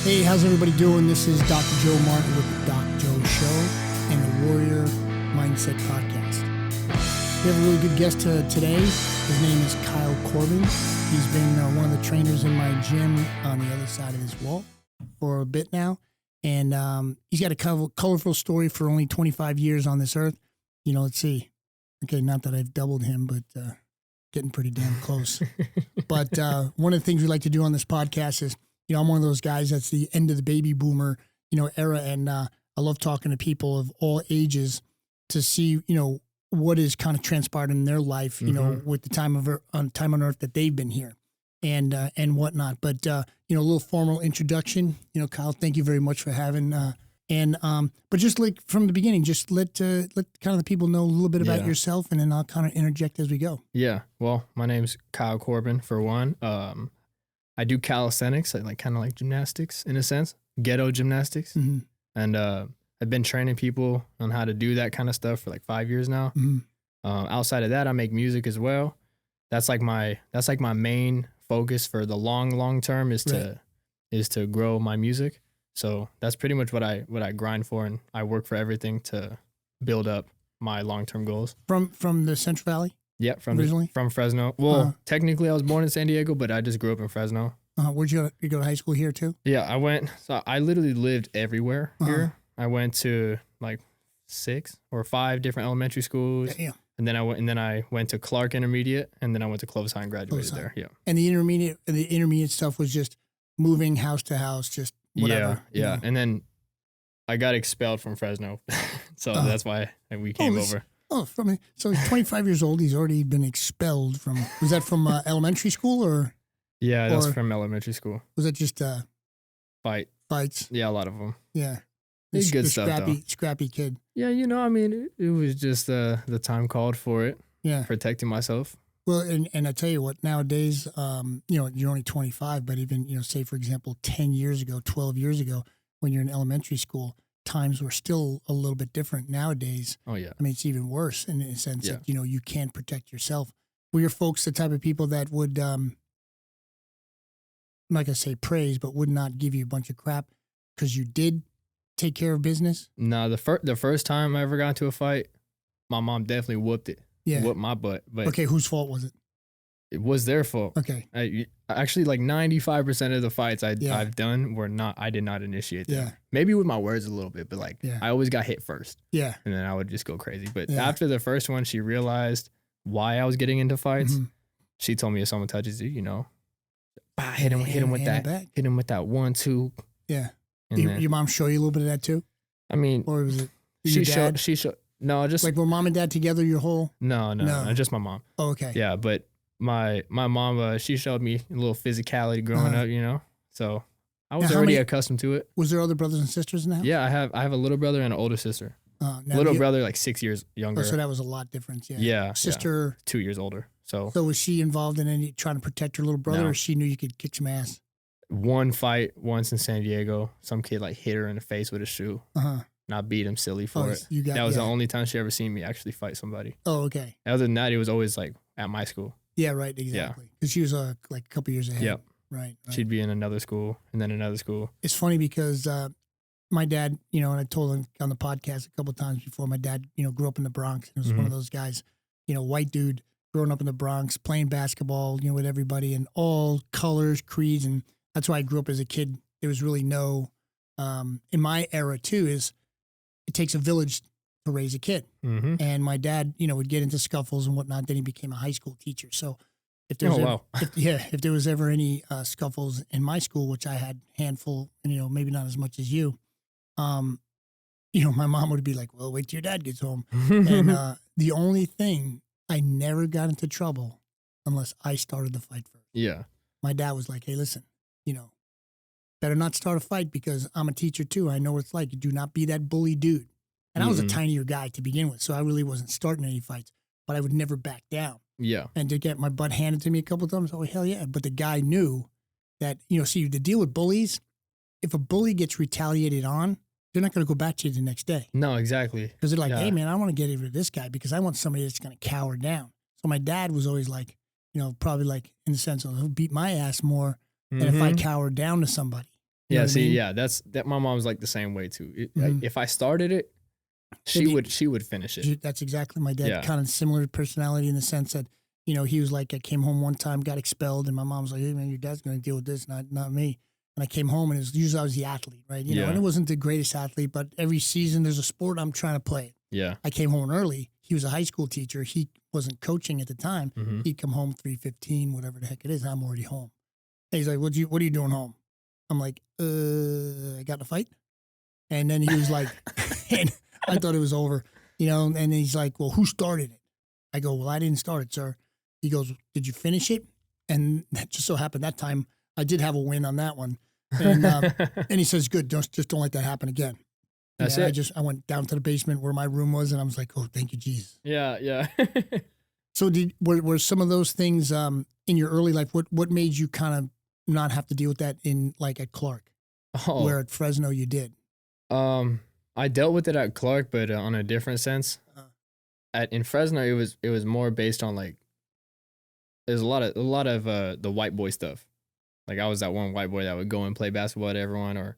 Hey, how's everybody doing? This is Dr. Joe Martin with the Doc Joe Show and the Warrior Mindset Podcast. We have a really good guest today. His name is Kyle Corbin. He's been one of the trainers in my gym on the other side of this wall for a bit now. And he's got a colorful story for only 25 years on this earth. You know, let's see. Okay, not that I've doubled him, but getting pretty damn close. But one of the things we like to do on this podcast is, you know, I'm one of those guys that's the end of the baby boomer, era. And I love talking to people of all ages to see, what is kind of transpired in their life, with the time on earth that they've been here and whatnot. But, a little formal introduction, Kyle, thank you very much for having, but just like from the beginning, just let kind of the people know a little bit about yourself, and then I'll kind of interject as we go. Yeah. Well, my name's Kyle Corbin, for one. I do calisthenics, kind of like gymnastics in a sense, ghetto gymnastics. Mm-hmm. And I've been training people on how to do that kind of stuff for like 5 years now. Mm-hmm. Outside of that, I make music as well. That's like my main focus for the long term is to grow my music. So that's pretty much what I grind for, and I work for everything to build up my long-term goals. From the Central Valley? Yeah, from Fresno. Well, technically I was born in San Diego, but I just grew up in Fresno. Where'd you go to high school here too? Yeah, I literally lived everywhere here. I went to like 6 or 5 different elementary schools. Yeah. And then I went to Clark Intermediate, and then I went to Clovis High and graduated there. Yeah. And the intermediate stuff was just moving house to house, just whatever. Yeah. And then I got expelled from Fresno. So that's why we came over. Oh, so he's 25 years old. He's already been expelled from. Was that from elementary school or? Yeah, that's from elementary school. Was that just fights? Yeah, a lot of them. Yeah, it's good stuff. Scrappy kid. Yeah, it was just the time called for it. Yeah, protecting myself. Well, and I tell you what, nowadays, you're only 25, but even say for example, 10 years ago, 12 years ago, when you're in elementary school, times were still a little bit different. Nowadays, oh yeah, I mean it's even worse in a sense that you can't protect yourself. Were your folks the type of people that would, I'm not gonna say praise, but would not give you a bunch of crap because you did take care of business? No, the first time I ever got into a fight, my mom definitely whooped my butt. But okay, whose fault was it? It was their fault. Okay. Actually, like 95% of the fights I've done were not. I did not initiate them. Yeah. Maybe with my words a little bit, but I always got hit first. Yeah. And then I would just go crazy. But after the first one, she realized why I was getting into fights. Mm-hmm. She told me if someone touches you, hit him with that 1-2. Yeah. Your mom show you a little bit of that too? I mean, or was it she showed. No, just like were mom and dad together your whole? No, just my mom. Oh, okay. Yeah, but my mom, she showed me a little physicality growing up, so I was already accustomed to it. Was there other brothers and sisters in the house? Yeah, I have a little brother and an older sister. Little brother like 6 years younger. Oh, so that was a lot difference. Yeah. Yeah. Sister 2 years older. So was she involved in any trying to protect her little brother, or she knew you could kick some ass? One fight once in San Diego, some kid hit her in the face with a shoe. And I beat him silly for it. That was the only time she ever seen me actually fight somebody. Oh, okay. Other than that, it was always at my school. Yeah, right, exactly. Because she was like a couple years ahead. Yep. Right. She'd be in another school and then another school. It's funny because my dad, and I told him on the podcast a couple of times before, my dad, grew up in the Bronx. He was one of those guys, white dude growing up in the Bronx, playing basketball, with everybody and all colors, creeds. And that's why I grew up as a kid. There was really no, in my era too, is it takes a village to raise a kid. Mm-hmm. And my dad, would get into scuffles and whatnot. Then he became a high school teacher. So if there's if there was ever any scuffles in my school, which I had handful, and maybe not as much as you, my mom would be like, well, wait till your dad gets home. And the only thing, I never got into trouble unless I started the fight first. Yeah. My dad was like, hey, listen, better not start a fight because I'm a teacher too. I know what it's like. Do not be that bully dude. And I was a tinier guy to begin with, so I really wasn't starting any fights, but I would never back down. Yeah. And to get my butt handed to me a couple of times, oh, hell yeah. But the guy knew that, see, the deal with bullies, if a bully gets retaliated on, they're not going to go back to you the next day. No, exactly. Because they're like, hey, man, I want to get rid of this guy because I want somebody that's going to cower down. So my dad was always like, probably like in the sense of he'll beat my ass more than if I cowered down to somebody. You know what I mean? Yeah, that my mom's like the same way too. If I started it, she would finish it. That's exactly my dad. Yeah. Kind of similar personality in the sense that, you know, he was like, I came home one time, got expelled, and my mom was like, hey man, your dad's going to deal with this, not me. And I came home, and it was usually I was the athlete, right? You know, and it wasn't the greatest athlete, but every season there's a sport I'm trying to play. Yeah. I came home early. He was a high school teacher. He wasn't coaching at the time. He'd come home 3:15, whatever the heck it is. I'm already home. And he's like, what are you doing home? I'm like, I got in a fight. And then he was like, and I thought it was over, you know, and he's like, well, who started it? I go, well, I didn't start it, sir. He goes, did you finish it? And that just so happened that time I did have a win on that one. And and he says, good, just don't let that happen again. That's it. I went down to the basement where my room was, and I was like, oh, thank you, Jesus. Yeah. So were some of those things in your early life, what made you kind of not have to deal with that in like at Clark, where at Fresno you did? I dealt with it at Clark, but on a different sense. In Fresno, it was more based on like there's a lot of the white boy stuff. Like I was that one white boy that would go and play basketball with everyone or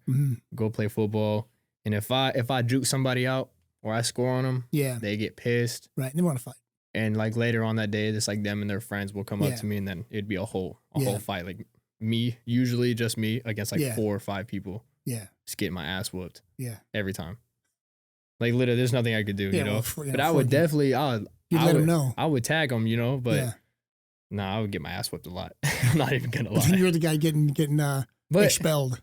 go play football. And if I juke somebody out or I score on them, they get pissed. Right, they want to fight. And like later on that day, it's like them and their friends will come up to me, and then it'd be a whole fight. Like usually just me against like 4 or 5 people. Yeah, just getting my ass whooped. Yeah, every time. Like literally, there's nothing I could do. You know, well, but I would definitely. You let them know. I would tag them. You know, but I would get my ass whipped a lot. I'm not even gonna lie. You're the guy getting expelled.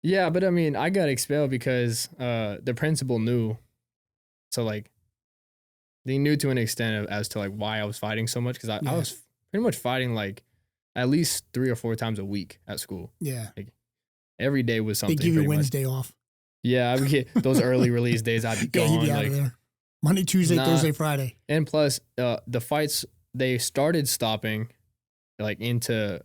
Yeah, but I mean, I got expelled because the principal knew. So like, they knew to an extent as to like why I was fighting so much because I was pretty much fighting like at least 3 or 4 times a week at school. Yeah, like every day was something. They give you Wednesday off. Yeah, I would get those early release days. I'd be gone. You'd be out of there. Monday, Tuesday, Thursday, Friday. And plus, the fights they started stopping, like into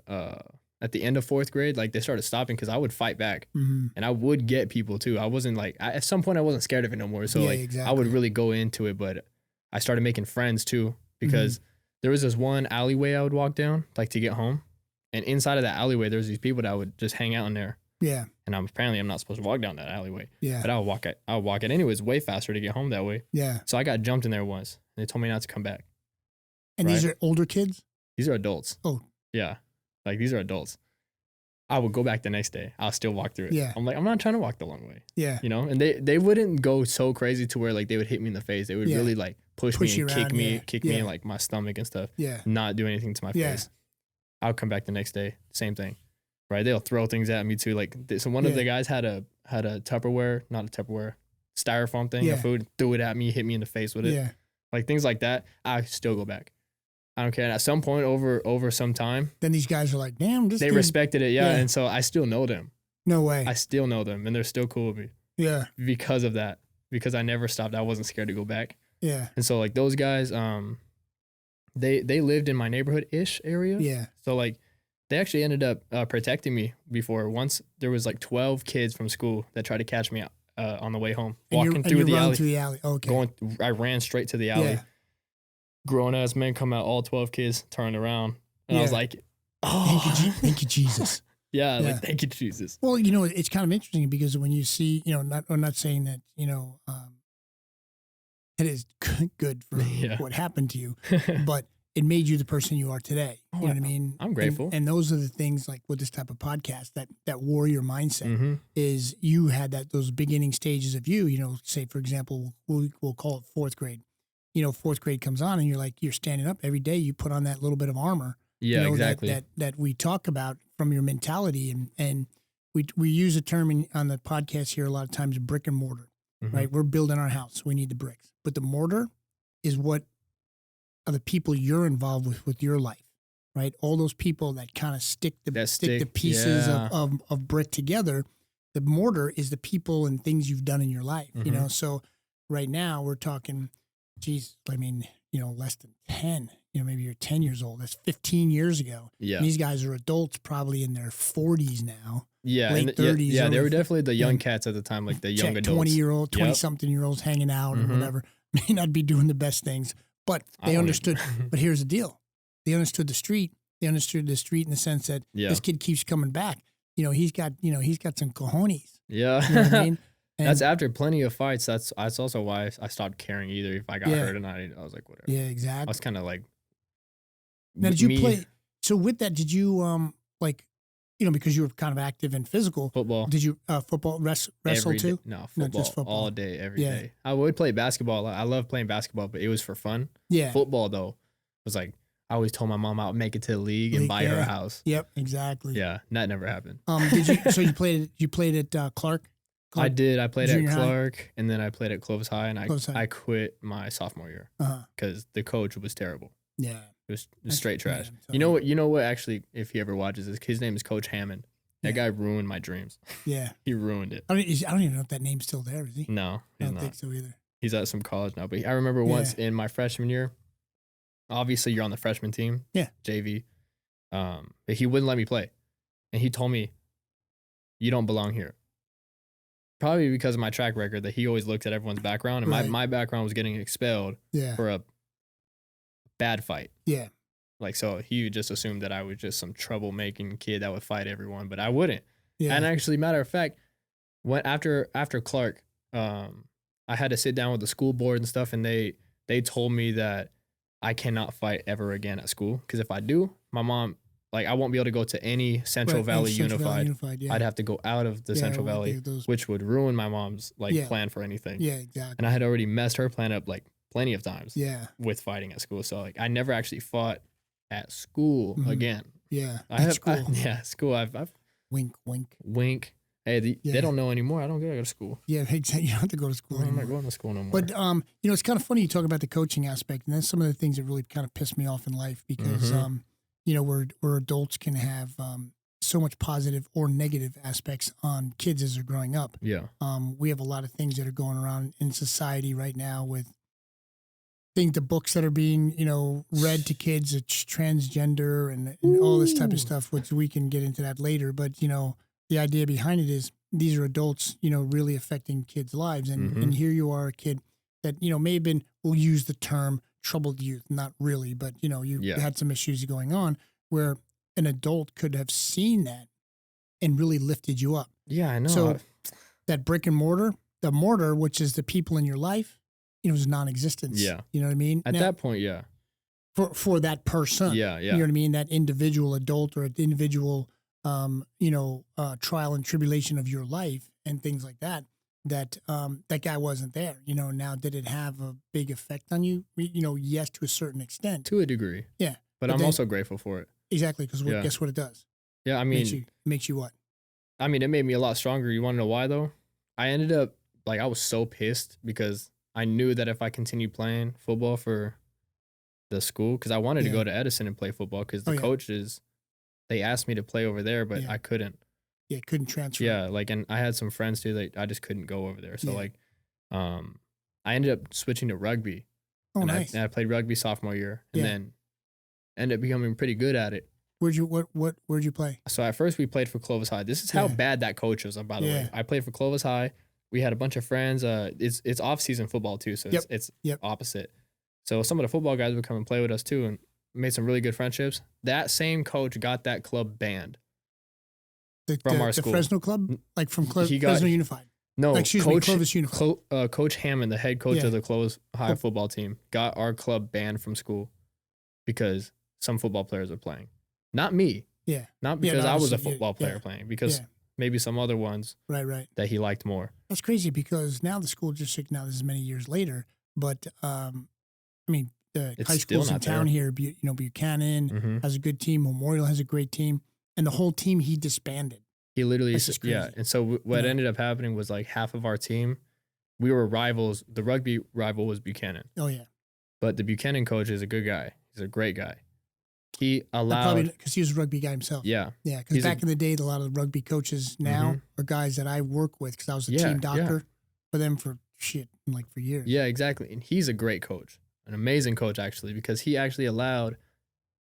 at the end of 4th grade, like they started stopping because I would fight back and I would get people too. I wasn't like, at some point I wasn't scared of it no more. So I would really go into it, but I started making friends too because there was this one alleyway I would walk down like to get home. And inside of that alleyway, there's these people that would just hang out in there. Yeah. And apparently I'm not supposed to walk down that alleyway. Yeah. But I would walk it anyways, way faster to get home that way. Yeah. So I got jumped in there once. And they told me not to come back. And these are older kids? These are adults. Oh. Yeah. Like these are adults. I would go back the next day. I'll still walk through it. Yeah. I'm like, I'm not trying to walk the long way. Yeah. You know? And they wouldn't go so crazy to where like they would hit me in the face. They would really like push me and kick me in like my stomach and stuff. Yeah. Not do anything to my face. I'll come back the next day. Same thing. Right? They'll throw things at me too. Like so one of the guys had a Tupperware, not a Tupperware, styrofoam thing of food, threw it at me, hit me in the face with it. Yeah. Like things like that. I still go back. I don't care. And at some point over some time, then these guys are like, damn, they respected it. Yeah. And so I still know them. No way. I still know them and they're still cool with me. Yeah. Because of that. Because I never stopped. I wasn't scared to go back. Yeah. And so like those guys, they lived in my neighborhood-ish area. Yeah. So like they actually ended up protecting me before. Once there was like 12 kids from school that tried to catch me on the way home, walking through the alley. Okay. I ran straight to the alley. Yeah. Grown ass men come out, all 12 kids turned around. And I was like, oh, thank you, Jesus. Like, thank you, Jesus. Well, you know, it's kind of interesting because when you see, you know, I'm not saying that, you know, it is good for what happened to you, but it made you the person you are today. You know what I mean? I'm grateful. And those are the things like with this type of podcast, that warrior mindset is you had those beginning stages of you know, say, for example, we'll call it 4th grade. You know, 4th grade comes on and you're standing up every day. You put on that little bit of armor. Yeah, you know, exactly. That we talk about from your mentality. And we use a term on the podcast here a lot of times, brick and mortar, right? We're building our house. We need the bricks. But the mortar is what are the people you're involved with your life, right? All those people that kind of stick the pieces of brick together. The mortar is the people and things you've done in your life, you know? So right now we're talking, geez, I mean, you know, less than 10, you know, maybe you're 10 years old. That's 15 years ago. Yeah. And these guys are adults probably in their 40s now. Yeah. Late 30s. Yeah, they were definitely the young cats at the time, like the young adults. 20-something-year-olds hanging out or whatever. May not be doing the best things, but they understood. But here's the deal. They understood the street. They understood the street in the sense that this kid keeps coming back. he's got some cojones. Yeah. You know what I mean? And that's after plenty of fights. That's also why I stopped caring either if I got hurt or not. I was like, whatever. Yeah, exactly. I was kind of like. Now, did you play? So with that, did you because you were kind of active and physical. Football. Did you wrestle too? No, football, just football all day, every day. I would play basketball. I love playing basketball, but it was for fun. Yeah. Football though was like I always told my mom I would make it to the league and buy her a house. Yep, exactly. Yeah, that never happened. Did you? So you played at Clark? I did. I played at Clark, and then I played at Clovis High, and I quit my sophomore year because the coach was terrible. Yeah. It was straight trash. You know what? Actually, if he ever watches this, his name is Coach Hammond. That guy ruined my dreams. Yeah, he ruined it. I don't even know if that name's still there. Is he? No, I don't think so either. He's at some college now. But I remember once in my freshman year. Obviously, you're on the freshman team. Yeah, JV. But he wouldn't let me play, and he told me, "You don't belong here." Probably because of my track record that he always looked at everyone's background, and my background was getting expelled for a bad fight. Yeah. Like, so he just assumed that I was just some troublemaking kid that would fight everyone, but I wouldn't. Yeah. And actually, matter of fact, after Clark, I had to sit down with the school board and stuff, and they told me that I cannot fight ever again at school. Because if I do, my mom, I won't be able to go to any Central Valley Unified. Yeah. I'd have to go out of the Central Valley, which would ruin my mom's plan for anything. Yeah, exactly. And I had already messed her plan up plenty of times. Yeah. With fighting at school, so I never actually fought at school again. Yeah. School. I've wink. Hey, they don't know anymore. I don't go to school. Yeah, exactly. You don't have to go to school anymore. I'm not going to school no more. But it's kind of funny you talk about the coaching aspect, and that's some of the things that really kind of piss me off in life because where adults can have so much positive or negative aspects on kids as they're growing up. Yeah. We have a lot of things that are going around in society right now with the books that are being, read to kids, it's transgender and all this type of stuff, which we can get into that later. But, the idea behind it is these are adults, really affecting kids' lives. And here you are, a kid that, may have been, we'll use the term troubled youth, not really, but, you had some issues going on where an adult could have seen that and really lifted you up. Yeah, I know. So that brick and mortar, the mortar, which is the people in your life, is non-existence. Yeah. You know what I mean? At that point, yeah. For that person. Yeah. You know what I mean? That individual adult or the individual, trial and tribulation of your life and things like that, that guy wasn't there. Now, did it have a big effect on you? Yes, to a certain extent. To a degree. Yeah. But I'm also grateful for it. Exactly, because guess what it does? Yeah, I mean. Makes you what? I mean, it made me a lot stronger. You want to know why, though? I ended up, I was so pissed because I knew that if I continued playing football for the school, because I wanted to go to Edison and play football because the coaches, they asked me to play over there, but I couldn't. Yeah, couldn't transfer. Yeah, and I had some friends too that I just couldn't go over there. So I ended up switching to rugby. Oh, nice. I played rugby sophomore year and then ended up becoming pretty good at it. Where'd you play? So at first we played for Clovis High. This is how bad that coach was, by the way. I played for Clovis High. We had a bunch of friends. It's off-season football too, so it's opposite. So some of the football guys would come and play with us too, and made some really good friendships. That same coach got that club banned from our school. The Fresno club, from Fresno Unified. No, Clovis Unified. Coach Hammond, the head coach of the Clovis High football team, got our club banned from school because some football players are playing. Not me. Yeah. Not because I was a football player playing, because maybe some other ones that he liked more. That's crazy because now the school district, this is many years later, but the high schools in town here, Buchanan has a good team, Memorial has a great team, and the whole team he disbanded. He literally, and so what ended up happening was half of our team, we were rivals. The rugby rival was Buchanan. Oh, yeah. But the Buchanan coach is a good guy. He's a great guy. He allowed, because he was a rugby guy himself. Yeah, yeah. Because back in the day, a lot of the rugby coaches now are guys that I work with because I was a team doctor for them for years. Yeah, exactly. And he's a great coach, an amazing coach actually, because he actually allowed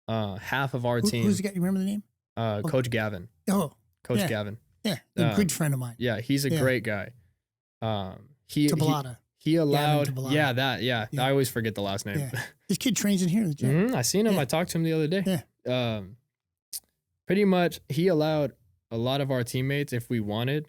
half of our team. Who's the guy? You remember the name? Coach Gavin. Oh, Coach Gavin. Yeah, a good friend of mine. Yeah, he's a great guy. Tabalata. He allowed, I always forget the last name. Yeah. This kid trains in here. In the gym. I seen him. I talked to him the other day. Yeah. Pretty much, he allowed a lot of our teammates, if we wanted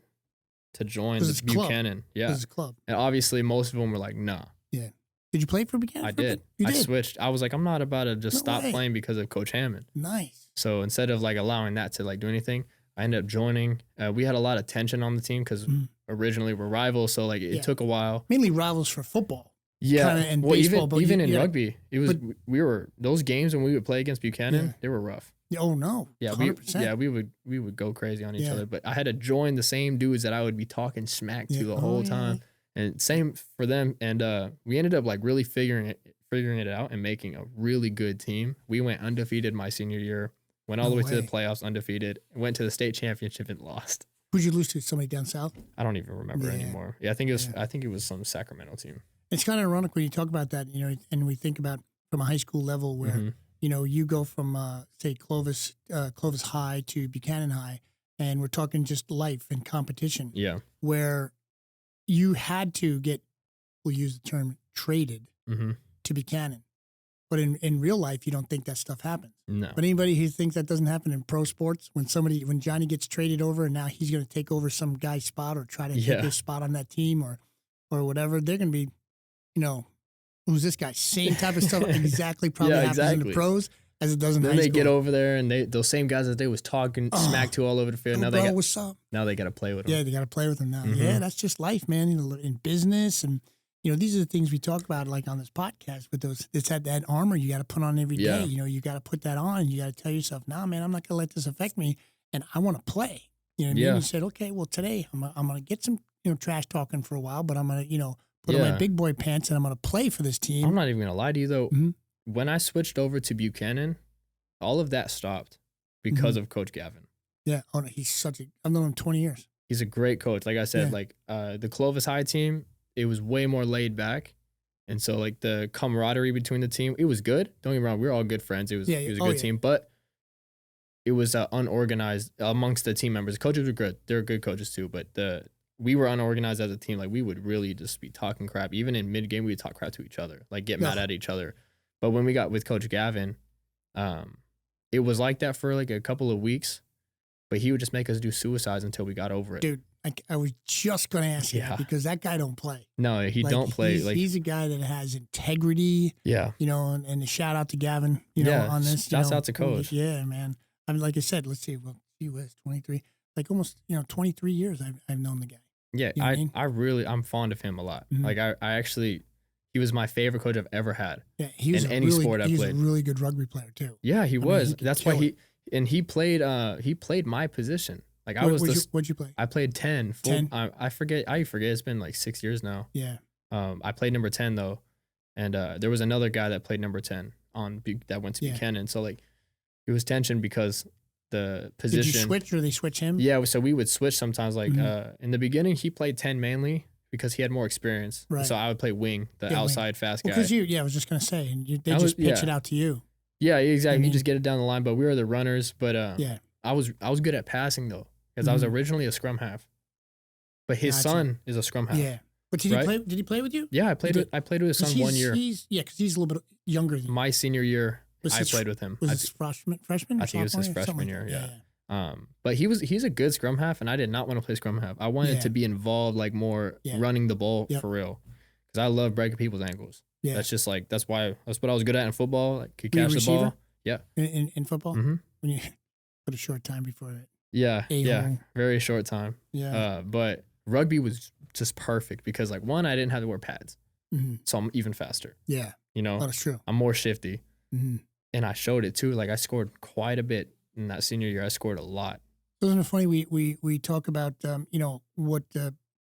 to join the Buchanan, This is a club. and obviously most of them were like, nah. Yeah. Did you play for Buchanan? I did. I switched. I was like, I'm not about to just stop playing because of Coach Hammond. Nice. So instead of like allowing that to like do anything, I ended up joining. We had a lot of tension on the team because originally we're rivals. So like it took a while. Mainly rivals for football. Yeah. And baseball, even in rugby, it was we were those games when we would play against Buchanan, they were rough. Oh no. Yeah, 100%. we would go crazy on each other. But I had to join the same dudes that I would be talking smack to the whole time. And same for them. And we ended up like really figuring it out and making a really good team. We went undefeated my senior year, went all the way to the playoffs undefeated, went to the state championship and lost. Who'd you lose to? Somebody down south? I don't even remember anymore. Yeah, I think it was some Sacramento team. It's kind of ironic when you talk about that, and we think about from a high school level where, you go from, say, Clovis High to Buchanan High, and we're talking just life and competition. Yeah. Where you had to we'll use the term, traded to Buchanan. But in real life, you don't think that stuff happens. No. But anybody who thinks that doesn't happen in pro sports, when Johnny gets traded over and now he's going to take over some guy's spot or try to take his spot on that team or whatever, they're going to be, who's this guy? Same type of stuff exactly happens in the pros as it does in high school. Then they get over there and those same guys that they was talking smack to all over the field. What's up? Now they got to play with them. Yeah, they got to play with them now. Yeah, that's just life, man. In business and these are the things we talk about like on this podcast with those. It's that armor you got to put on every day. You got to put that on. And you got to tell yourself, nah, man, I'm not gonna let this affect me, and I want to play. You know what I mean? You said, okay, well today I'm gonna get some trash talking for a while, but I'm gonna put on my big boy pants and I'm gonna play for this team. I'm not even gonna lie to you though. When I switched over to Buchanan, all of that stopped because of Coach Gavin. Yeah, he's I've known him 20 years. He's a great coach. Like I said, the Clovis High team, it was way more laid back. And so like the camaraderie between the team, it was good. Don't get me wrong, we were all good friends. It was a good team, but it was unorganized amongst the team members. The coaches were good. They were good coaches too, but we were unorganized as a team. Like we would really just be talking crap. Even in mid game, we would talk crap to each other, like get mad at each other. But when we got with Coach Gavin, it was like that for like a couple of weeks, but he would just make us do suicides until we got over it. Dude, I was just going to ask you that because that guy don't play. No, he don't play. He's a guy that has integrity. Yeah. And a shout out to Gavin, on this. Shouts out to Coach. Yeah, man. I mean, like I said, let's see. Well, he was 23, like almost, 23 years I've known the guy. Yeah, I'm fond of him a lot. Like I actually, he was my favorite coach I've ever had. Yeah, he was in any sport I played. He was a really good rugby player too. Yeah, he was. That's why he played my position. Like what'd you play? I played 10. 10? I forget. It's been like 6 years now. Yeah. I played number 10 though, and there was another guy that played number 10 that went to Buchanan. So like, it was tension because the position. Did you switch or they switch him? Yeah, so we would switch sometimes. Like in the beginning, he played 10 mainly because he had more experience. Right. So I would play wing, outside fast guy. Because I was just gonna say, and they just pitch it out to you. Yeah, exactly. You just get it down the line. But we were the runners. But I was good at passing though, because I was originally a scrum half. But his son is a scrum half. Yeah. But did he play with you? Yeah, I played with his son 1 year. Because he's a little bit younger than you. My senior year, I played with him. Was his freshman? I think it was his freshman year. Yeah. But he's a good scrum half, and I did not want to play scrum half. I wanted to be involved, like more running the ball for real, because I love breaking people's ankles. Yeah. That's what I was good at in football. Like could catch the ball. Yeah. In football, when you put a short time before that. Yeah. Very short time. Yeah. But rugby was just perfect because like one, I didn't have to wear pads, so I'm even faster. Yeah. That's true. I'm more shifty, and I showed it too. Like I scored quite a bit in that senior year. I scored a lot. Isn't it funny? We talk about what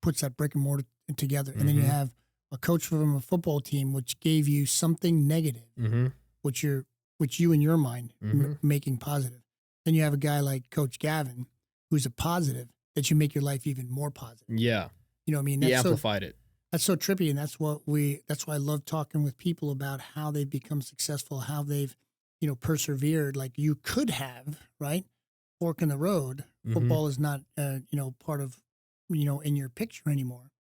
puts that brick and mortar together, and then you have a coach from a football team which gave you something negative, which you in your mind making positive. Then you have a guy like Coach Gavin, who's a positive that you make your life even more positive. Yeah, what I mean. He amplified it. That's so trippy, and that's why I love talking with people about how they've become successful, how they've persevered. Like you could have, right, fork in the road. Football is not part of in your picture anymore,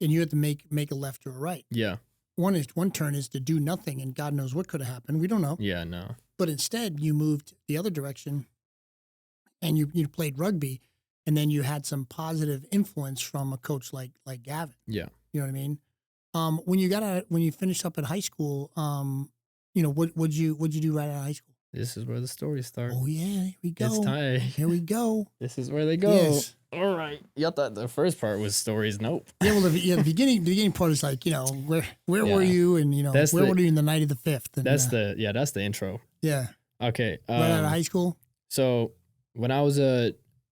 and you have to make a left or a right. Yeah. One turn is to do nothing, and God knows what could have happened. We don't know. Yeah, no. But instead, you moved the other direction, and you played rugby, and then you had some positive influence from a coach like Gavin. Yeah. You know what I mean? When you finished up at high school, what'd you do right out of high school? This is where the stories start. Oh yeah, here we go. It's time. Here we go. This is where they go. Yes. All right. You thought the first part was stories. Nope. Yeah, well, the beginning part is like, where were you, and where were you in the night of the 5th? And, that's the intro. Yeah. Okay. Right out of high school. So when I was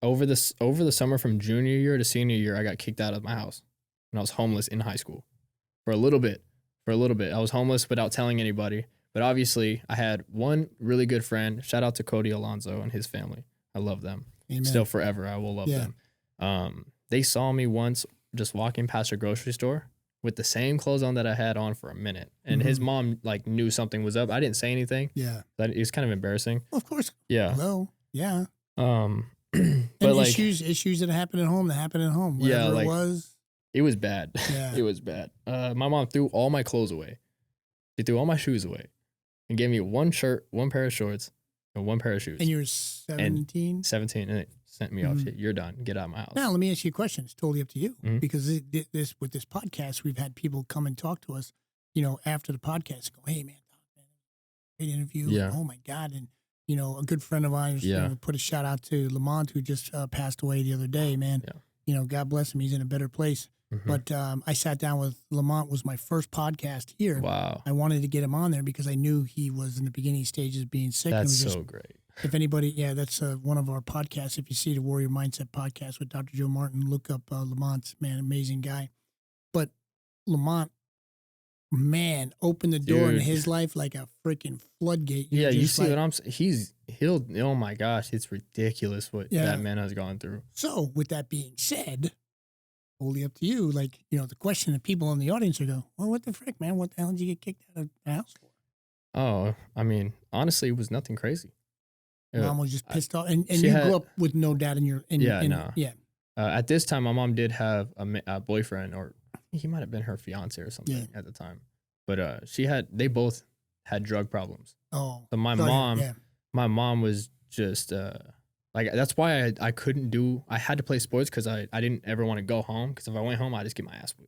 over the summer from junior year to senior year, I got kicked out of my house, and I was homeless in high school for a little bit. I was homeless without telling anybody. But obviously, I had one really good friend. Shout out to Cody Alonso and his family. I love them. Amen. Still forever, I will love them. They saw me once just walking past a grocery store with the same clothes on that I had on for a minute. And his mom knew something was up. I didn't say anything. Yeah. It was kind of embarrassing. Well, of course. Yeah. Hello. Yeah. But and issues that happen at home, Whatever it was. It was bad. Yeah. It was bad. My mom threw all my clothes away. She threw all my shoes away and gave me one shirt, one pair of shorts, and one pair of shoes. And you were 17? 17, and it sent me off. You're done. Get out of my house. Now, let me ask you a question. It's totally up to you. Because with this podcast, we've had people come and talk to us, after the podcast, go, hey, man, great interview. Yeah. Oh, my God. And, a good friend of ours put a shout out to Lamont, who just passed away the other day, man. Yeah. God bless him. He's in a better place. But I sat down with Lamont. Was my first podcast here. Wow. I wanted to get him on there because I knew he was in the beginning stages of being sick. That's so great. If anybody, that's one of our podcasts. If you see the Warrior Mindset podcast with Dr. Joe Martin, look up Lamont. Man, amazing guy. But Lamont, man, opened the door in his life like a freaking floodgate. You see what I'm saying? Oh my gosh, it's ridiculous what that man has gone through. So with that being said, totally up to you. The question that people in the audience are going, well, what the frick, man? What the hell did you get kicked out of the house for? Oh, I mean, honestly, it was nothing crazy. Mom was just pissed off. And you grew up with no dad in your... Yeah. At this time, my mom did have a boyfriend, or he might have been her fiance or something at the time. But they both had drug problems. Oh. So my mom was just... that's why I had to play sports, because I didn't ever want to go home, because if I went home, I'd just get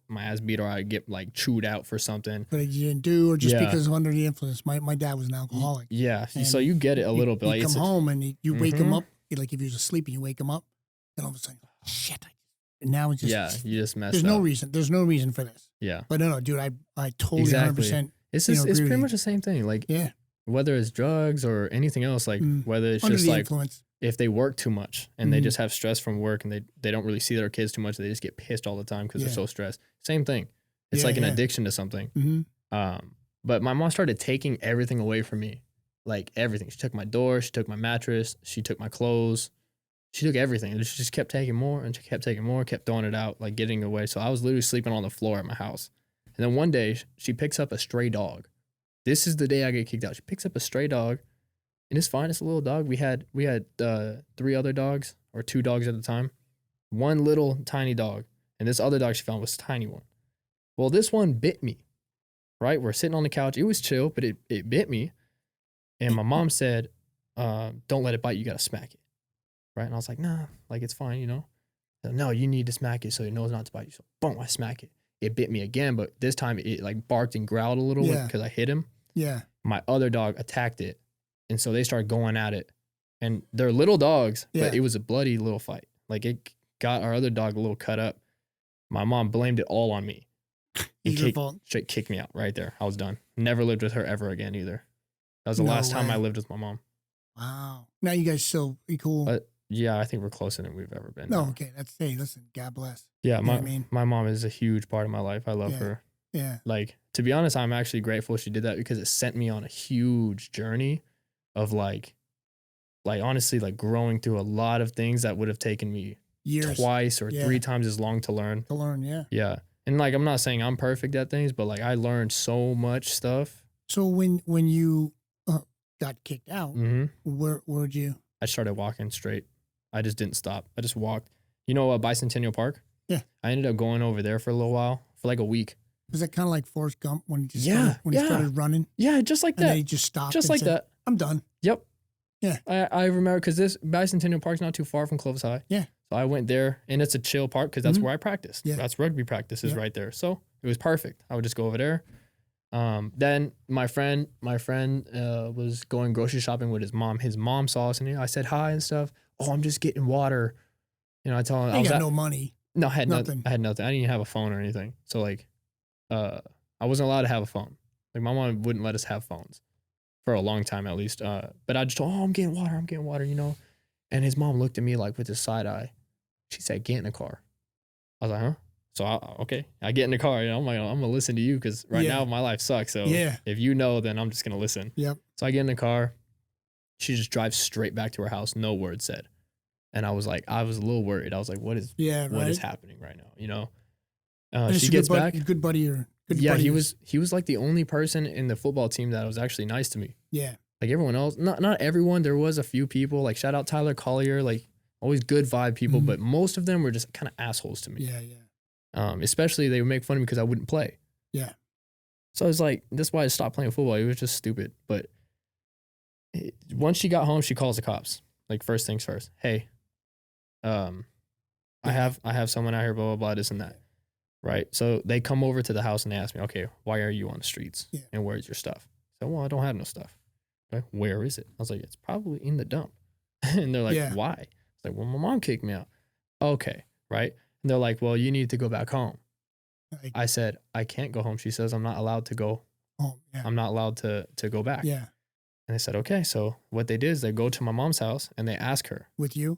my ass beat, or I'd get chewed out for something. But you didn't do, or just because of under the influence. My dad was an alcoholic. Yeah. So you get it a little bit. You come home and you wake him up, if he was asleep and you wake him up, then all of a sudden, shit. And now it's just... you just messed up. There's no reason for this. Yeah. But no, dude, I totally 100%. It's pretty much the same thing. Whether it's drugs or anything else, whether it's under just the influence. If they work too much and they just have stress from work, and they don't really see their kids too much, they just get pissed all the time because they're so stressed. Same thing. It's an addiction to something. But my mom started taking everything away from me, everything. She took my door, she took my mattress, she took my clothes, she took everything. And she just kept taking more, and she kept taking more, kept throwing it out, getting away. So I was literally sleeping on the floor at my house. And then one day she picks up a stray dog. This is the day I get kicked out. She picks up a stray dog. And it's fine. It's a little dog. We had 3 other dogs, or 2 dogs at the time. One little tiny dog, and this other dog she found was a tiny one. Well, this one bit me. Right? We're sitting on the couch. It was chill, but it bit me. And my mom said, "Don't let it bite. You gotta smack it." Right? And I was like, "Nah, it's fine, So, no, you need to smack it so it knows not to bite you." So boom, I smack it. It bit me again, but this time it barked and growled a little because I hit him. Yeah. My other dog attacked it. And so they started going at it, and they're little dogs, but it was a bloody little fight. It got our other dog a little cut up. My mom blamed it all on me. Straight kicked me out right there. I was done. Never lived with her ever again either. That was the last time I lived with my mom. Wow. Now you guys still be cool? Yeah, I think we're closer than we've ever been. No, okay. Listen, God bless. Yeah, my mom is a huge part of my life. I love her. Yeah. To be honest, I'm actually grateful she did that, because it sent me on a huge journey of honestly growing through a lot of things that would have taken me years, twice or 3 times as long to learn. Yeah. And I'm not saying I'm perfect at things, but I learned so much stuff. So when you got kicked out, where'd you? I started walking straight. I just didn't stop. I just walked. Bicentennial Park? Yeah. I ended up going over there for a little while, for a week. Was that kind of like Forrest Gump when he started running? Yeah, just like that. And then he just stopped. Just like that. I'm done. Yep. Yeah. I remember because this Bicentennial Park's not too far from Clovis High. Yeah. So I went there, and it's a chill park because that's where I practiced. Yeah. That's rugby practice is right there. So it was perfect. I would just go over there. Then my friend was going grocery shopping with his mom. His mom saw us, and I said hi and stuff. Oh, I'm just getting water. You know, I told him I got no money. No, I had nothing. I had nothing. I didn't even have a phone or anything. So like, I wasn't allowed to have a phone. Like my mom wouldn't let us have phones for a long time at least. But I just told, oh, I'm getting water, you know. And his mom looked at me like with his side eye. She said, get in the car. I was like, huh? So okay, I get in the car. You know, I'm like, I'm gonna listen to you because right now my life sucks. So if you know, then I'm just gonna listen. Yep. So I get in the car. She just drives straight back to her house. No word said. And I was like, I was a little worried. I was like, what is happening right now? You know? She gets back. Good buddy or good yeah, buddy. he was like the only person in the football team that was actually nice to me. Yeah. Like everyone else, not everyone. There was a few people. Like shout out Tyler Collier. Like always good vibe people, but most of them were just kind of assholes to me. Yeah. Especially they would make fun of me because I wouldn't play. Yeah. So I was like, that's why I stopped playing football. It was just stupid. But once she got home, she calls the cops. Like first things first. Hey, I have someone out here, blah, blah, blah, this and that. Right. So they come over to the house and they ask me, okay, why are you on the streets? Yeah. And where's your stuff? I said, well, I don't have no stuff. Okay, where is it? I was like, it's probably in the dump. And they're like, why? It's like, well, my mom kicked me out. Okay. Right. And they're like, well, you need to go back home. I said, I can't go home. She says, I'm not allowed to go. Oh, yeah. I'm not allowed to go back. Yeah. And they said, okay. So what they did is they go to my mom's house and they ask her. With you?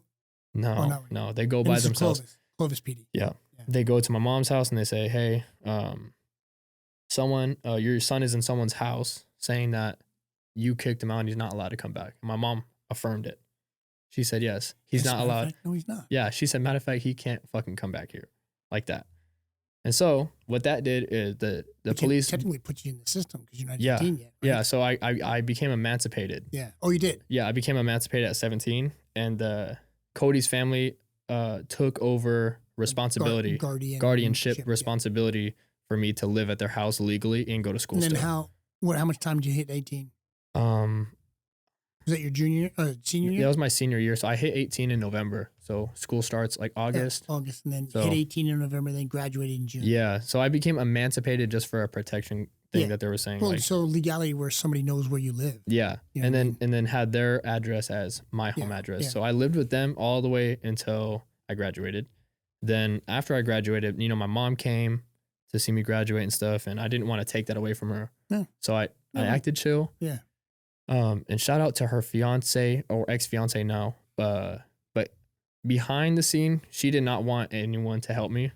No, they go by themselves. Clovis PD. Yeah. They go to my mom's house and they say, hey, someone, your son is in someone's house saying that you kicked him out and he's not allowed to come back. And my mom affirmed it. She said, yes, he's not allowed. No, he's not. Yeah. She said, matter of fact, he can't fucking come back here like that. And so what that did is the police technically put you in the system because you're not 18 yet. Right? Yeah. So I became emancipated. Yeah. Oh, you did? Yeah. I became emancipated at 17 and, Cody's family took over responsibility, guardianship responsibility for me to live at their house legally and go to school. And then how much time did you hit 18? Was that your senior year? Yeah, that was my senior year. So I hit 18 in November. So school starts like August. Yeah, August, and then hit 18 in November, then graduated in June. Yeah. So I became emancipated just for a protection thing that they were saying. Well, so legality where somebody knows where you live. Yeah. You know and then had their address as my home address. Yeah. So I lived with them all the way until I graduated. Then after I graduated, you know, my mom came to see me graduate and stuff, and I didn't want to take that away from her. Yeah. So I acted chill. Yeah. And shout out to her fiance or ex-fiance now. But behind the scene, she did not want anyone to help me.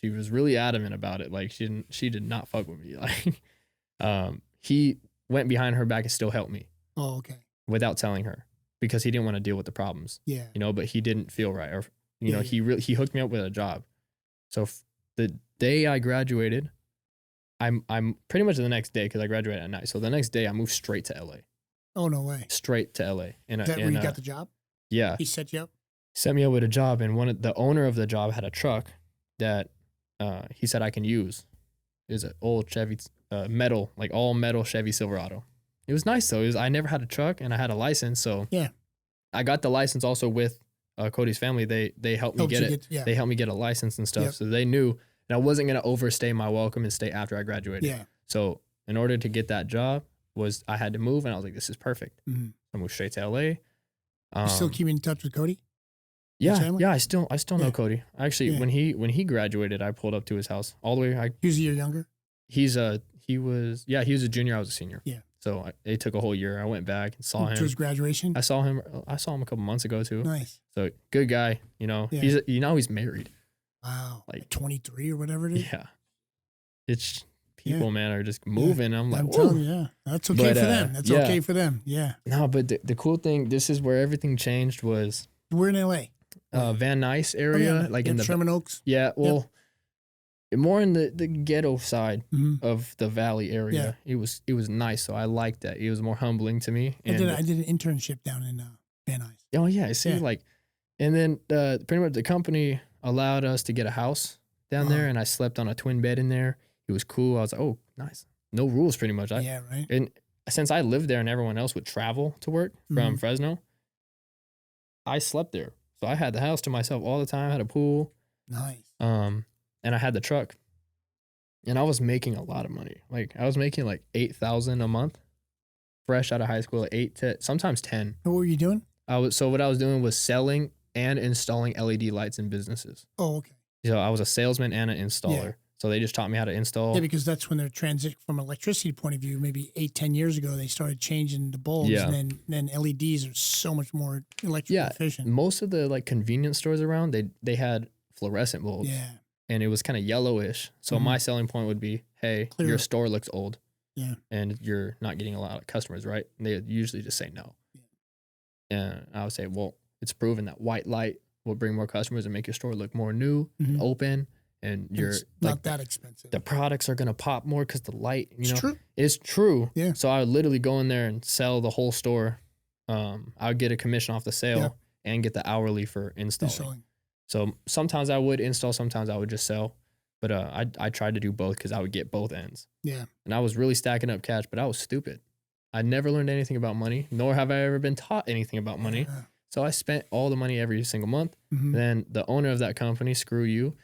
She was really adamant about it. Like she did not fuck with me. Like, he went behind her back and still helped me. Oh, okay. Without telling her because he didn't want to deal with the problems. Yeah. You know, but he didn't feel right, or you know, he hooked me up with a job. So the day I graduated, I'm pretty much the next day because I graduated at night. So the next day I moved straight to LA. Oh, no way. Straight to LA. Is that where you got the job? Yeah. He set you up? Set me up with a job, and the owner of the job had a truck that he said I can use. It was an old Chevy, metal, like all metal Chevy Silverado. It was nice though. I never had a truck and I had a license, so I got the license also with Cody's family. They helped me get it. They helped me get a license and stuff, so they knew that I wasn't gonna overstay my welcome and stay after I graduated. Yeah. So in order to get that job, I had to move, and I was like, this is perfect. Mm-hmm. I moved straight to LA. You still keep in touch with Cody? Yeah, I still know Cody. Actually, when he graduated, I pulled up to his house all the way. He was a year younger? He was a junior. I was a senior. Yeah. So it took a whole year. I went back and saw him. To his graduation? I saw him a couple months ago too. Nice. So good guy. You know, he's married. Wow. Like 23 or whatever it is. Yeah. It's people, man, are just moving. I'm like, telling you, that's okay for them. That's okay for them. Yeah. No, but the cool thing, this is where everything changed was. We're in LA. Van Nuys area, like in the Sherman Oaks. Yeah, well, more in the ghetto side of the Valley area. Yeah. It was nice, so I liked that. It was more humbling to me. I did an internship down in Van Nuys. Oh yeah, I see. Like, and then pretty much the company allowed us to get a house down there, and I slept on a twin bed in there. It was cool. I was like, oh, nice. No rules, pretty much. Right. And since I lived there and everyone else would travel to work from Fresno, I slept there. So I had the house to myself all the time. I had a pool. Nice. And I had the truck. And I was making a lot of money. Like I was making like $8,000 a month, fresh out of high school, 8 to sometimes 10. What were you doing? So what I was doing was selling and installing LED lights in businesses. Oh, okay. So I was a salesman and an installer. Yeah. So they just taught me how to install. Yeah, because that's when they're transitioning from an electricity point of view. Maybe 8-10 years ago, they started changing the bulbs, and then LEDs are so much more electrically efficient. Most of the like convenience stores around, they had fluorescent bulbs. Yeah. And it was kind of yellowish. So my selling point would be, hey, your store looks old. Yeah. And you're not getting a lot of customers, right? And they usually just say no. Yeah. And I would say, well, it's proven that white light will bring more customers and make your store look more new, open, and it's not that expensive. The products are gonna pop more because the light, it's true. It's true. Yeah. So I would literally go in there and sell the whole store. I would get a commission off the sale and get the hourly for installing. So sometimes I would install, sometimes I would just sell. But I tried to do both because I would get both ends. Yeah. And I was really stacking up cash, but I was stupid. I never learned anything about money, nor have I ever been taught anything about money. Yeah. So I spent all the money every single month. Then the owner of that company, screw you,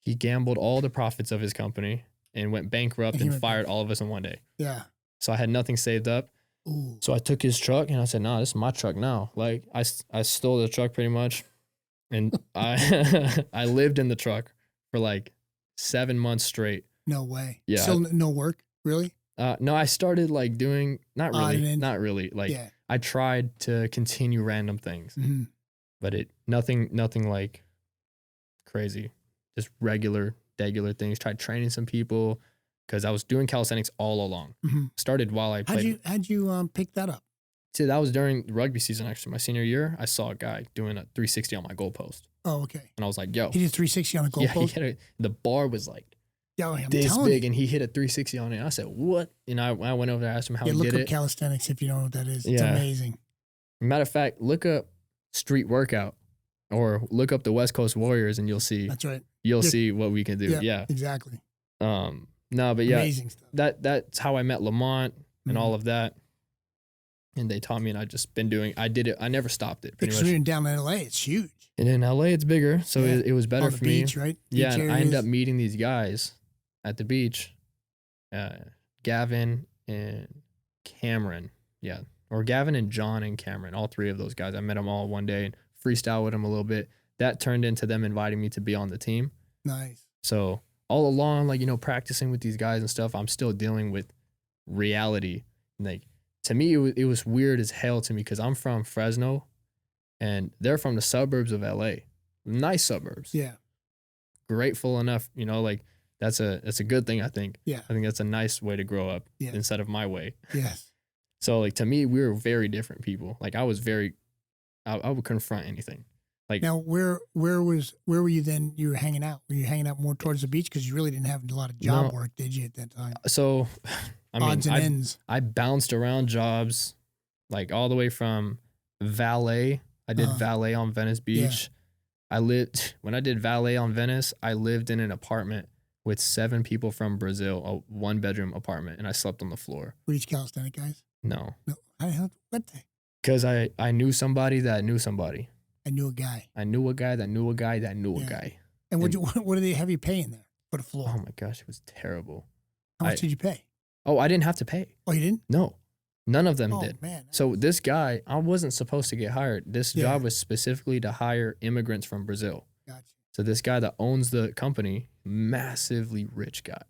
he gambled all the profits of his company and went bankrupt and fired all of us in one day. Yeah. So I had nothing saved up. Ooh. So I took his truck and I said, nah, this is my truck now. Like I stole the truck pretty much. And I lived in the truck for like 7 months straight. No way. Yeah. Still no work? Really? No, I started like doing, not really. Like I tried to continue random things, but nothing like crazy, just regular things. Tried training some people because I was doing calisthenics all along. Started while I played. How'd you pick that up? See, that was during rugby season, actually. My senior year, I saw a guy doing a 360 on my goalpost. Oh, okay. And I was like, yo. He did 360 on a goalpost? Yeah, the bar was like I'm this big, and he hit a 360 on it. I said, what? And I went over there, asked him how he did it. Look up calisthenics if you don't know what that is. It's amazing. Matter of fact, look up street workout or look up the West Coast Warriors, and you'll see. That's right. You'll see what we can do. Yeah. Exactly. No, but yeah. Amazing stuff. That's how I met Lamont and all of that. And they taught me, and I just been doing. I did it. I never stopped it. Because even down in LA, it's huge. And in LA, it's bigger, so it was better for me. Beach, right? Yeah, and I ended up meeting these guys at the beach, Gavin and Cameron. Yeah, or Gavin and John and Cameron. All three of those guys. I met them all one day and freestyle with them a little bit. That turned into them inviting me to be on the team. Nice. So all along, like practicing with these guys and stuff, I'm still dealing with reality. Like, to me, it was weird as hell to me because I'm from Fresno and they're from the suburbs of LA. Nice suburbs. Yeah. Grateful enough, like that's a good thing, I think. Yeah. I think that's a nice way to grow up instead of my way. Yes. So like to me, we were very different people. Like I would confront anything. Like now, where were you then? You were hanging out. Were you hanging out more towards the beach because you really didn't have a lot of job work, did you, at that time? So, odds and ends. I bounced around jobs, like all the way from valet. I did valet on Venice Beach. Yeah. When I did valet on Venice, I lived in an apartment with 7 people from Brazil, a 1-bedroom apartment, and I slept on the floor. Were each calisthenic guys? No. What? Because I knew somebody that knew somebody. I knew a guy. I knew a guy that knew a guy that knew a guy. And what do they have you paying there for the floor? Oh my gosh, it was terrible. How much did you pay? Oh, I didn't have to pay. Oh, you didn't? No. None of them did. Man. So this guy, I wasn't supposed to get hired. This job was specifically to hire immigrants from Brazil. Gotcha. So this guy that owns the company, massively rich guy.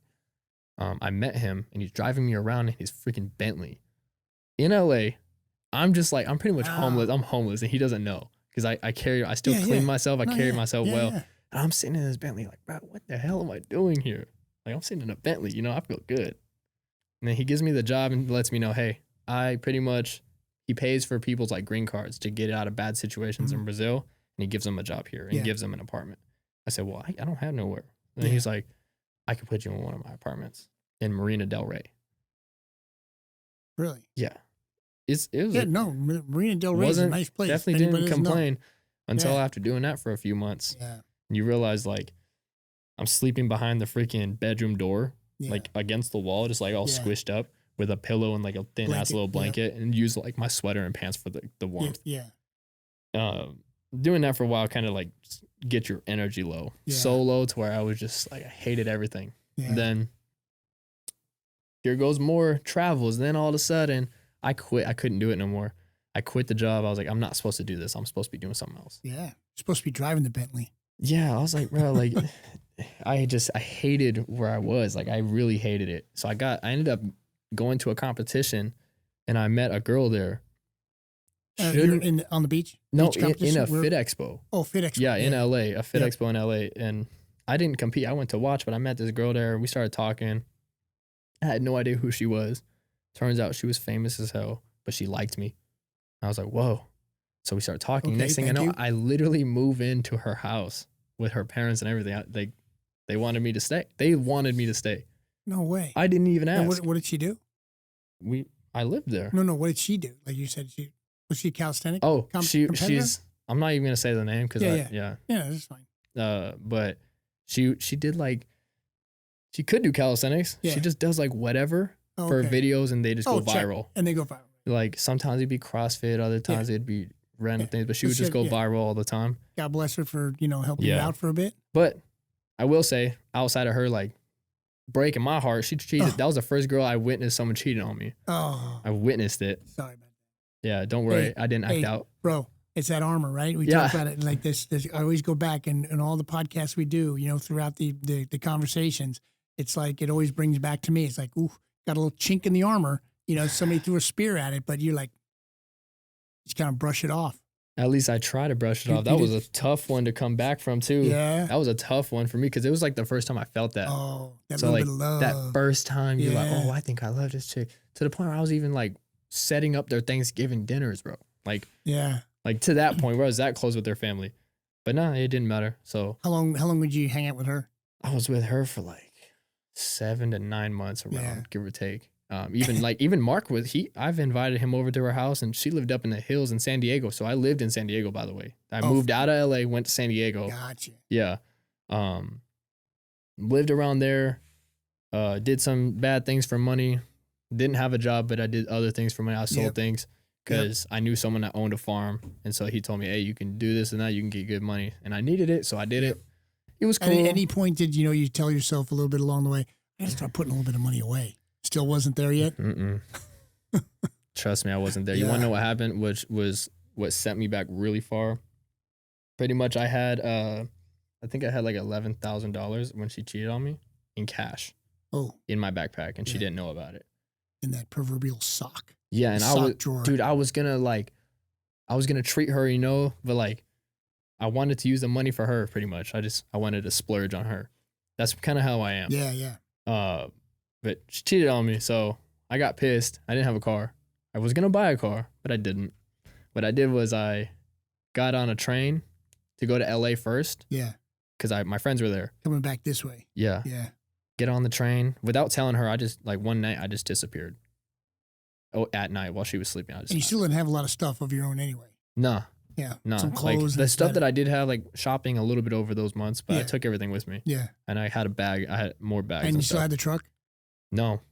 I met him and he's driving me around in his freaking Bentley. In LA, I'm just like, I'm pretty much homeless. I'm homeless and he doesn't know because I still clean myself. I carry myself well. Yeah. And I'm sitting in this Bentley like, bro, what the hell am I doing here? Like I'm sitting in a Bentley, I feel good. And then he gives me the job and lets me know, hey, he pays for people's like green cards to get out of bad situations in Brazil. And he gives them a job here and gives them an apartment. I said, well, I don't have nowhere. And he's like, I could put you in one of my apartments in Marina Del Rey. Really? Yeah. Marina Del Rey is a nice place. Definitely didn't complain until after doing that for a few months. Yeah. You realize like I'm sleeping behind the freaking bedroom door, like against the wall, just like all squished up. with a pillow and like a thin ass little blanket and use like my sweater and pants for the warmth. Yeah. Doing that for a while kind of like get your energy low. Yeah. So low to where I was just like, I hated everything. Yeah. And then here goes more travels. Then all of a sudden I quit. I couldn't do it no more. I quit the job. I was like, I'm not supposed to do this. I'm supposed to be doing something else. Yeah. You're supposed to be driving the Bentley. Yeah. I was like, bro, like I hated where I was. Like I really hated it. So I ended up going to a competition and I met a girl there. On the beach? No, in a Fit Expo. Oh, Fit Expo. Yeah, in LA, a Fit Expo in LA. And I didn't compete. I went to watch, but I met this girl there. We started talking. I had no idea who she was. Turns out she was famous as hell, but she liked me. I was like, whoa. So we started talking. Next thing I know, I literally move into her house with her parents and everything. They wanted me to stay. They wanted me to stay. No way. I didn't even ask. What did she do? I lived there. No. What did she do? Like you said, was she calisthenics? Oh, she's. I'm not even gonna say the name because yeah, that's fine. But she did like, she could do calisthenics. Yeah. She just does like whatever for videos and they just go viral. And they go viral. Like sometimes it'd be CrossFit, other times it'd be random things, but she would just go viral all the time. God bless her for helping you out for a bit. But I will say, outside of her like breaking my heart, she cheated. That was the first girl I witnessed someone cheating on me. Oh, I witnessed it. Sorry about that. Yeah, don't worry. I didn't act out. Bro, it's that armor, right? We talk about it like this. I always go back and all the podcasts we do, throughout the conversations, it's like it always brings back to me. It's like, ooh, got a little chink in the armor. Somebody threw a spear at it, but you're like, just kind of brush it off. At least I try to brush it off. That was a tough one to come back from too. Yeah. That was a tough one for me because it was like the first time I felt that. Oh, that little bit of love. That first time you're like, oh, I think I love this chick. To the point where I was even like setting up their Thanksgiving dinners, bro. Like, like to that point where I was that close with their family. But no, it didn't matter. So how long would you hang out with her? I was with her for like 7 to 9 months around, give or take. Even Mark I've invited him over to her house and she lived up in the hills in San Diego. So I lived in San Diego, by the way. I moved out of LA, went to San Diego. Gotcha. Yeah. Lived around there, did some bad things for money. Didn't have a job, but I did other things for money. I sold things because I knew someone that owned a farm. And so he told me, hey, you can do this and that. You can get good money. And I needed it. So I did it. It was cool. At any point did you tell yourself a little bit along the way, I gotta start putting a little bit of money away? Still wasn't there yet? Trust me, I wasn't there. You want to know what happened, which was what sent me back really far? Pretty much I had, I think I had like $11,000 when she cheated on me in cash. Oh. In my backpack, and she didn't know about it. In that proverbial sock. Yeah, and I was gonna treat her, but like, I wanted to use the money for her pretty much. I wanted to splurge on her. That's kind of how I am. Yeah. But she cheated on me, so I got pissed. I didn't have a car. I was going to buy a car, but I didn't. What I did was I got on a train to go to LA first. Yeah. Because my friends were there. Coming back this way. Yeah. Yeah. Get on the train. Without telling her, one night, I just disappeared. Oh, at night while she was sleeping. And you still didn't have a lot of stuff of your own anyway. No. Yeah. No. Some clothes. The stuff that I did have, like shopping a little bit over those months, but I took everything with me. Yeah. And I had a bag. I had more bags. And you still had the truck? No.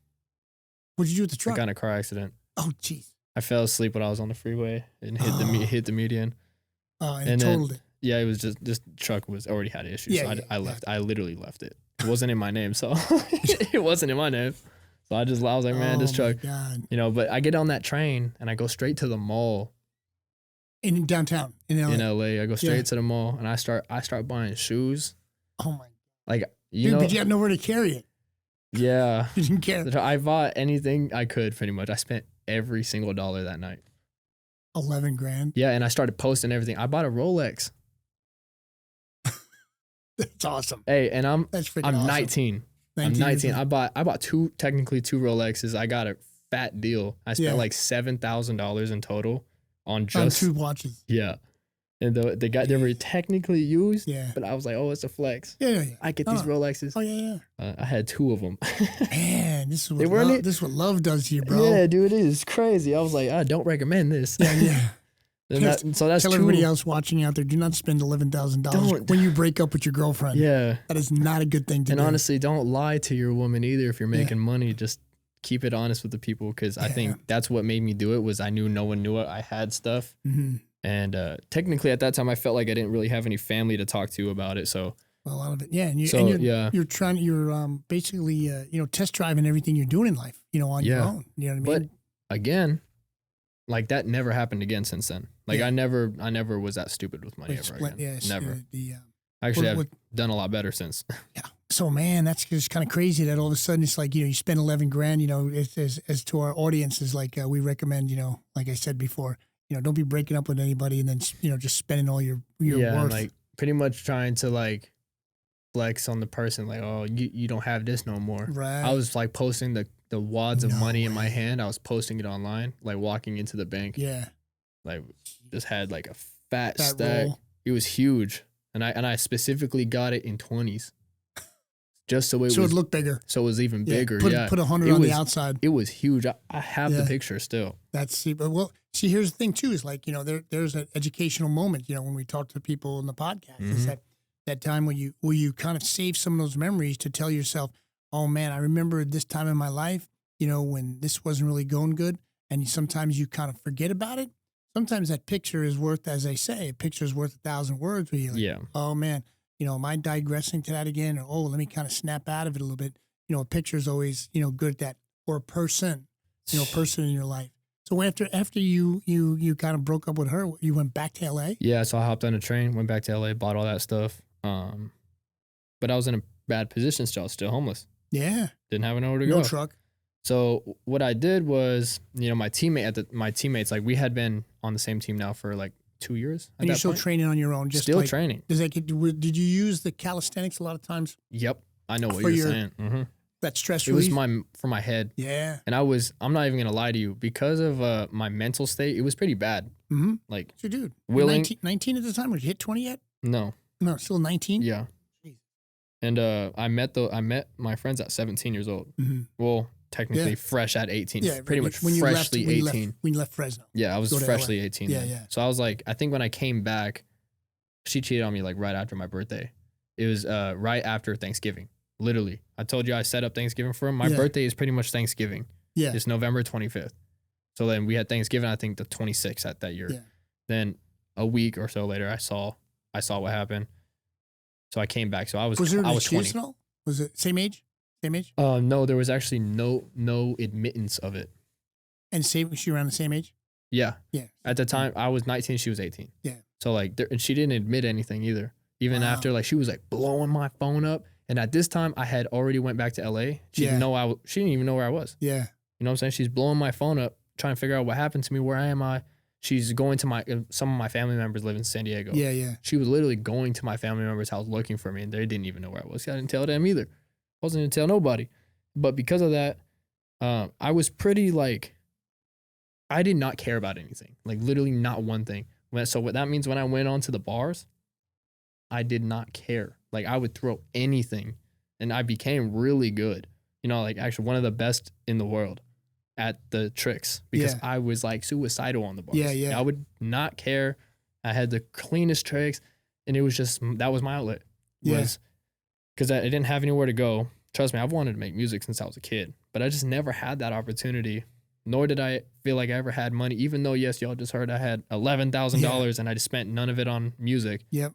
What did you do with the truck? I got in a car accident. Oh, jeez. I fell asleep when I was on the freeway and hit the median. Oh, and totaled it. Yeah, it was just this truck already had issues. Yeah, so I left. I literally left it. It wasn't in my name, so it wasn't in my name. So I was like, man, this truck, But I get on that train and I go straight to the mall. In downtown in LA. In LA, I go straight to the mall and I start buying shoes. Oh my! Like but you had nowhere to carry it. Yeah. You didn't care. I bought anything I could pretty much. I spent every single dollar that night. 11 grand. Yeah, and I started posting everything. I bought a Rolex. That's awesome. Hey, and I'm awesome. 19. I'm 19. I bought technically two Rolexes. I got a fat deal. I spent like $7,000 in total on just 2 watches. Yeah. And they were technically used, yeah. But I was like, oh, it's a flex. Yeah. I get these Rolexes. Oh, yeah. I had 2 of them. Man, this is what love does to you, bro. Yeah, dude, it is crazy. I was like, I don't recommend this. Yeah. So that's tell everybody else watching out there, do not spend $11,000 when you break up with your girlfriend. Yeah. That is not a good thing to do. And honestly, don't lie to your woman either if you're making money. Just keep it honest with the people, because I think that's what made me do it. Was I knew no one knew it. I had stuff, and technically at that time I felt like I didn't really have any family to talk to about it. So a lot of it, and you're basically test driving everything you're doing in life, on your own. You know what I mean? But again, like that never happened again since then. Like I never was that stupid with money ever again. Never. Actually, I've done a lot better since. Yeah. So, man, that's just kind of crazy that all of a sudden it's like, you spend 11 grand, as to our audience is like, we recommend, like I said before, don't be breaking up with anybody and then, just spending all your worth. Like pretty much trying to like flex on the person. Like, oh, you don't have this no more. Right. I was like posting the wads of money in my hand. I was posting it online, like walking into the bank. Yeah. Like just had like a fat stack. Roll. It was huge. And I specifically got it in 20s. Just so it looked bigger. So it was even bigger. Put 100 on the outside. It was huge. I have the picture still. Here's the thing too, is like, there's an educational moment, when we talk to people in the podcast, is that time where you kind of save some of those memories to tell yourself, oh man, I remember this time in my life, when this wasn't really going good. And sometimes you kind of forget about it. Sometimes that picture is worth, as they say, a picture is worth 1,000 words. Where you're like, oh man, am I digressing to that again? Or, let me kind of snap out of it a little bit. A picture is always, good at that. Or a person, person in your life. So after you kind of broke up with her, you went back to LA? Yeah, so I hopped on a train, went back to LA, bought all that stuff. But I was in a bad position still. I was still homeless. Yeah. Didn't have nowhere to go. No truck. So what I did was, my teammates, like we had been on the same team now for like 2 years. And you're still training on your own? Still training. Did you use the calisthenics a lot of times? Yep. I know what you're saying. Mm-hmm. That stress relief? It was for my head. Yeah. And I'm not even going to lie to you, because of my mental state, it was pretty bad. Mm-hmm. Like, so dude, willing. 19 at the time? Did you hit 20 yet? No, still 19? Yeah. Jeez. And I met my friends at 17 years old. Mm-hmm. Well, technically fresh at 18. Yeah, pretty much freshly 18. When you left Fresno. Yeah, I was freshly 18. Yeah, yeah. So I was like, I think when I came back, she cheated on me like right after my birthday. It was right after Thanksgiving. Literally. I told you I set up Thanksgiving for him. My birthday is pretty much Thanksgiving. Yeah. It's November 25th. So then we had Thanksgiving, I think the 26th at that year. Yeah. Then a week or so later, I saw what happened. So I came back. So I was 20. Was it same age? Same age? No, there was actually no admittance of it. And was she around the same age? Yeah. Yeah. At the time, I was 19, she was 18. Yeah. So like, and she didn't admit anything either. Even after, like, she was like blowing my phone up. And at this time, I had already went back to LA. She didn't even know where I was. Yeah. You know what I'm saying? She's blowing my phone up, trying to figure out what happened to me. Where am I? She's going to some of my family members live in San Diego. Yeah, yeah. She was literally going to my family members' house looking for me, and they didn't even know where I was. I didn't tell them either. I wasn't going to tell nobody. But because of that, I was pretty like, I did not care about anything. Like literally not one thing. So what that means, when I went on to the bars, I did not care. Like I would throw anything, and I became really good. Like actually one of the best in the world at the tricks, because I was like suicidal on the bars. Yeah, yeah. I would not care. I had the cleanest tricks, and it was just, that was my outlet. Because I didn't have anywhere to go. Trust me, I've wanted to make music since I was a kid, but I just never had that opportunity. Nor did I feel like I ever had money, even though, yes, y'all just heard I had $11,000 and I just spent none of it on music. Yep.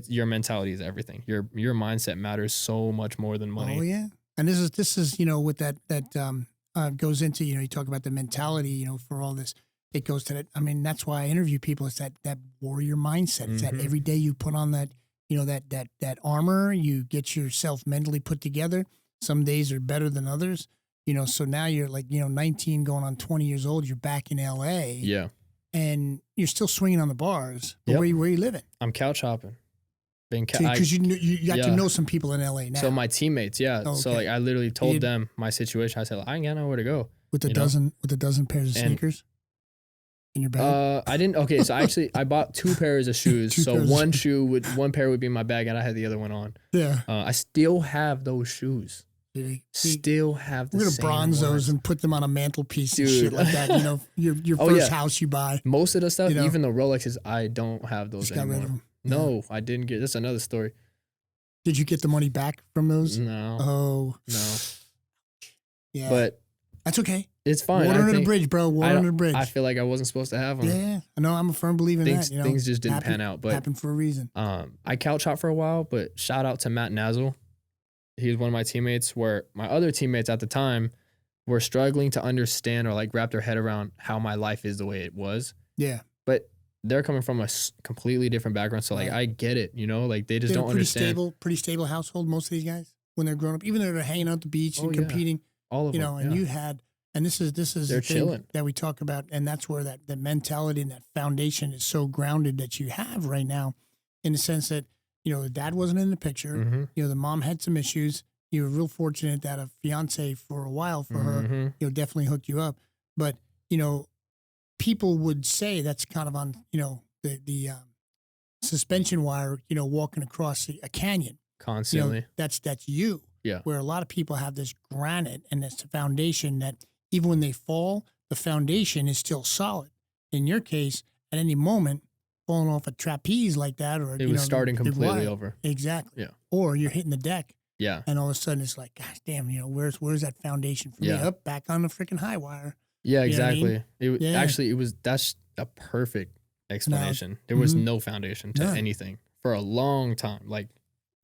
Your mentality is everything. Your mindset matters so much more than money. Oh yeah. And this is with that goes into, you talk about the mentality, for all this. It goes to that. I mean, that's why I interview people. It's that warrior mindset. It's that every day you put on that, that armor, you get yourself mentally put together. Some days are better than others. So now you're like, 19 going on 20 years old, you're back in LA. Yeah. And you're still swinging on the bars. But where you living? I'm couch hopping. Because you got to know some people in LA now. So my teammates, So like I literally told them my situation. I said, I ain't got nowhere to go. With a dozen pairs of sneakers in your bag? I didn't. Okay, so actually I bought 2 pairs of shoes. So one pair would be in my bag, and I had the other one on. Yeah. I still have those shoes. Still have the same. We're gonna bronze those and put them on a mantelpiece and shit like that. Your first house you buy. Most of the stuff, even the Rolexes, I don't have those Just anymore. got rid of them. No, I didn't get. That's another story. Did you get the money back from those? No. Oh no. Yeah. But That's okay. It's fine. Water under the bridge, bro. Water under the bridge. I feel like I wasn't supposed to have them. Yeah. I know. I'm a firm believer in that. You know, things just didn't pan out. But happened for a reason. I couch hop for a while, but shout out to Matt Nazzle. He was one of my teammates where my other teammates at the time were struggling to understand or like wrap their head around how my life is the way it was. Yeah. But they're coming from a completely different background. So like, I get it, you know, like they just don't understand. Pretty stable household, most of these guys, when they're growing up, even though they're hanging out at the beach and competing, all of them, and you had, and this is they're the thing that we talk about. And that's where that mentality and that foundation is so grounded that you have right now, in the sense that, you know, the dad wasn't in the picture. Mm-hmm. You know, the mom had some issues. You were real fortunate that a fiance for a while for her, you know, definitely hooked you up. But, you know, people would say that's kind of on, you know, the suspension wire, you know, walking across a canyon. Constantly. You know, that's you. Yeah. Where a lot of people have this granite and this foundation that even when they fall, the foundation is still solid. In your case, at any moment, falling off a trapeze like that, or it was starting completely over. Exactly. Yeah. Or you're hitting the deck. Yeah. And all of a sudden it's like, gosh damn, you know, where's that foundation for me? Up back on the freaking high wire. Yeah, exactly. You know what I mean? Actually, that's a perfect explanation. There was no foundation to anything for a long time. Like,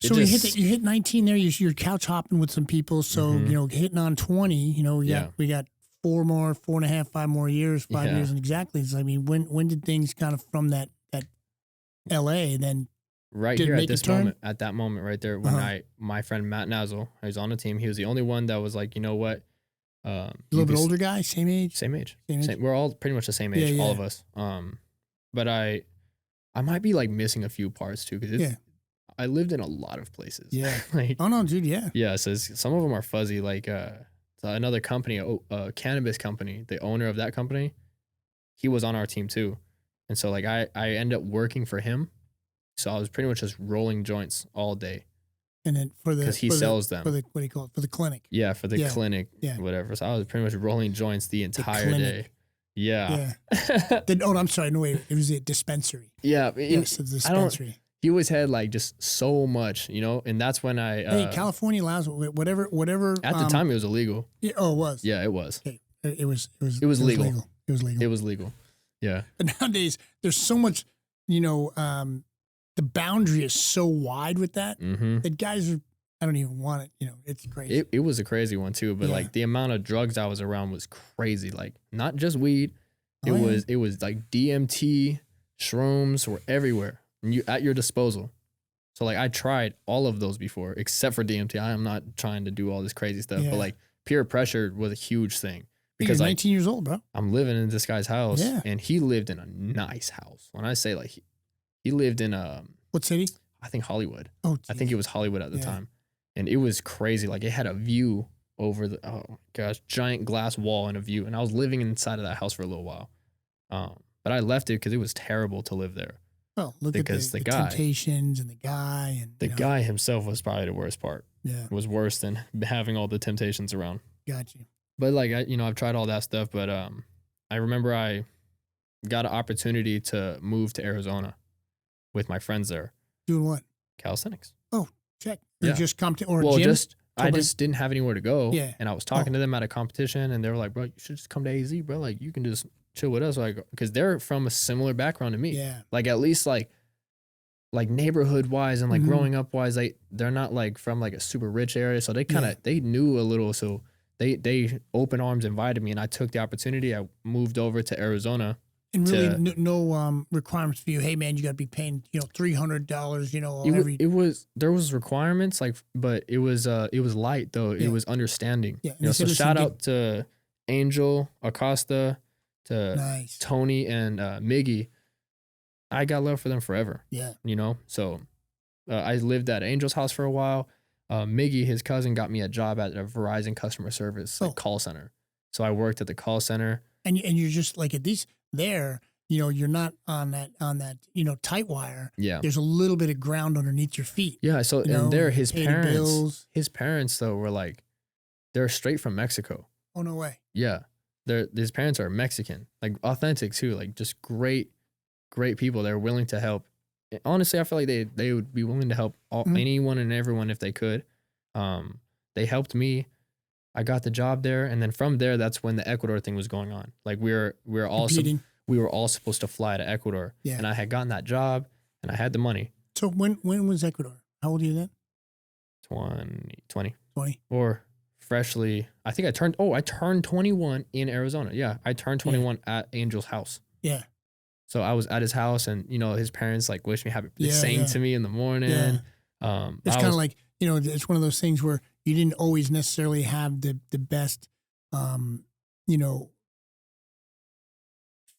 so you hit 19 there. You're couch hopping with some people. So you know, hitting on 20. You know, we got 5 more years, 5 years, and exactly. So, I mean, when did things kind of from that L.A. then right here at this moment, at that moment right there, when my friend Matt Nazzle, who's on the team, he was the only one that was like, you know what, a little bit older guy, same age. We're all pretty much the same age, all of us. But I might be like missing a few parts too, because I lived in a lot of places. Yeah. Like, oh no, dude. Yeah. Yeah. So some of them are fuzzy. Like another company, a cannabis company, the owner of that company, he was on our team too, and so like I ended up working for him. So I was pretty much just rolling joints all day. And then because he sells them for the, what do you call it, for the clinic? Yeah, for the clinic, whatever. So I was pretty much rolling joints the entire day. Yeah. Oh, I'm sorry. No, wait. It was a dispensary. Yeah. Yes, the dispensary. He always had like just so much, you know, and that's when I. California allows whatever. At the time, it was illegal. Yeah, it was. Yeah, it was. Okay. It was legal. It was legal. It was legal. Yeah. But nowadays, there's so much, you know, the boundary is so wide with that that guys are. I don't even want it. You know, it's crazy. It was a crazy one too, but like the amount of drugs I was around was crazy. Like not just weed. It was like DMT, shrooms were everywhere. At your disposal. So like I tried all of those before, except for DMT. I am not trying to do all this crazy stuff, but like peer pressure was a huge thing. Because you're 19 years old, bro. I'm living in this guy's house, and he lived in a nice house. When I say like he lived in what city? I think Hollywood. Oh, geez. I think it was Hollywood at the time, and it was crazy. Like it had a view over the giant glass wall and a view, and I was living inside of that house for a little while. But I left it because it was terrible to live there. Well, look at the guy, temptations and the guy. And the guy himself was probably the worst part. Yeah. It was worse than having all the temptations around. Got you. But like, I've tried all that stuff, but I remember I got an opportunity to move to Arizona with my friends there. Doing what? Calisthenics. Oh, check. You just come to, or well, gym? I just didn't have anywhere to go. Yeah. And I was talking to them at a competition, and they were like, bro, you should just come to AZ, bro. Like, you can just chill with us, like, because they're from a similar background to me. Yeah. Like, at least like neighborhood wise and like growing up wise, they're not like from like a super rich area, so they kind of they knew a little, so they open arms invited me, and I took the opportunity. I moved over to Arizona. And really, no requirements for you. Hey, man, you got to be paying, $300. There was requirements, like, but it was light though. It was understanding. Yeah. So shout out to Angel Acosta, to Tony and Miggy. I got love for them forever. Yeah. So I lived at Angel's house for a while. Miggy, his cousin, got me a job at a Verizon customer service call center. So I worked at the call center. And you're just like at least there, you're not on that tight wire. Yeah. There's a little bit of ground underneath your feet. Yeah. So and there, his parents though were like, they're straight from Mexico. Oh, no way. Yeah. His parents are Mexican, like authentic too, like just great people. They're willing to help. Honestly, I feel like they would be willing to help anyone and everyone if they could. They helped me. I got the job there, and then from there, that's when the Ecuador thing was going on. Like we were all Competing. we were all supposed to fly to Ecuador, Yeah. and I had gotten that job, and I had the money. So when was Ecuador? How old are you then? 20 20. or freshly. I think I turned 21 in Arizona. Yeah, I turned 21 at Angel's house. Yeah. So I was at his house, and his parents like wished me happy. They Yeah, sang yeah. to me in the morning. Yeah. It's kind of was- like, it's one of those things where you didn't always necessarily have the best,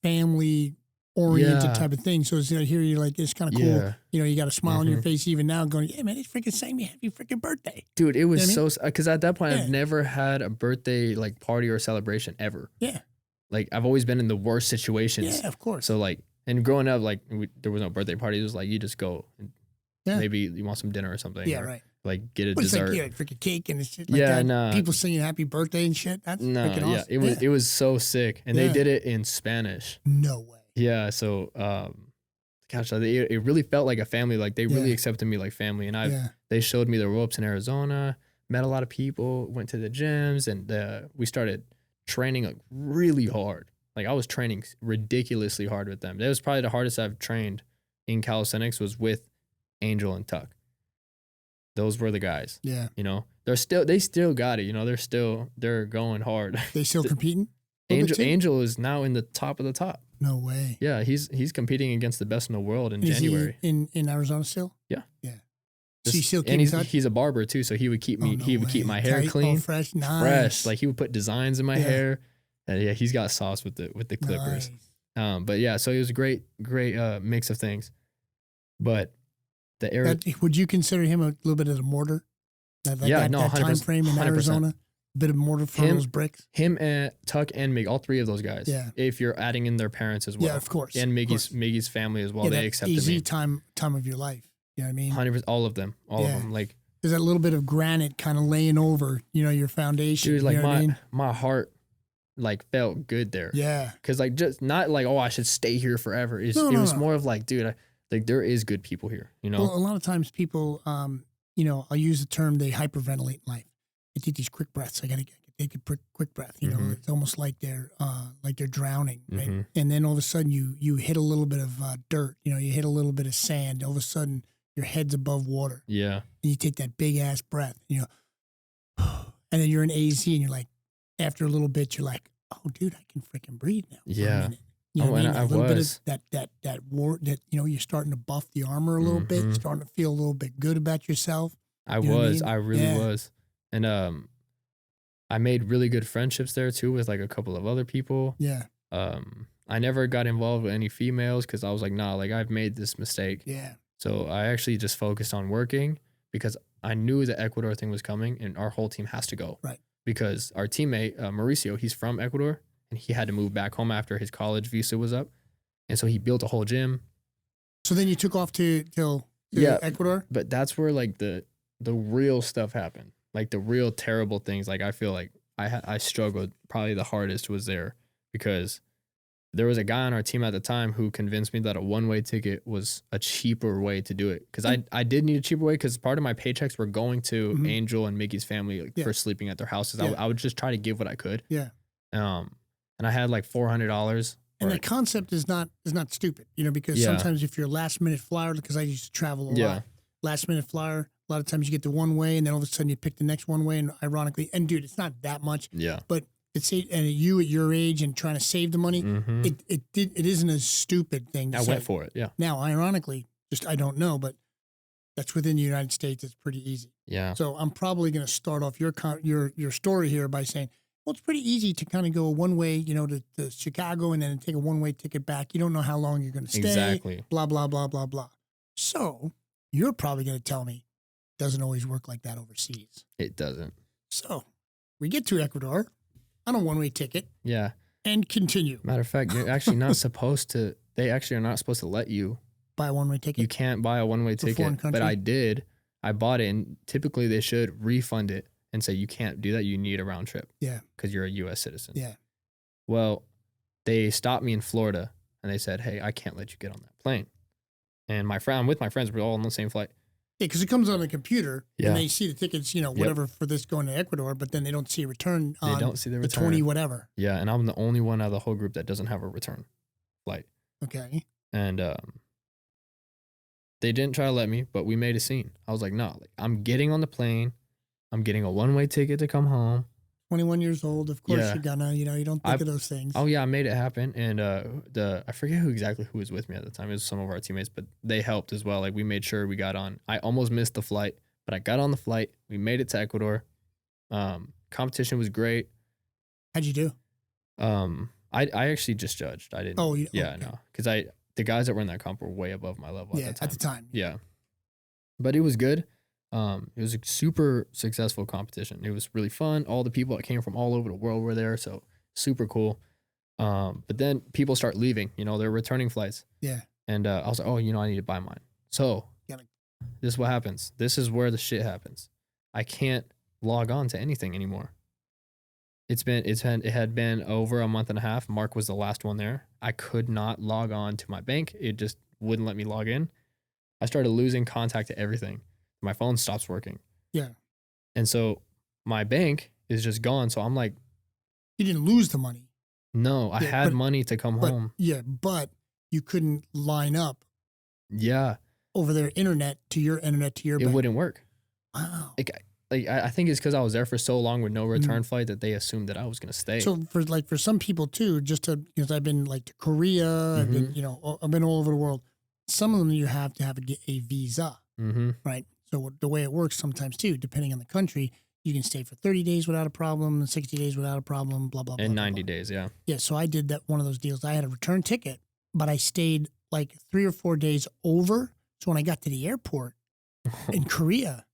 family oriented Yeah. type of thing. So it's, here you're like, it's kind of cool. Yeah. You got a smile on your face even now going, yeah, man, they freaking sang me happy freaking birthday. Dude, it was You know what so, because at that point, Yeah. I've never had a birthday like party or celebration ever. Yeah. Like I've always been in the worst situations. Yeah, of course. So like, and growing up, like there was no birthday party. It was like, you just go and Yeah. maybe you want some dinner or something. Yeah, or, right. Like get a But it's dessert. like, freaking cake and shit like Yeah, that. nah. People singing happy birthday and shit. That's freaking awesome. Yeah, it was so sick. And Yeah. they did it in Spanish. No way. Yeah. So, gosh, it really felt like a family. Like they really Yeah. accepted me like family. And Yeah. they showed me the ropes in Arizona, met a lot of people, went to the gyms, and we started training like really hard. Like I was training ridiculously hard with them. That was probably the hardest I've trained in calisthenics was with Angel and Tuck. Those were the guys. Yeah. They still got it. They're going hard. They still competing? A little bit too? Angel is now in the top of the top. No way. Yeah, he's competing against the best in the world in Is he January. in Arizona still? Yeah. Yeah. So you still and keep in touch? he's a barber too, so he would keep me. Oh, no he would keep way. my hair Tight, clean, all fresh, nice. fresh. Like he would put designs in my Yeah. hair. And yeah, he's got sauce with the clippers. Nice. But yeah, so it was a great mix of things. But the area, Would you consider him a little bit of a mortar? That 100%, time frame in 100%. Arizona? A bit of mortar for those bricks? him and Tuck and Mig, all three of those guys. Yeah. If you're adding in their parents as well. Yeah, of course. And of course. Miggy's family as well. Yeah, They that accepted easy me. time of your life. You know what I mean? 100%, all of them. All of Yeah. them. Like, There's that little bit of granite kind of laying over, your foundation. dude, like you know what I mean? my heart like felt good there. Yeah. Cause like just not like, oh, I should stay here forever. It was more of like, dude, like there is good people here, Well, a lot of times people, I'll use the term they hyperventilate in life. They take these quick breaths. I got to take a quick breath. Mhm. It's almost like they're drowning, right? Mhm. And then all of a sudden you hit a little bit of dirt. You hit a little bit of sand. All of a sudden your head's above water, Yeah. and you take that big ass breath. And then you're in AZ, and you're like, after a little bit, you're like, oh, dude, I can freaking breathe now. For Yeah. a minute. You know Oh, what I mean? and I A little bit was. of you're starting to buff the armor a little bit. You're Mhm. starting to feel a little bit good about yourself. I You know what I was. mean? I really Yeah. was. And I made really good friendships there too with like a couple of other people. Yeah. I never got involved with any females because I was like, nah, like I've made this mistake. Yeah. So I actually just focused on working because I knew the Ecuador thing was coming and our whole team has to go. Right. Because our teammate, Mauricio, he's from Ecuador and he had to move back home after his college visa was up. And so he built a whole gym. So then you took off to Yeah. Ecuador? But that's where like the real stuff happened. Like the real terrible things. Like I feel like I struggled. Probably the hardest was there because there was a guy on our team at the time who convinced me that a one-way ticket was a cheaper way to do it. Because I did need a cheaper way because part of my paychecks were going to Mhm. Angel and Mickey's family like, Yeah. for sleeping at their houses. Yeah. I would just try to give what I could. Yeah. And I had like $400. And the concept is not stupid, because Yeah. sometimes if you're a last minute flyer, because I used to travel a Yeah. lot, last minute flyer, a lot of times you get the one way and then all of a sudden you pick the next one way. And ironically, and dude, it's not that much, Yeah. but and you at your age and trying to save the money, Mm-hmm. it isn't a stupid thing to I say. went for it. Yeah. Now, ironically, I don't know, but that's within the United States. It's pretty easy. Yeah. So I'm probably going to start off your story here by saying, well, it's pretty easy to kind of go one way, to Chicago and then take a one-way ticket back. You don't know how long you're going to stay. Exactly. Blah, blah, blah, blah, blah. So you're probably going to tell me it doesn't always work like that overseas. It doesn't. So we get to Ecuador on a one-way ticket Yeah. and continue. Matter of fact, you're actually not supposed to. They actually are not supposed to let you. Buy a one-way You ticket. can't buy a one-way To a foreign ticket, but country? I did. I bought it, and typically they should refund it and say you can't do that. You need a round trip. Yeah. Because you're a U.S. citizen. Yeah. Well, they stopped me in Florida, and they said, "Hey, I can't let you get on that plane." And I'm with my friends. We're all on the same flight. because it comes on the computer Yeah. and they see the tickets, whatever for this going to Ecuador, but then they don't see a return on They don't see the the return. 20 whatever. Yeah, and I'm the only one out of the whole group that doesn't have a return flight. Okay. And they didn't try to let me, but we made a scene. I was like, no, I'm getting on the plane. I'm getting a one-way ticket to come home. 21 years old, of course Yeah. you're gonna, you don't think of those things. Oh yeah, I made it happen. And I forget who was with me at the time. It was some of our teammates, but they helped as well. Like we made sure we got on. I almost missed the flight, but I got on the flight. We made it to Ecuador. Competition was great. How'd you do? I actually just judged. I didn't. Oh, yeah, okay. no, because the guys that were in that comp were way above my level at the time. Yeah, but it was good. It was a super successful competition. It was really fun. All the people that came from all over the world were there, so super cool. But then people start leaving. They're returning flights. Yeah. And I was like, oh, I need to buy mine. So this is what happens. This is where the shit happens. I can't log on to anything anymore. It had been over a month and a half. Mark was the last one there. I could not log on to my bank. It just wouldn't let me log in. I started losing contact to everything. My phone stops working. Yeah. And so my bank is just gone. So I'm like, you didn't lose the money. No, I had money to come home. Yeah, but you couldn't line up. Yeah. Over their internet to your bank. It wouldn't work. Wow. I think it's because I was there for so long with no return flight that they assumed that I was going to stay. So for some people too, just to, I've been like to Korea, I've been, I've been all over the world. Some of them you have to have a visa, right? So the way it works sometimes too, depending on the country, you can stay for 30 days without a problem, 60 days without a problem, blah, blah, blah. And 90 days, yeah. Yeah, so I did one of those deals. I had a return ticket, but I stayed like 3 or 4 days over. So when I got to the airport in Korea,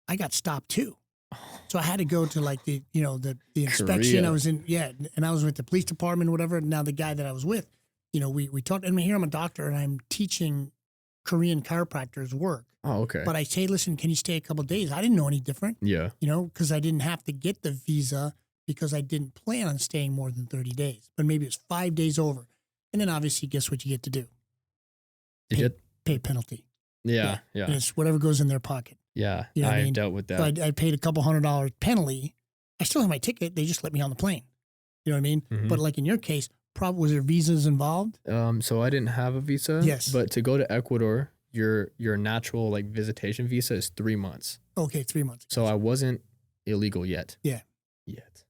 I got stopped too. So I had to go to like the inspection. Korea. I was and I was with the police department or whatever. Now the guy that I was with, we talked, and here I'm a doctor and I'm teaching Korean chiropractors work. Oh, okay. But I say, listen, can you stay a couple of days? I didn't know any different. Yeah. Because I didn't have to get the visa because I didn't plan on staying more than 30 days. But maybe it was 5 days over. And then obviously, guess what you get to do? Pay penalty. Yeah. And it's whatever goes in their pocket. Yeah. I dealt with that. So I paid a couple $100 penalty. I still have my ticket. They just let me on the plane. You know what I mean? Mm-hmm. But like in your case, was there visas involved? So I didn't have a visa. Yes. But to go to Ecuador, your natural like visitation visa is 3 months. Okay, 3 months. So I wasn't illegal yet. Yeah. Yet.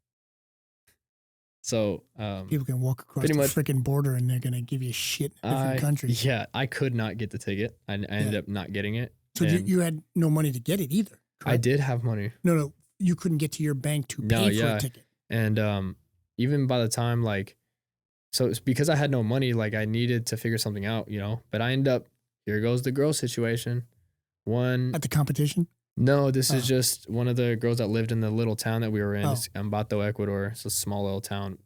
So people can walk across the freaking border and they're gonna give you shit in different countries. Yeah, I could not get the ticket. I ended up not getting it. So you had no money to get it either. Correct? I did have money. No, you couldn't get to your bank to pay for a ticket. And even by the time so it's because I had no money, like I needed to figure something out, But I ended up, here goes the girl situation. At the competition? No, this is just one of the girls that lived in the little town that we were in. Oh. It's Ambato, Ecuador. It's a small little town.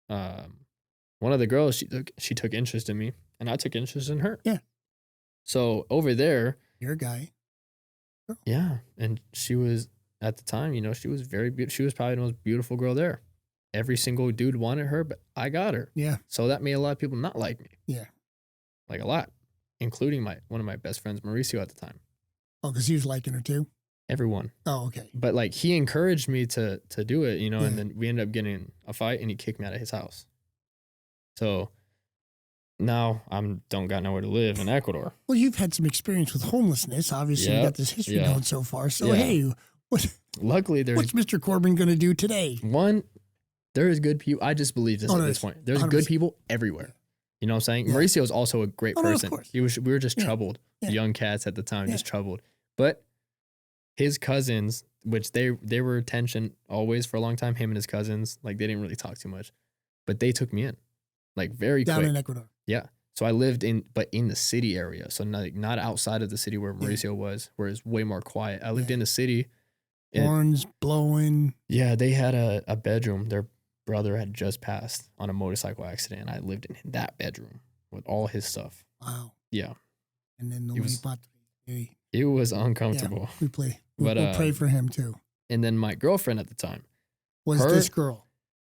One of the girls, she took interest in me, and I took interest in her. Yeah. So over there, your guy. Girl. Yeah, and she was at the time, she was very beautiful. She was probably the most beautiful girl there. Every single dude wanted her, but I got her. Yeah. So that made a lot of people not like me. Yeah. Like a lot, including one of my best friends, Mauricio, at the time. Oh, because he was liking her too? Everyone. Oh, okay. But like he encouraged me to do it, and then we ended up getting a fight and he kicked me out of his house. So now don't got nowhere to live in Ecuador. Well, you've had some experience with homelessness. Obviously, you got this history going so far. So hey, luckily what's Mr. Corbin going to do today? There is good people. I just believe this at this point. There's 100%. Good people everywhere. You know what I'm saying? Yeah. Mauricio is also a great person. No, of course. We were just troubled. Yeah. Young cats at the time, just troubled. But his cousins, which they were tension always for a long time, him and his cousins, like they didn't really talk too much. But they took me in. Like very quick. Down in Ecuador. Yeah. So I lived in the city area. So not outside of the city where Mauricio was, where it's way more quiet. I lived in the city. Horns blowing. Yeah, they had a bedroom. Their brother had just passed on a motorcycle accident. And I lived in that bedroom with all his stuff. Wow. Yeah. And then it was uncomfortable. Yeah, we'll pray for him too. And then my girlfriend at the time. Was this girl?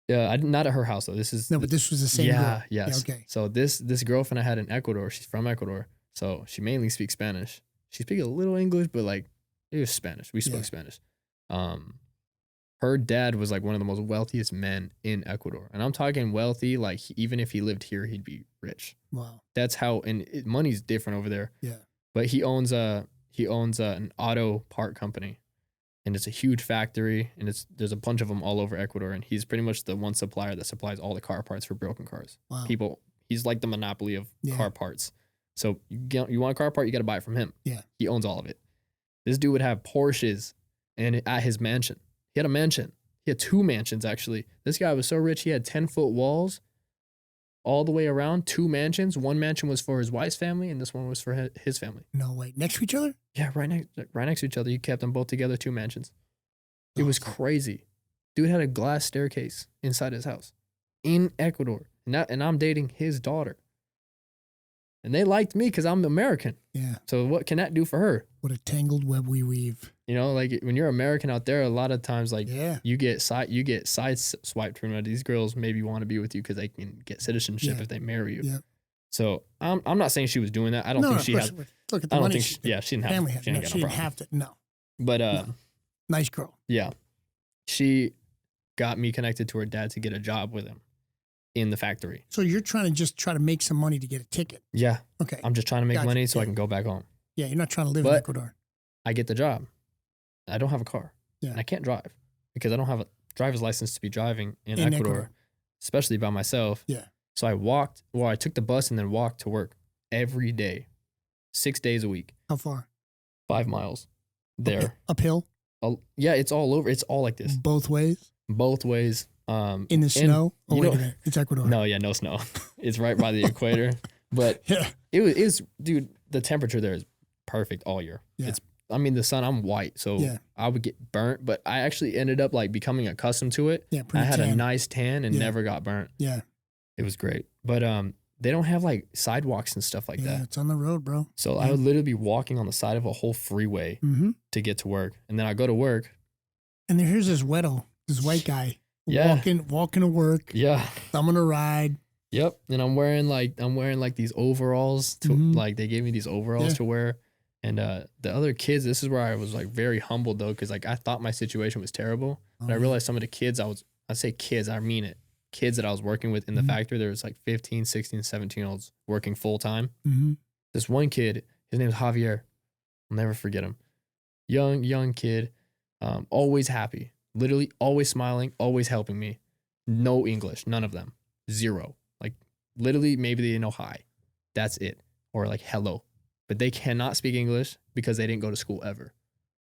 Yeah, not at her house though. But this was the same girl. Yes. Yeah, okay. So this girlfriend I had in Ecuador, she's from Ecuador. So she mainly speaks Spanish. She speaks a little English, but like it was Spanish. We spoke Spanish. Her dad was like one of the most wealthiest men in Ecuador. And I'm talking wealthy, like even if he lived here, he'd be rich. Wow. That's how, money's different over there. Yeah. But he owns an auto part company, and it's a huge factory, and there's a bunch of them all over Ecuador. And he's pretty much the one supplier that supplies all the car parts for broken cars. Wow. He's like the monopoly of car parts. So you want a car part, you got to buy it from him. Yeah. He owns all of it. This dude would have Porsches at his mansion. He had a mansion. He had 2 mansions, actually. This guy was so rich, he had 10-foot walls all the way around, 2 mansions. One mansion was for his wife's family, and this one was for his family. No way. Next to each other? Yeah, right next to each other. He kept them both together, 2 mansions. It was crazy. Dude had a glass staircase inside his house in Ecuador. And I'm dating his daughter. And they liked me because I'm American. Yeah. So what can that do for her? What a tangled web we weave. You know, like when you're American out there, a lot of times, like you get side swiped from these girls. Maybe want to be with you because they can get citizenship if they marry you. Yeah. So I'm not saying she was doing that. I don't think she had. Look at the money. She didn't have. Family She didn't have to. No. But nice girl. Yeah, she got me connected to her dad to get a job with him in the factory. So you're trying to make some money to get a ticket. Yeah. Okay. I'm just trying to make money so I can go back home. Yeah, you're not trying to live in Ecuador. I get the job. I don't have a car. Yeah. And I can't drive because I don't have a driver's license to be driving in Ecuador, especially by myself. Yeah. So I took the bus and then walked to work every day, 6 days a week. How far? 5 miles there. Uphill? Yeah, it's all over. It's all like this. Both ways? Both ways. In the snow? Oh, wait a minute. It's Ecuador. No, no snow. It's right by the equator. But it was, dude, the temperature there is perfect all year. Yeah. The sun, I'm white, so I would get burnt, but I actually ended up like becoming accustomed to it. Yeah, I had a nice tan and never got burnt. Yeah. It was great. But they don't have like sidewalks and stuff like that. Yeah, it's on the road, bro. So I would literally be walking on the side of a whole freeway to get to work. And then I go to work. And here's this white guy walking to work. Yeah. Thumbing a ride. Yep. And I'm wearing like these overalls to like they gave me these overalls to wear. And the other kids, this is where I was like very humbled though, because like I thought my situation was terrible. But I realized some of the kids I say kids, I mean it. Kids that I was working with in the factory, there was like 15, 16, 17-year-olds working full time. This one kid, his name is Javier. I'll never forget him. Young kid, always happy, literally always smiling, always helping me. No English, none of them. 0. Like literally maybe they know hi. That's it. Or like hello. But they cannot speak English because they didn't go to school ever.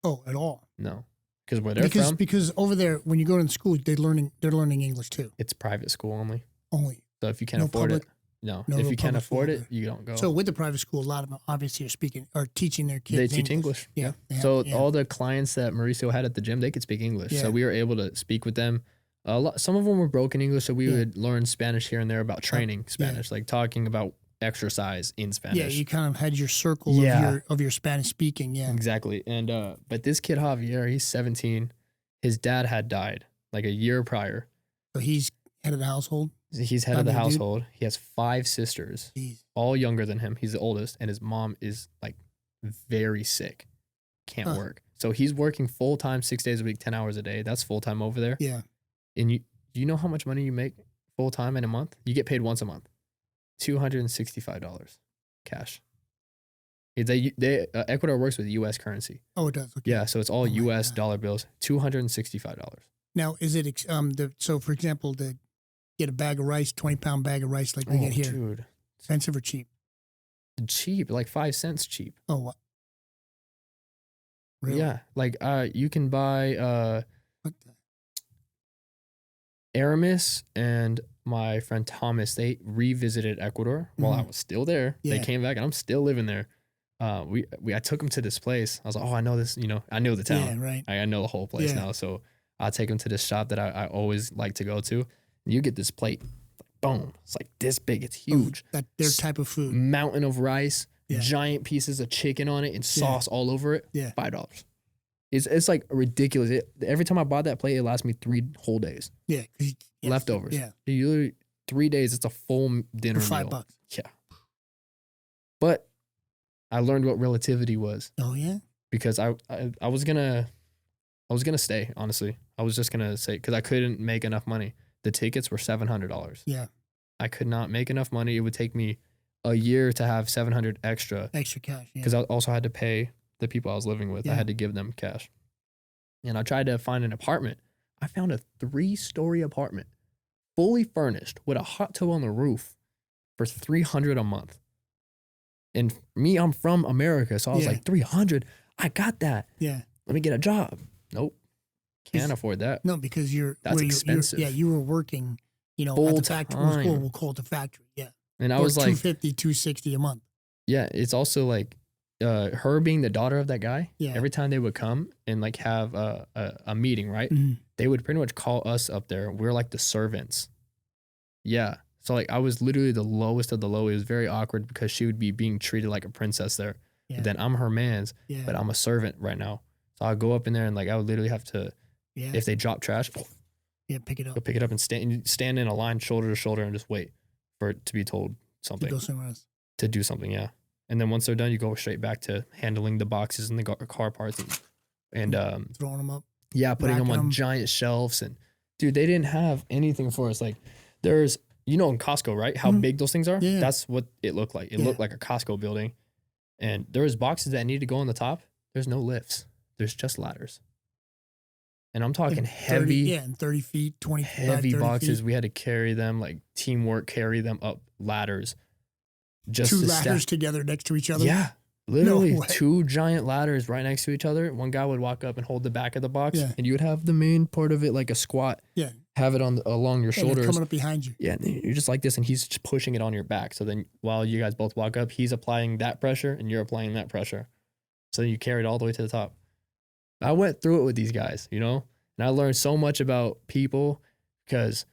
Oh, at all? No. Because where they're from. Because over there, when you go to school, they're learning English too. It's private school only. Only. So if you can't afford it, if you can't afford it, you don't go. So with the private school, a lot of them obviously are teaching their kids They teach English. Yeah. So all the clients that Mauricio had at the gym, they could speak English. Yeah. So we were able to speak with them. Some of them were broken English, so we would learn Spanish here and there about training Spanish, like talking about exercise in Spanish. Yeah, you kind of had your circle of your Spanish speaking. Yeah, exactly. And but this kid Javier, he's 17. His dad had died like a year prior. So he's head of the household. He's head of the household. Dude. He has 5 sisters, all younger than him. He's the oldest, and his mom is like very sick, can't work. So he's working full time, 6 days a week, 10 hours a day. That's full time over there. Yeah. And you know how much money you make full time in a month? You get paid once a month. $265 cash. Ecuador works with U.S. currency. Oh, it does. Okay. Yeah, so it's all U.S. dollar bills. $265. Now, is it so? For example, to get a bag of rice, 20-pound bag of rice, like we get here, dude, expensive or cheap? Cheap, like 5 cents cheap. Oh, what? Really? Yeah, like you can buy what the? Aramis and my friend Thomas, they revisited Ecuador while I was still there. Yeah. They came back and I'm still living there. I took them to this place. I was like, oh, I know this, I know the town. Yeah, right. I know the whole place now. So I'll take them to this shop that I always like to go to. And you get this plate, boom. It's like this big. It's huge. Their type of food. Mountain of rice, giant pieces of chicken on it and sauce all over it. Yeah. $5. It's like ridiculous. Every time I bought that plate, it lasts me 3 whole days. Yeah. Leftovers. Yeah. You literally 3 days, it's a full dinner for meal. $5. Yeah. But I learned what relativity was. Oh yeah. Because I was gonna stay, honestly. I was just gonna say, because I couldn't make enough money. The tickets were $700. Yeah. I could not make enough money. It would take me a year to have 700 extra. Extra cash. Yeah. Because I also had to pay the people I was living with. Yeah. I had to give them cash. And I tried to find an apartment. I found a 3-story apartment, fully furnished, with a hot tub on the roof for $300 a month. And me, I'm from America, so I was like, $300, I got that. Yeah. Let me get a job. Nope. Can't afford that. No, because that's expensive. You were working, Full at the factory. We'll call it the factory. Yeah. And I was like, $250, $260 a month. Yeah, it's also like her being the daughter of that guy. Yeah. Every time they would come and like have a meeting, right? Mm-hmm. They would pretty much call us up there. We're like the servants. Yeah. So like I was literally the lowest of the low. It was very awkward because she would be being treated like a princess there. Yeah. But then I'm her man's, but I'm a servant right now. So I'll go up in there and like I would literally have to, if they drop trash, pick it up. Go pick it up and stand in a line shoulder to shoulder and just wait for it to be told something. To go somewhere else. To do something, yeah. And then once they're done, you go straight back to handling the boxes and the car parts and throwing them up. Yeah, putting them on giant shelves. And dude, they didn't have anything for us. Like there's, in Costco, right? How big those things are? Yeah. That's what it looked like. It looked like a Costco building. And there was boxes that need to go on the top. There's no lifts. There's just ladders. And I'm talking heavy. And 30 feet, 20 feet. Heavy boxes. We had to carry them, like teamwork, carry them up ladders. Just 2 ladders together next to each other. Yeah. Literally 2 giant ladders right next to each other. One guy would walk up and hold the back of the box, and you would have the main part of it like a squat. Yeah. Have it along your shoulders. Coming up behind you. Yeah, and you're just like this, and he's just pushing it on your back. So then while you guys both walk up, he's applying that pressure, and you're applying that pressure. So then you carry it all the way to the top. I went through it with these guys, and I learned so much about people because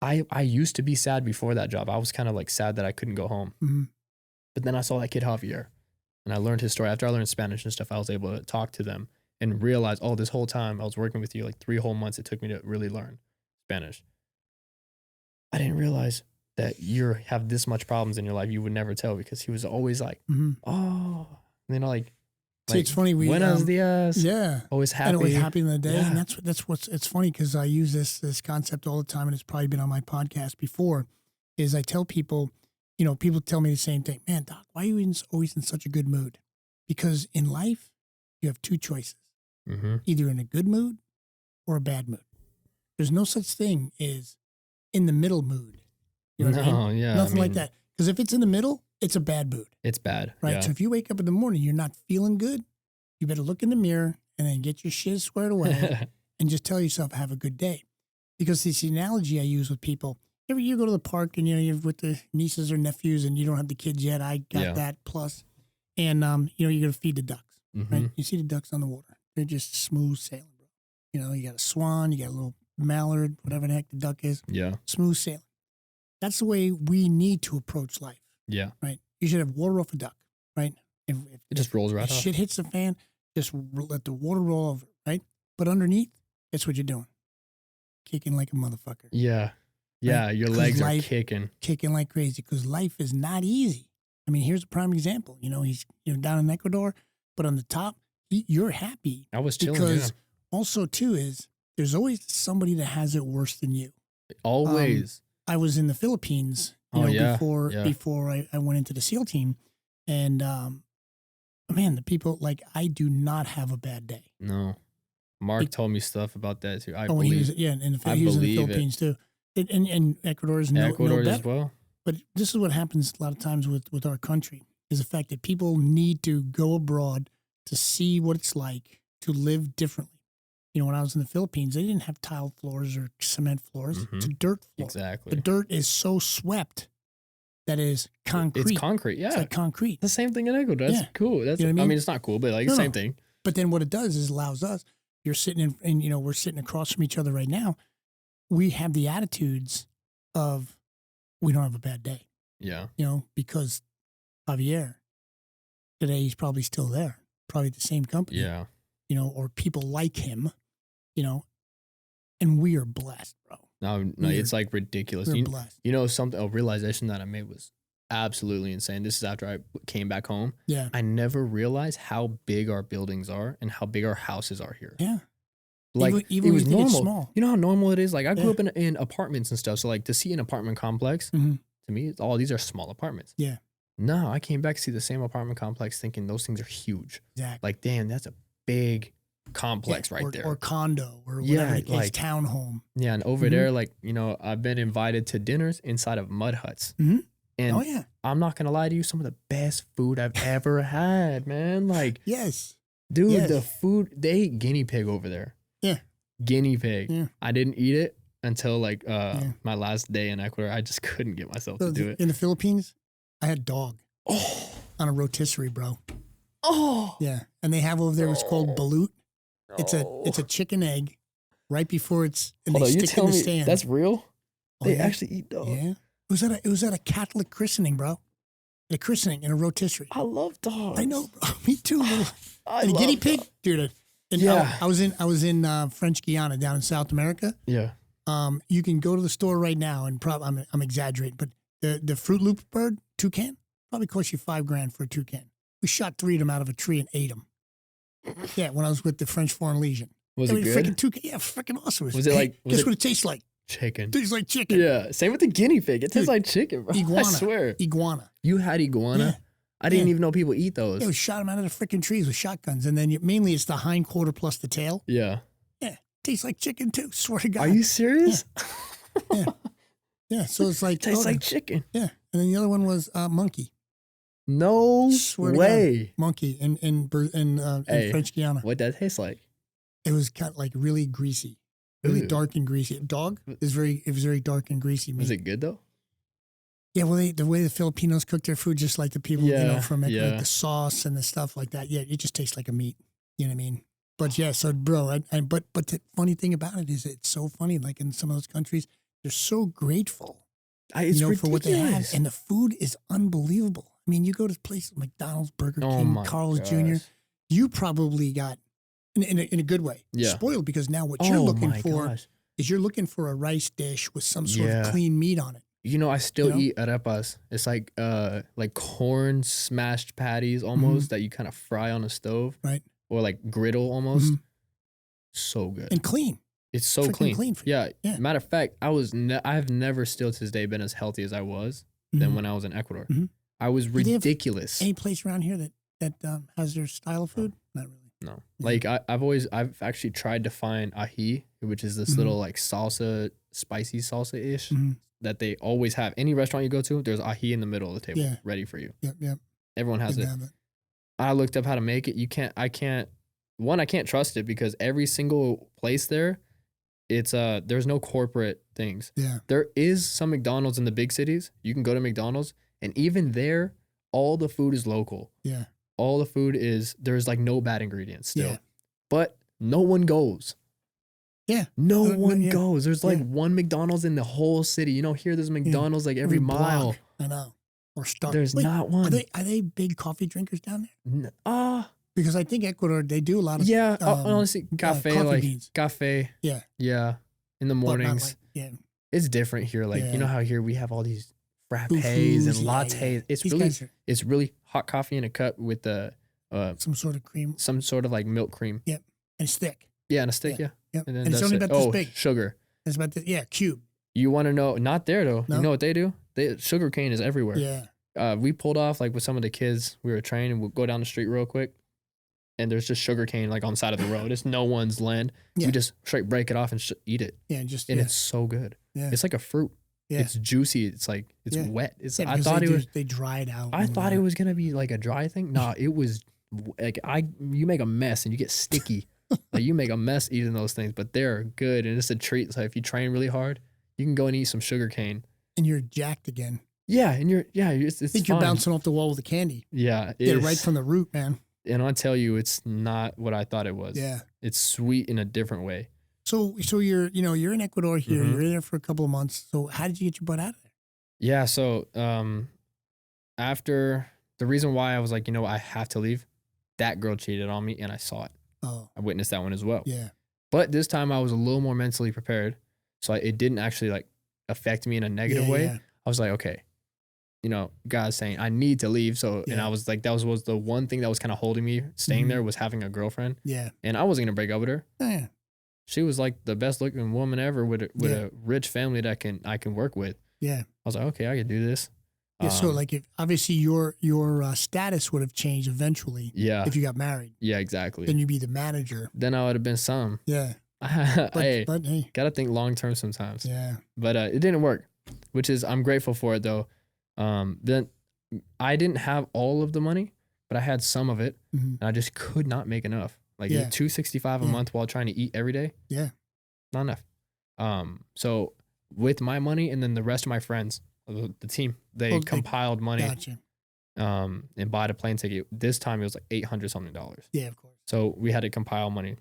I used to be sad before that job. I was kind of like sad that I couldn't go home. Mm-hmm. But then I saw that kid Javier, and I learned his story. After I learned Spanish and stuff, I was able to talk to them and realize, oh, this whole time I was working with you, like 3 whole months it took me to really learn Spanish. I didn't realize that you have this much problems in your life. You would never tell, because he was always like, oh, like, See, it's funny. Buenos dias. Yeah. Always happy. And always happy in the day. Yeah. And that's what's, it's funny because I use this concept all the time, and it's probably been on my podcast before, is I tell people, people tell me the same thing. Man, Doc, why are you always in such a good mood? Because in life, you have 2 choices. Mm-hmm. Either in a good mood or a bad mood. There's no such thing as in the middle mood. You know what I mean? Yeah. Nothing like that. Because if it's in the middle, it's a bad mood. It's bad. Right? Yeah. So if you wake up in the morning, you're not feeling good, you better look in the mirror and then get your shit squared away and just tell yourself, have a good day. Because this analogy I use with people, every year you go to the park and, you're with the nieces or nephews and you don't have the kids yet. I got that plus. And, you're going to feed the ducks, right? You see the ducks on the water. They're just smooth sailing, bro. You got a swan, you got a little mallard, whatever the heck the duck is. Yeah. Smooth sailing. That's the way we need to approach life. Yeah. Right? You should have water off a duck, right? If it just rolls right off. Shit hits the fan, just let the water roll over, right? But underneath, that's what you're doing. Kicking like a motherfucker. Yeah. Yeah, right? Your legs are kicking. Kicking like crazy, because life is not easy. I mean, here's a prime example. He's down in Ecuador, but on the top, you're happy. I was chilling, because also, too, is there's always somebody that has it worse than you. Always. I was in the Philippines, before I went into the SEAL team, and man, the people, like, I do not have a bad day. No, Mark told me stuff about that too. He was in the Philippines too, and Ecuador is no better. As well. But this is what happens a lot of times with our country, is the fact that people need to go abroad to see what it's like to live differently. When I was in the Philippines, they didn't have tile floors or cement floors. Mm-hmm. It's a dirt floor. Exactly. The dirt is so swept that is concrete. It's concrete, yeah. It's like concrete. The same thing in Ecuador. That's cool. That's, I mean, it's not cool, but like the same thing. But then what it does is allows us, you're sitting we're sitting across from each other right now. We have the attitudes of, we don't have a bad day. Yeah. Because Javier, today he's probably still there, probably the same company. Yeah. Or people like him, and we are blessed, bro. No, it's like ridiculous. We're blessed. A realization that I made was absolutely insane. This is after I came back home. Yeah. I never realized how big our buildings are and how big our houses are here. Yeah. Like even it was when you think it's normal. small. You know how normal it is? Like I grew Yeah. up in apartments and stuff. So like to see an apartment complex, Mhm. to me, all these are small apartments. Yeah. No, I came back to see the same apartment complex thinking those things are huge. Exactly. Like, damn, that's a big complex right there. Or condo or whatever the case, like townhome. Yeah, and over there, like, you know, I've been invited to dinners inside of mud huts. Mm-hmm. And oh, yeah. I'm not going to lie to you, some of the best food I've ever had, man. Like, yes. dude, Yes. the food, they eat guinea pig over there. Yeah. Guinea pig. Yeah. I didn't eat it until like my last day in Ecuador. I just couldn't get myself to do it. In the Philippines, I had dog Oh. on a rotisserie, bro. Oh. Yeah. And they have over there what's called balut. No. It's a chicken egg right before it's and Hold they on, you stick tell in the me stand. that's real? Oh, They yeah? actually eat dog. Yeah. It was at a Catholic christening, bro. A christening in a rotisserie. I love dogs. I know, bro. Me too. Little. I And a love guinea pig, dogs. dude. And Yeah. I was in French Guiana down in South America. Yeah. You can go to the store right now and I'm exaggerating, but the Fruit Loop bird toucan probably cost you $5,000 for a toucan. We shot 3 of them out of a tree and ate them. Yeah, when I was with the French Foreign Legion. Was it good? Freaking toucan, yeah, freaking awesome. Was it like? Guess what it tastes like? Chicken? Tastes like chicken. Yeah. Same with the guinea pig. It tastes Dude, like chicken, bro. Iguana. I swear. Iguana. You had iguana? Yeah. I didn't Yeah. even know people eat those. Yeah, we shot them out of the freaking trees with shotguns, and then mainly it's the hind quarter plus the tail. Yeah. Yeah, tastes like chicken too. Swear to God. Are you serious? Yeah. Yeah, so it's like Tastes like chicken. Yeah, and then the other one was monkey. No Swear to way. God, monkey in Hey, French Guiana. What that tastes like? It was kind of like really greasy, really Ew. dark and greasy. Dog is very dark and greasy. Was it good though? Yeah, well, the way the Filipinos cook their food, just like the people from like the sauce and the stuff like that. Yeah, it just tastes like a meat. You know what I mean? But yeah, so bro, but the funny thing about it is it's so funny. Like in some of those countries, they're so grateful, It's ridiculous. for what they have, and the food is unbelievable. I mean, you go to places like McDonald's, Burger King, Carl's Jr. You probably got in a good way spoiled because now what you're looking for is you're looking for a rice dish with some sort of clean meat on it. You know, I still eat arepas. It's like corn smashed patties almost that you kind of fry on a stove, right? Or like griddle almost. So good and clean. It's so clean. For yeah. Matter of fact, I have never still to this day been as healthy as I was than when I was in Ecuador. I was ridiculous. Any place around here that has their style of food? Not really. No. Like I've actually tried to find ají, which is this little like salsa, spicy salsa-ish that they always have. Any restaurant you go to, there's ají in the middle of the table ready for you. Yep. Everyone has it. I looked up how to make it. I can't trust it because every single place there, it's there's no corporate things. Yeah. There is some McDonald's in the big cities. You can go to McDonald's and even there, all the food is local. Yeah. All the food there's like no bad ingredients still. Yeah. But no one goes. Yeah. No one goes. There's like one McDonald's in the whole city. You don't hear there's McDonald's like every mile. Block. I know. Or Starbucks. There's not one. Are they big coffee drinkers down there? No. Because I think Ecuador, they do a lot of honestly, cafe coffee beans. Cafe. Yeah. Yeah. In the mornings. It's different here. Like you know how here we have all these frappes and lattes. Yeah. It's really hot coffee in a cup with the some sort of cream. Some sort of like milk cream. Yep. And stick. Yeah, and a stick, yeah. Yep. And then it's only about this big. Sugar. It's about this, cube. You want to know, not there though. No? You know what they do? Sugar cane is everywhere. Yeah. We pulled off like with some of the kids, we were training, we'll go down the street real quick. And there's just sugar cane like on the side of the road. It's no one's land. Yeah. We just straight break it off and eat it. Yeah, and it's so good. Yeah. It's like a fruit. Yeah. It's juicy. It's like it's wet. I thought they dried out. I thought it was gonna be like a dry thing. No, it was like you make a mess and you get sticky. Like you make a mess eating those things, but they're good and it's a treat. So if you train really hard, you can go and eat some sugar cane. And you're jacked again. Yeah, and it's I think you're bouncing off the wall with the candy. Yeah, get it right from the root, man. And I tell you, it's not what I thought it was. Yeah, it's sweet in a different way. So you're in Ecuador here. You're in there for a couple of months. So how did you get your butt out of there? Yeah, so after the reason why I was like, I have to leave, that girl cheated on me and I saw it. Oh, I witnessed that one as well. Yeah, but this time I was a little more mentally prepared, so it didn't actually like affect me in a negative way. Yeah. I was like, okay, God saying I need to leave. So, and I was like, that was the one thing that was kind of holding me staying there was having a girlfriend. Yeah. And I wasn't going to break up with her. Yeah. She was like the best looking woman ever with a rich family that I can work with. Yeah. I was like, okay, I can do this. Yeah. So like if obviously your status would have changed eventually. Yeah. If you got married. Yeah, exactly. Then you'd be the manager. Then I would have been some. Yeah. But hey, hey, gotta think long term sometimes. Yeah. But it didn't work, which is I'm grateful for it though. Then I didn't have all of the money, but I had some of it, and I just could not make enough. Like $265 a month while trying to eat every day. Yeah, not enough. So with my money and then the rest of my friends, the team, they compiled money. Gotcha. And bought a plane ticket. This time it was like $800 something. Yeah, of course. So we had to compile money,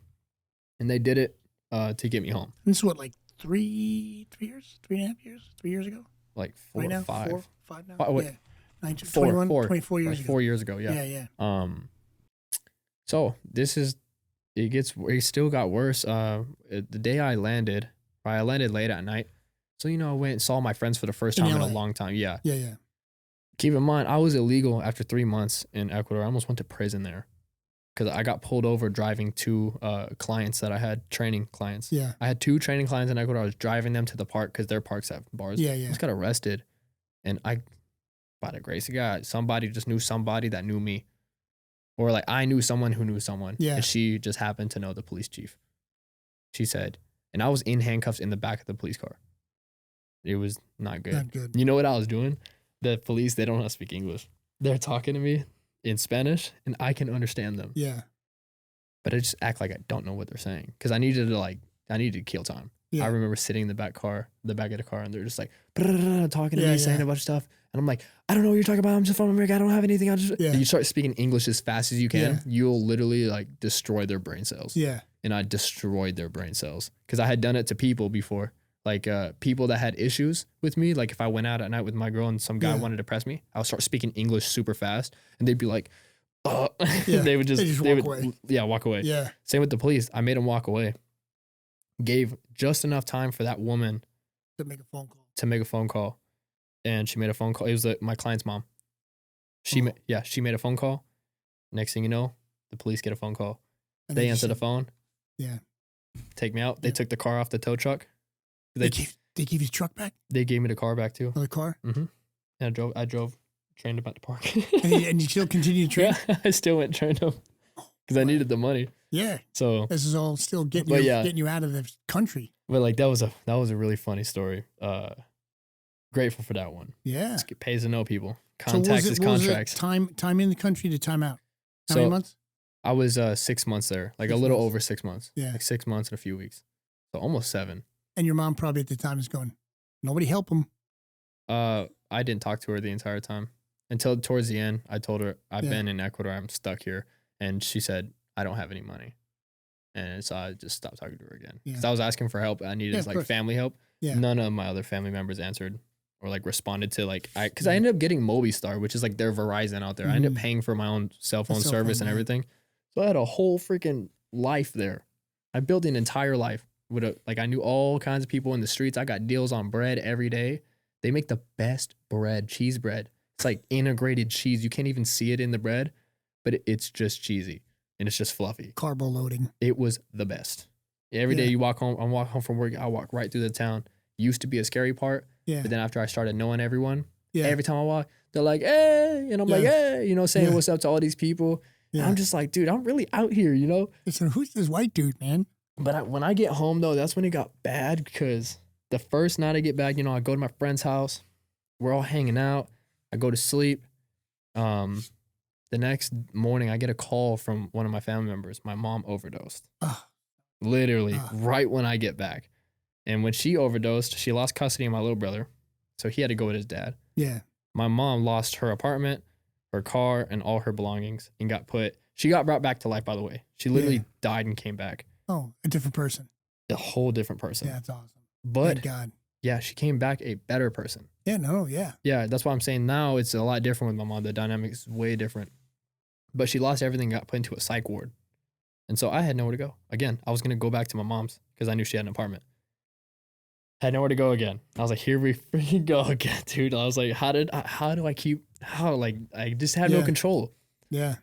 and they did it to get me home. This is what, like 3 years, 3.5 years, 3 years ago. Like 4 or 5. 4, 5 now. What? Yeah. 19, 21, 24 years like ago. 4 years ago. Yeah. So it still got worse. The day I landed late at night. So, I went and saw my friends for the first time in a long time. Yeah. Yeah. Keep in mind, I was illegal after 3 months in Ecuador. I almost went to prison there because I got pulled over driving 2 clients that I had, training clients. Yeah. I had 2 training clients in Ecuador. I was driving them to the park because their parks have bars. Yeah. I just got arrested. And by the grace of God, somebody just knew somebody that knew me. Or like I knew someone who knew someone. Yeah. And she just happened to know the police chief. She said, and I was in handcuffs in the back of the police car. It was not good. Not good. You know what I was doing? The police, they don't know how to speak English. They're talking to me in Spanish and I can understand them. Yeah. But I just act like I don't know what they're saying. Because I needed to kill time. Yeah. I remember sitting in the back of the car, and they're just like talking to me, saying a bunch of stuff. And I'm like, I don't know what you're talking about. I'm just from America. I don't have anything. And you start speaking English as fast as you can, you'll literally like destroy their brain cells. Yeah. And I destroyed their brain cells because I had done it to people before. Like people that had issues with me. Like if I went out at night with my girl and some guy wanted to press me, I would start speaking English super fast, and they'd be like, they would walk away. Yeah, walk away. Yeah. Same with the police. I made them walk away. Gave just enough time for that woman to make a phone call. And she made a phone call. It was my client's mom. She made a phone call. Next thing you know, the police get a phone call. And they answer the phone. Yeah. Take me out. They took the car off the tow truck. They gave you the truck back? They gave me the car back too. Oh, the car? Mm-hmm. And I drove, trained them at the park. and you still continue to train? Yeah, I still went and trained them because I needed the money. Yeah. So this is all still getting you out of the country. But like that was a really funny story. Grateful for that one. Yeah. It pays to know people. Contacts is contracts. Time in the country to time out. How many months? I was 6 months there, like 6 little over 6 months. Yeah. Like 6 months and a few weeks. So almost 7. And your mom probably at the time is going, nobody help him. I didn't talk to her the entire time until towards the end. I told her I've been in Ecuador. I'm stuck here. And she said, I don't have any money. And so I just stopped talking to her again. Because I was asking for help. I needed family help. Yeah. None of my other family members answered or like responded to because I ended up getting Mobistar, which is like their Verizon out there. I ended up paying for my own cell phone service and everything. So I had a whole freaking life there. I built an entire life. I knew all kinds of people in the streets. I got deals on bread every day. They make the best bread, cheese bread. It's like integrated cheese. You can't even see it in the bread, but it's just cheesy and it's just fluffy. Carbo loading. It was the best. Every day you walk home, I walk home from work, I walk right through the town. Used to be a scary part, but then after I started knowing everyone, every time I walk, they're like, hey, and I'm like, hey, saying what's up to all these people. Yeah. I'm just like, dude, I'm really out here, Listen, who's this white dude, man? But when I get home, though, that's when it got bad because the first night I get back, I go to my friend's house. We're all hanging out. I go to sleep. The next morning, I get a call from one of my family members. My mom overdosed. Literally, right when I get back. And when she overdosed, she lost custody of my little brother. So he had to go with his dad. Yeah. My mom lost her apartment, her car, and all her belongings and she got brought back to life, by the way. She literally died and came back. Oh, a different person. A whole different person. Yeah, that's awesome. But thank God. Yeah, she came back a better person. Yeah, no, yeah. Yeah, that's why I'm saying now it's a lot different with my mom. The dynamic is way different. But she lost everything, got put into a psych ward. And so I had nowhere to go. Again, I was going to go back to my mom's because I knew she had an apartment. had nowhere to go again. I was like, here we freaking go again, dude. I was like, how do I just had no control. Yeah.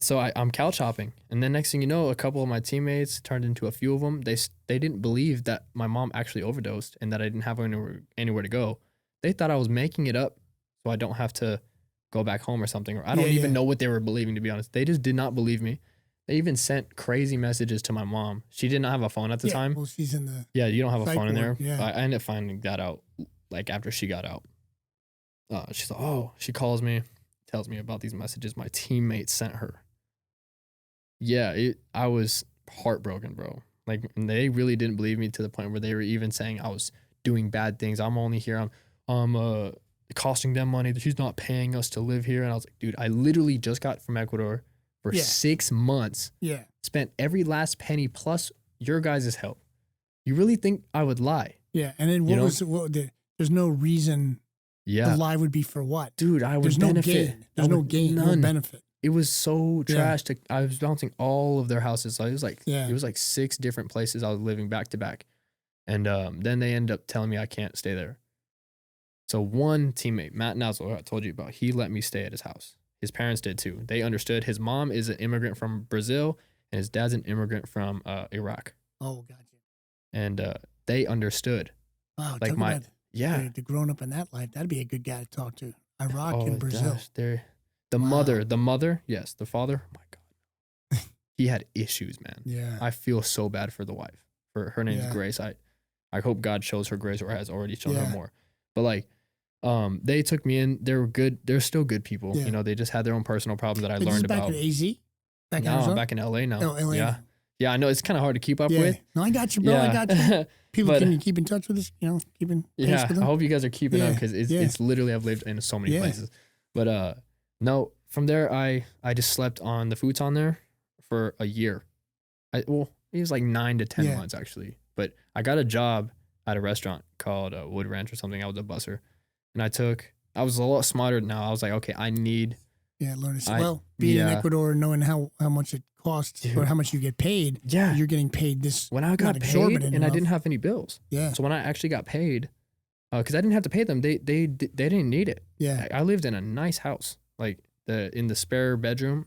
So I'm couch hopping, and then next thing you know, a couple of my teammates turned into a few of them. They didn't believe that my mom actually overdosed and that I didn't have anywhere to go. They thought I was making it up so I don't have to go back home or something. Or I don't even know what they were believing, to be honest. They just did not believe me. They even sent crazy messages to my mom. She did not have a phone at the time. Well, she's in the you don't have a phone in there. Yeah. I ended up finding that out like after she got out. She's like, oh, she calls me, tells me about these messages my teammates sent her. Yeah, I was heartbroken, bro. Like, and they really didn't believe me to the point where they were even saying I was doing bad things. I'm only here. I'm costing them money. She's not paying us to live here. And I was like, dude, I literally just got from Ecuador for 6 months. Yeah. Spent every last penny plus your guys' help. You really think I would lie? Yeah. And then there's no reason the lie would be for what? Dude, I would benefit. There's no gain, no benefit. It was so trash. I was bouncing all of their houses. So it was like 6 different places I was living back to back. And then they ended up telling me I can't stay there. So one teammate, Matt Nazzle, I told you about, he let me stay at his house. His parents did too. They understood. His mom is an immigrant from Brazil, and his dad's an immigrant from Iraq. Oh, gotcha. And they understood. Wow, like the grown up in that life, that'd be a good guy to talk to. Iraq and Brazil. Gosh, the mother, yes. The father, oh my God. He had issues, man. Yeah. I feel so bad for the wife. For her name's Grace. I hope God shows her grace or has already shown her more. But like, they took me in. They were good. They're still good people. Yeah. You know, they just had their own personal problems that I learned back about. Back in AZ? I'm back in LA now. Oh, LA. Yeah. Yeah, I know it's kind of hard to keep up with. No, I got you, bro. I got you. People, can you keep in touch with us? You know, keeping pace with them? I hope you guys are keeping up because it's literally, I've lived in so many places. But no, from there, I just slept on the futon there for a year. It was like 9 to 10 months actually. But I got a job at a restaurant called Wood Ranch or something. I was a busser. And I was a lot smarter now. I was like, okay, I need. Yeah, learn it. Being in Ecuador, knowing how much it costs or how much you get paid. Yeah. You're getting paid this. When I got paid and I didn't have any bills. Yeah. So when I actually got paid, because I didn't have to pay them, they didn't need it. Yeah. I lived in a nice house, like in the spare bedroom.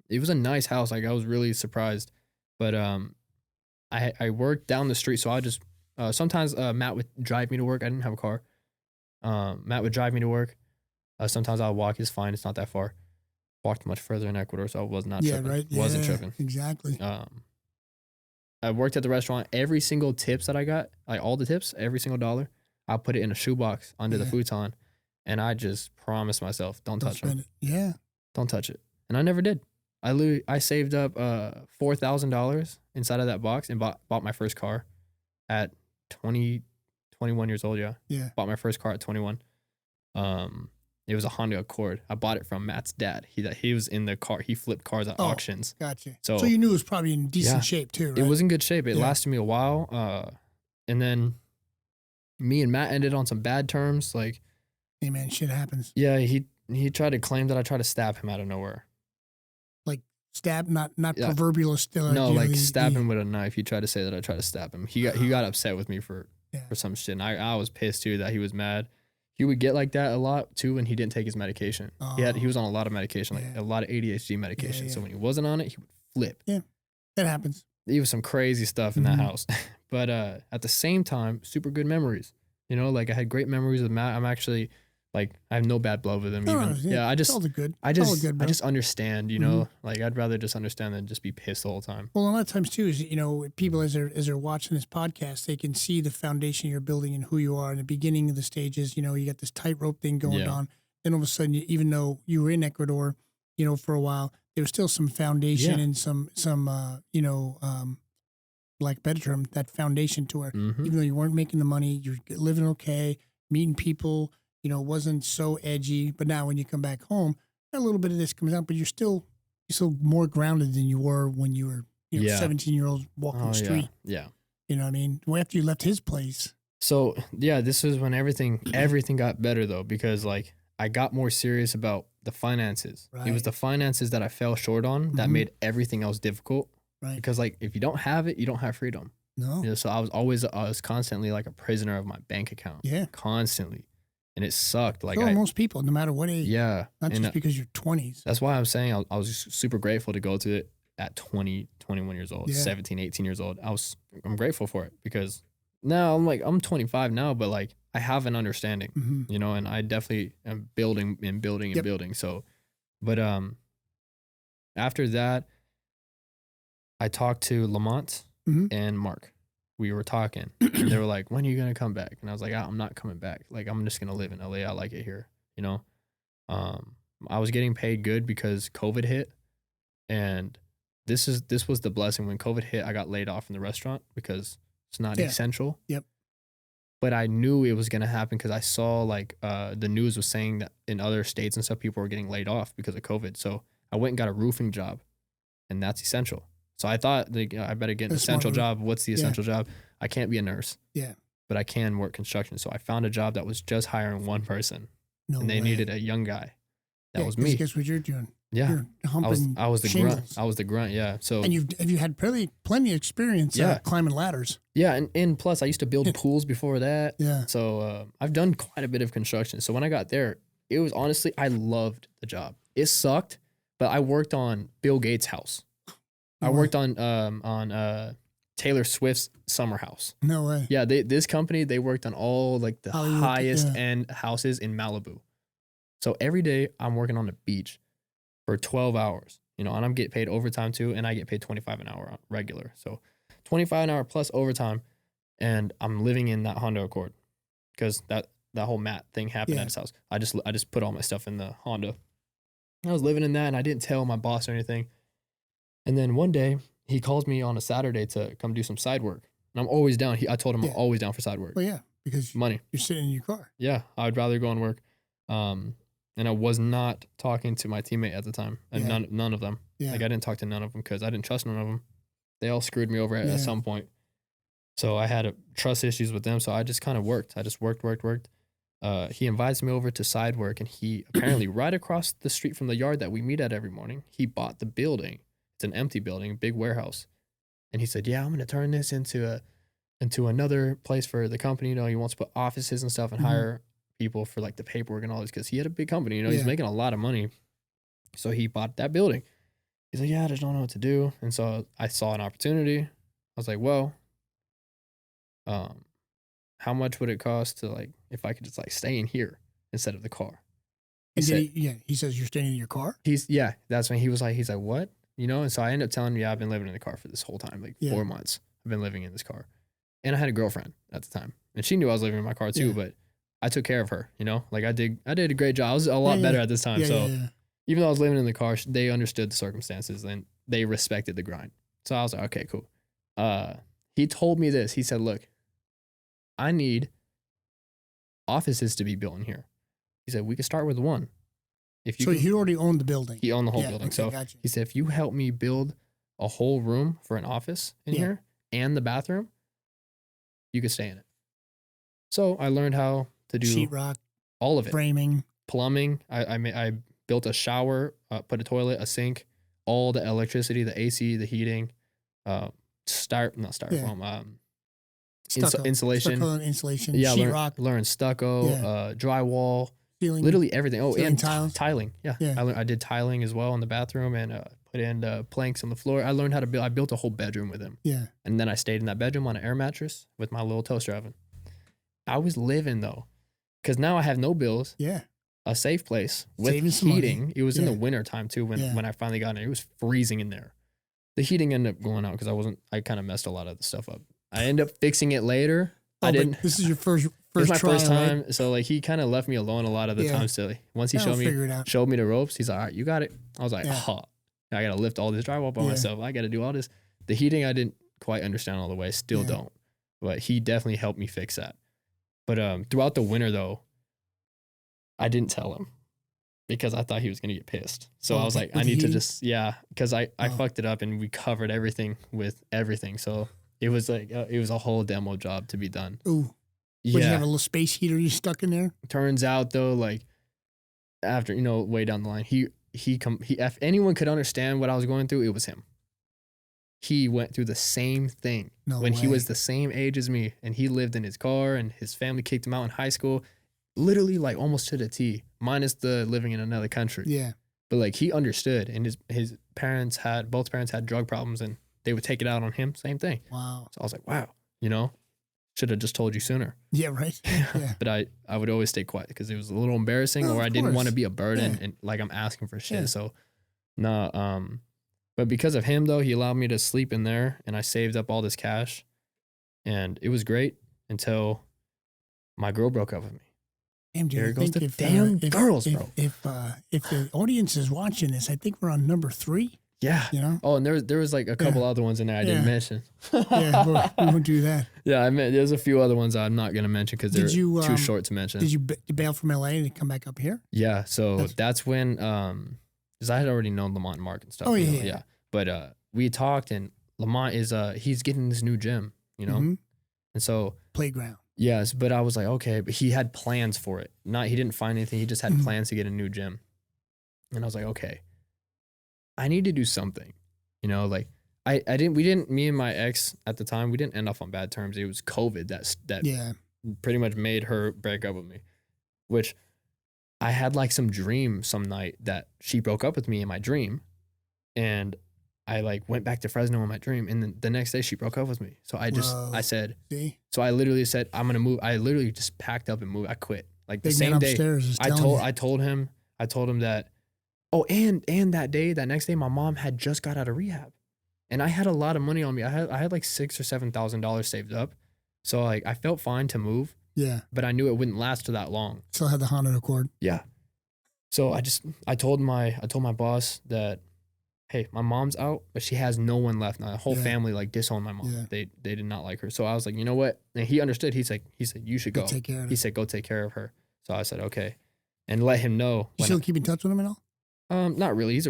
It was a nice house. Like I was really surprised. But I worked down the street, so I just sometimes Matt would drive me to work. I didn't have a car. Matt would drive me to work. Sometimes I'll walk. It's fine. It's not that far. Walked much further in Ecuador, so I was not tripping. Right. Wasn't tripping. Exactly. I worked at the restaurant. Every single tips that I got, like all the tips, every single dollar, I put it in a shoebox under the futon, and I just promised myself, don't touch it. Yeah. Don't touch it. And I never did. I saved up $4,000 inside of that box and bought my first car at 21 years old. Yeah. Bought my first car at 21. It was a Honda Accord. I bought it from Matt's dad. He was in the car. He flipped cars at auctions. Gotcha. So you knew it was probably in decent shape too, right? It was in good shape. It lasted me a while. And then me and Matt ended on some bad terms. Like, hey man, shit happens. Yeah, he tried to claim that I tried to stab him out of nowhere. Like stab, not proverbial still. No, like stab him with a knife. He tried to say that I tried to stab him. He got upset with me for some shit. And I was pissed too that he was mad. He would get like that a lot too when he didn't take his medication. He was on a lot of medication, like a lot of ADHD medication. So when he wasn't on it, he would flip. Yeah, that happens. He was some crazy stuff in that house. But at the same time, super good memories. You know, like I had great memories with Matt. I'm actually like, I have no bad blood with him. I just understand, you know, like I'd rather just understand than just be pissed the whole time. Well, a lot of times too is, you know, people as they're watching this podcast, they can see the foundation you're building and who you are in the beginning of the stages. You know, you got this tightrope thing going on. Then all of a sudden, even though you were in Ecuador, you know, for a while, there was still some foundation and some you know, like better term, that foundation to where even though you weren't making the money, you're living okay, meeting people, you know, wasn't so edgy. But now when you come back home, a little bit of this comes out, but you're still more grounded than you were when you were, 17-year-old walking the street. Yeah. You know what I mean? Well, after you left his place. So this was when everything got better though, because like I got more serious about the finances. Right. It was the finances that I fell short on that made everything else difficult. Right. Because like if you don't have it, you don't have freedom. No. You know, so I was constantly like a prisoner of my bank account. Yeah. Constantly. And it sucked. Like so are most people, no matter what age. Yeah. Not just because you're 20s. That's why I'm saying I was just super grateful to go to it at 20, 21 years old, Yeah. 17, 18 years old. I'm grateful for it because now I'm 25 now, but like I have an understanding, you know, and I definitely am building and building and Yep. building. So, but after that, I talked to Lamont and Mark. We were talking and they were like, when are you going to come back? And I was like, I'm not coming back. Like, I'm just going to live in LA. I like it here, you know? I was getting paid good because COVID hit. And this was the blessing. When COVID hit, I got laid off in the restaurant because it's not essential. Yep. But I knew it was going to happen because I saw like the news was saying that in other states and stuff, people were getting laid off because of COVID. So I went and got a roofing job, and that's essential. So I thought, like, I better get an essential job. What's the essential job? I can't be a nurse. Yeah. But I can work construction. So I found a job that was just hiring one person. And they needed a young guy. That was me. Guess what you're doing? Yeah. You're humping I was the shingles. grunt. I was the grunt, yeah. So and you had plenty of experience climbing ladders. Yeah, and plus I used to build pools before that. Yeah. So I've done quite a bit of construction. So when I got there, it was honestly, I loved the job. It sucked, but I worked on Bill Gates' house. I worked on Taylor Swift's summer house. No way. Yeah, this company, they worked on all like the Hollywood, highest end houses in Malibu. So every day I'm working on the beach for 12 hours, you know, and I'm getting paid overtime too, and I get paid $25 an hour regular. So $25 an hour plus overtime, and I'm living in that Honda Accord because that whole mat thing happened at his house. I just put all my stuff in the Honda. I was living in that, and I didn't tell my boss or anything. And then one day he calls me on a Saturday to come do some side work, and I'm always down. I told him I'm always down for side work. Well, yeah, because money. You're sitting in your car. Yeah, I'd rather go and work. And I was not talking to my teammate at the time, and none of them. Yeah. Like I didn't talk to none of them because I didn't trust none of them. They all screwed me over at some point. So I had trust issues with them. So I just kind of worked. I just worked. He invites me over to side work, and he apparently right across the street from the yard that we meet at every morning, he bought the building. It's an empty building, big warehouse. And he said, yeah, I'm going to turn this into another place for the company. You know, he wants to put offices and stuff and hire people for like the paperwork and all this because he had a big company. You know, he's making a lot of money. So he bought that building. He's like, yeah, I just don't know what to do. And so I saw an opportunity. I was like, well, how much would it cost to like, if I could just like stay in here instead of the car? He says you're staying in your car? That's when he's like, what? You know? And so I ended up telling him, I've been living in the car for this whole time, like 4 months. I've been living in this car. And I had a girlfriend at the time. And she knew I was living in my car too, but I took care of her, you know? Like I did a great job. I was a lot better at this time. Even though I was living in the car, they understood the circumstances and they respected the grind. So I was like, okay, cool. He told me this. He said, look, I need offices to be built in here. He said, we could start with one. So he already owned the building. He owned the whole building. Okay, so gotcha. he said, if you help me build a whole room for an office in here and the bathroom, you could stay in it. So I learned how to do sheetrock, all of it, framing, plumbing. I built a shower, put a toilet, a sink, all the electricity, the AC, the heating, insulation. Insulation, Yeah, sheetrock, learned stucco, drywall, ceiling, literally everything. Oh, and tiling. Yeah. I did tiling as well in the bathroom and put in planks on the floor. I learned how to build. I built a whole bedroom with him. Yeah. And then I stayed in that bedroom on an air mattress with my little toaster oven. I was living though, because now I have no bills. Yeah. A safe place with heating. Money. It was in the winter time too when I finally got in. It was freezing in there. The heating ended up going out because I kind of messed a lot of the stuff up. I ended up fixing it later. I didn't. This is your first It was my try, first time. Right? So like he kind of left me alone a lot of the time still. Once he showed me the ropes, he's like, all right, you got it. I was like, oh, I got to lift all this drywall by myself. I got to do all this. The heating, I didn't quite understand all the way. Still don't. But he definitely helped me fix that. But throughout the winter though, I didn't tell him because I thought he was going to get pissed. So I was like, I need to just, because I fucked it up and we covered everything with everything. So it was like, it was a whole demo job to be done. Ooh. Yeah. Would you have a little space heater you stuck in there? Turns out though, like after, way down the line, he if anyone could understand what I was going through, it was him. he went through the same thing when he was the same age as me, and he lived in his car, and his family kicked him out in high school, literally like almost to the T, minus the living in another country. Yeah. But like he understood, and his both parents had drug problems, and they would take it out on him. Same thing. Wow. So I was like, wow, should have just told you sooner. Yeah, right. Yeah. But I would always stay quiet because it was a little embarrassing, or I didn't want to be a burden and like I'm asking for shit. Yeah. So no, but because of him though, he allowed me to sleep in there, and I saved up all this cash, and it was great until my girl broke up with me. Damn, dude, there goes the damn girls, bro. If the audience is watching this, I think we're on number 3. Yeah. Oh, and there was like a couple other ones in there I didn't mention. Yeah, we won't do that. Yeah, there's a few other ones I'm not going to mention because they're too short to mention. Did you bail from LA and come back up here? Yeah, so that's when, because I had already known Lamont and Mark and stuff. Oh, yeah. But we talked, and Lamont is, he's getting this new gym, And so. Playground. Yes, but I was like, okay, but he had plans for it. He didn't find anything. He just had plans to get a new gym. And I was like, okay, I need to do something, like me and my ex at the time, we didn't end up on bad terms. It was COVID that pretty much made her break up with me, which I had like some dream some night that she broke up with me in my dream, and I like went back to Fresno in my dream, and then the next day she broke up with me. So I literally said, I'm going to move. I literally just packed up and moved. I quit. Like the same day I told him that, and that next day, my mom had just got out of rehab, and I had a lot of money on me. I had like $6,000 or $7,000 saved up. So like I felt fine to move. Yeah. But I knew it wouldn't last for that long. Still had the Honda Accord. Yeah. So I told my boss that, hey, my mom's out, but she has no one left now. The whole family like disowned my mom. Yeah. They did not like her. So I was like, you know what? And he understood. He said, you should go. Take care of her. He said, go take care of her. So I said, okay. And let him know. You still keep in touch with him at all? Not really.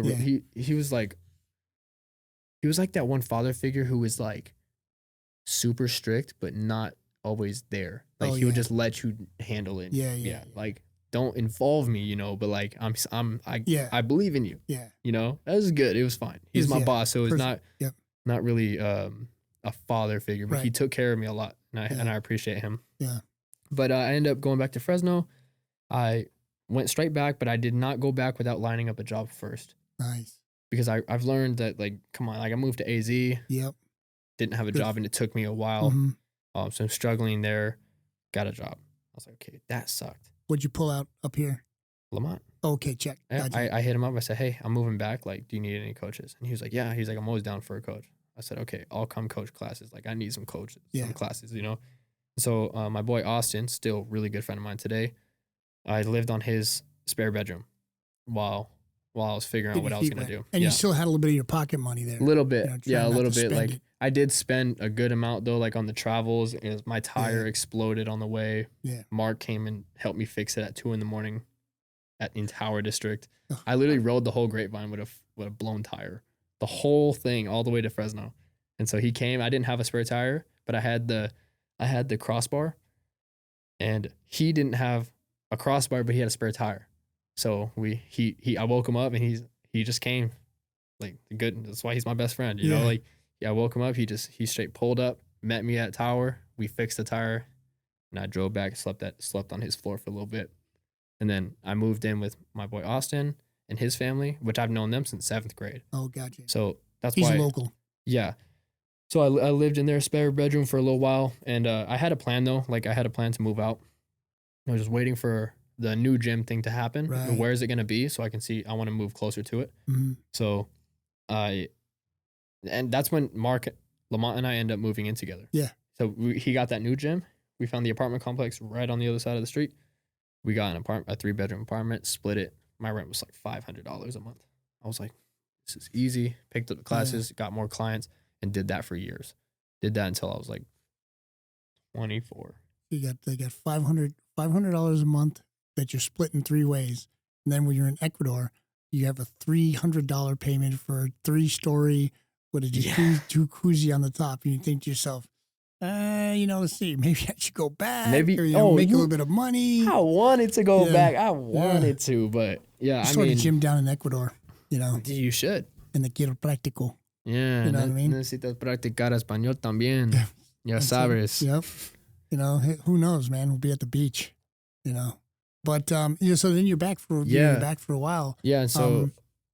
He was like that one father figure who was like super strict, but not always there. Like he would just let you handle it. Yeah. Like, don't involve me, but like I believe in you. Yeah. That was good. It was fine. He's my boss, so it's not really a father figure, but he took care of me a lot, and I appreciate him. Yeah. But I ended up going back to Fresno. I went straight back, but I did not go back without lining up a job first. Nice. Because I've learned that, like, come on, like I moved to AZ. Yep. Didn't have a job, and it took me a while. Mm-hmm. So I'm struggling there. Got a job. I was like, okay, that sucked. What'd you pull out up here? Lamont. Okay, check. Yeah, I hit him up. I said, hey, I'm moving back. Like, do you need any coaches? And he was like, yeah. He's like, I'm always down for a coach. I said, okay, I'll come coach classes. Like, I need some coaches, some classes, So my boy Austin, still really good friend of mine today, I lived on his spare bedroom while I was figuring out what I was going to do. And you still had a little bit of your pocket money there. A little bit. A little bit. Like, I did spend a good amount, though, like on the travels. My tire exploded on the way. Yeah. Mark came and helped me fix it at 2 a.m. in Tower District. I literally rode the whole Grapevine with a blown tire. The whole thing all the way to Fresno. And so he came. I didn't have a spare tire, but I had the crossbar. And he didn't have a crossbar, but he had a spare tire. So I woke him up, and he just came. Like, good. That's why he's my best friend. You know, like, I woke him up. He straight pulled up, met me at Tower. We fixed the tire, and I drove back, slept on his floor for a little bit. And then I moved in with my boy Austin and his family, which I've known them since 7th grade. Oh, gotcha. So that's why. He's local. Yeah. So I lived in their spare bedroom for a little while, and I had a plan, though. Like, I had a plan to move out. I was just waiting for the new gym thing to happen. Right. Where is it going to be? So I can see, I want to move closer to it. Mm-hmm. So and that's when Lamont and I end up moving in together. Yeah. So he got that new gym. We found the apartment complex right on the other side of the street. We got a 3-bedroom apartment, split it. My rent was like $500 a month. I was like, this is easy. Picked up the classes, got more clients, and did that for years. Did that until I was like 24. They got $500 a month that you're split in 3 ways. And then when you're in Ecuador, you have a $300 payment for a 3-story with a jacuzzi on the top. And you think to yourself, let's see, maybe I should go back. Maybe or, make a little bit of money. I wanted to go back. I wanted to, but start a gym down in Ecuador. You should. In the quiropráctico. Yeah. You know what I mean? Necesitas practicar español también. Ya That's it. sabes. Yep. You know, who knows, man? We'll be at the beach, you know. But, so then you're back for a while. Yeah. So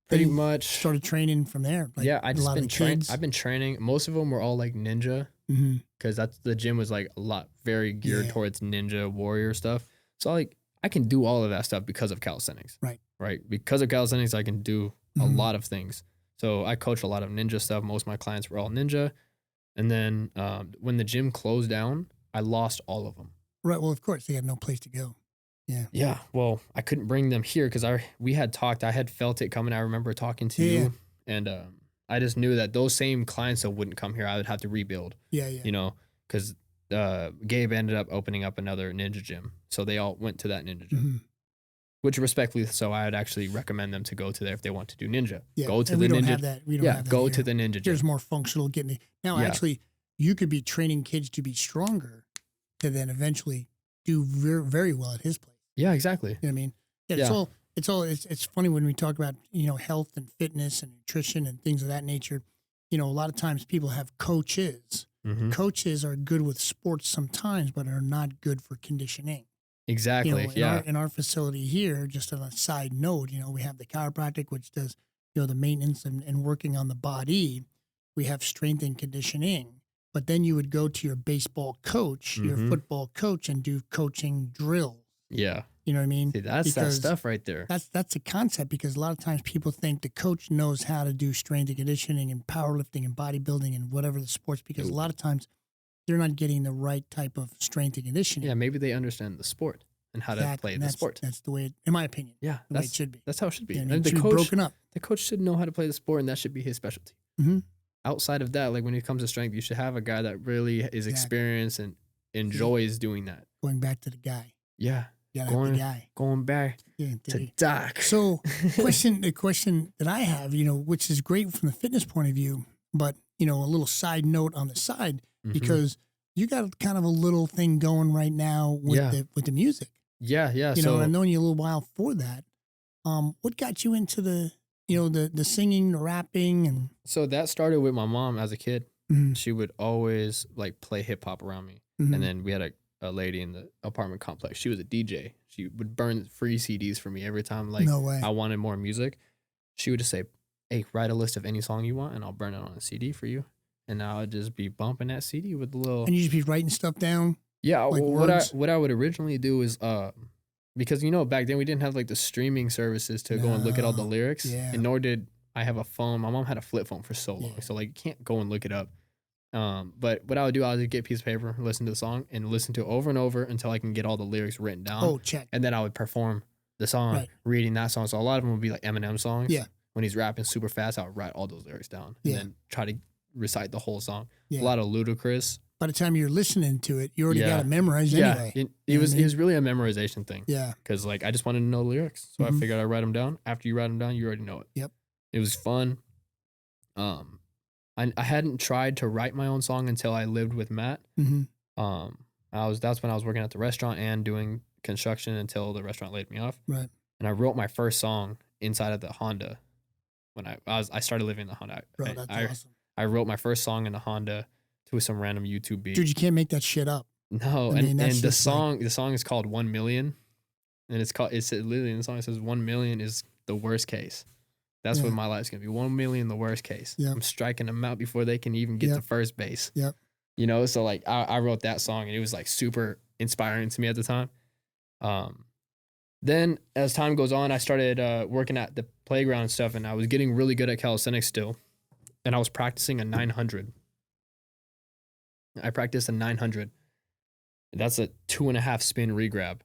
pretty then you much started training from there. Like I a just lot of been the kids. I've been training. Most of them were all like ninja Mm-hmm. because the gym was like a lot very geared towards ninja warrior stuff. So like I can do all of that stuff because of calisthenics. Right. Because of calisthenics, I can do a lot of things. So I coach a lot of ninja stuff. Most of my clients were all ninja. And then when the gym closed down, I lost all of them. Right. Well, of course, they had no place to go. Yeah. Yeah. Well, I couldn't bring them here because we had talked. I had felt it coming. I remember talking to you, and I just knew that those same clients that wouldn't come here, I would have to rebuild. Yeah. You know, because Gabe ended up opening up another ninja gym, so they all went to that ninja gym. Which respectfully, so I would actually recommend them to go to there if they want to do ninja. Yeah. Go to and the we don't ninja. have that. We don't have that go here. to the ninja gym. Here's more functional getting it. Now, actually, you could be training kids to be stronger to then eventually do very, very well at his place. Yeah, exactly. You know what I mean? Yeah, it's funny when we talk about, health and fitness and nutrition and things of that nature. A lot of times people have coaches. Mm-hmm. Coaches are good with sports sometimes, but are not good for conditioning. Exactly. In our facility here, just on a side note, we have the chiropractic, which does, the maintenance and working on the body. We have strength and conditioning. But then you would go to your baseball coach, your football coach, and do coaching drills. Yeah. You know what I mean? See, that's that stuff right there. That's a concept because a lot of times people think the coach knows how to do strength and conditioning and powerlifting and bodybuilding and whatever the sports, because a lot of times they're not getting the right type of strength and conditioning. Yeah, maybe they understand the sport and how to play the sport. That's the way, in my opinion, the way it should be. That's how it should be. And the it should be broken up. The coach should know how to play the sport, and that should be his specialty. Mm-hmm. Outside of that, like when it comes to strength, you should have a guy that really is experienced and enjoys doing that. Going back to the guy. Yeah. Going back to Doc. So the question that I have, which is great from the fitness point of view, but, a little side note on the side, because you got kind of a little thing going right now with the music. Yeah. And I've known you a little while for that. What got you into the singing, the rapping? And so that started with my mom as a kid. Mm-hmm. She would always like play hip hop around me. Mm-hmm. And then we had a lady in the apartment complex. She was a DJ. She would burn free CDs for me every time. Like, no way. I wanted more music. She would just say, "Hey, write a list of any song you want, and I'll burn it on a CD for you." And I would just be bumping that CD with the little. And you just be writing stuff down. Yeah. Like what I would originally do is because back then we didn't have like the streaming services to go and look at all the lyrics. Yeah. And nor did I have a phone. My mom had a flip phone for so long, so like you can't go and look it up. But what I would do, I would get a piece of paper, listen to the song, and listen to it over and over until I can get all the lyrics written down. Oh, check. And then I would perform the song, reading that song. So a lot of them would be like Eminem songs. Yeah. When he's rapping super fast, I would write all those lyrics down and then try to recite the whole song. Yeah. A lot of Ludacris. By the time you're listening to it, you already got it memorized anyway. It was really a memorization thing. Yeah. Because like I just wanted to know the lyrics. So I figured I'd write them down. After you write them down, you already know it. Yep. It was fun. I hadn't tried to write my own song until I lived with Matt. Mm-hmm. That's when I was working at the restaurant and doing construction until the restaurant laid me off. Right. And I wrote my first song inside of the Honda when I started living in the Honda. Bro, that's awesome. I wrote my first song in the Honda to some random YouTube beat. Dude, you can't make that shit up. No, and the song is called 1 Million, and it's literally in the song it says 1 million is the worst case. That's what my life's gonna be. 1 million, the worst case. Yep. I'm striking them out before they can even get to first base. Yep. So like I wrote that song and it was like super inspiring to me at the time. Then as time goes on, I started working at the playground and stuff, and I was getting really good at calisthenics still, and I was practicing a 900. I practiced a 900. That's a 2.5 spin regrab.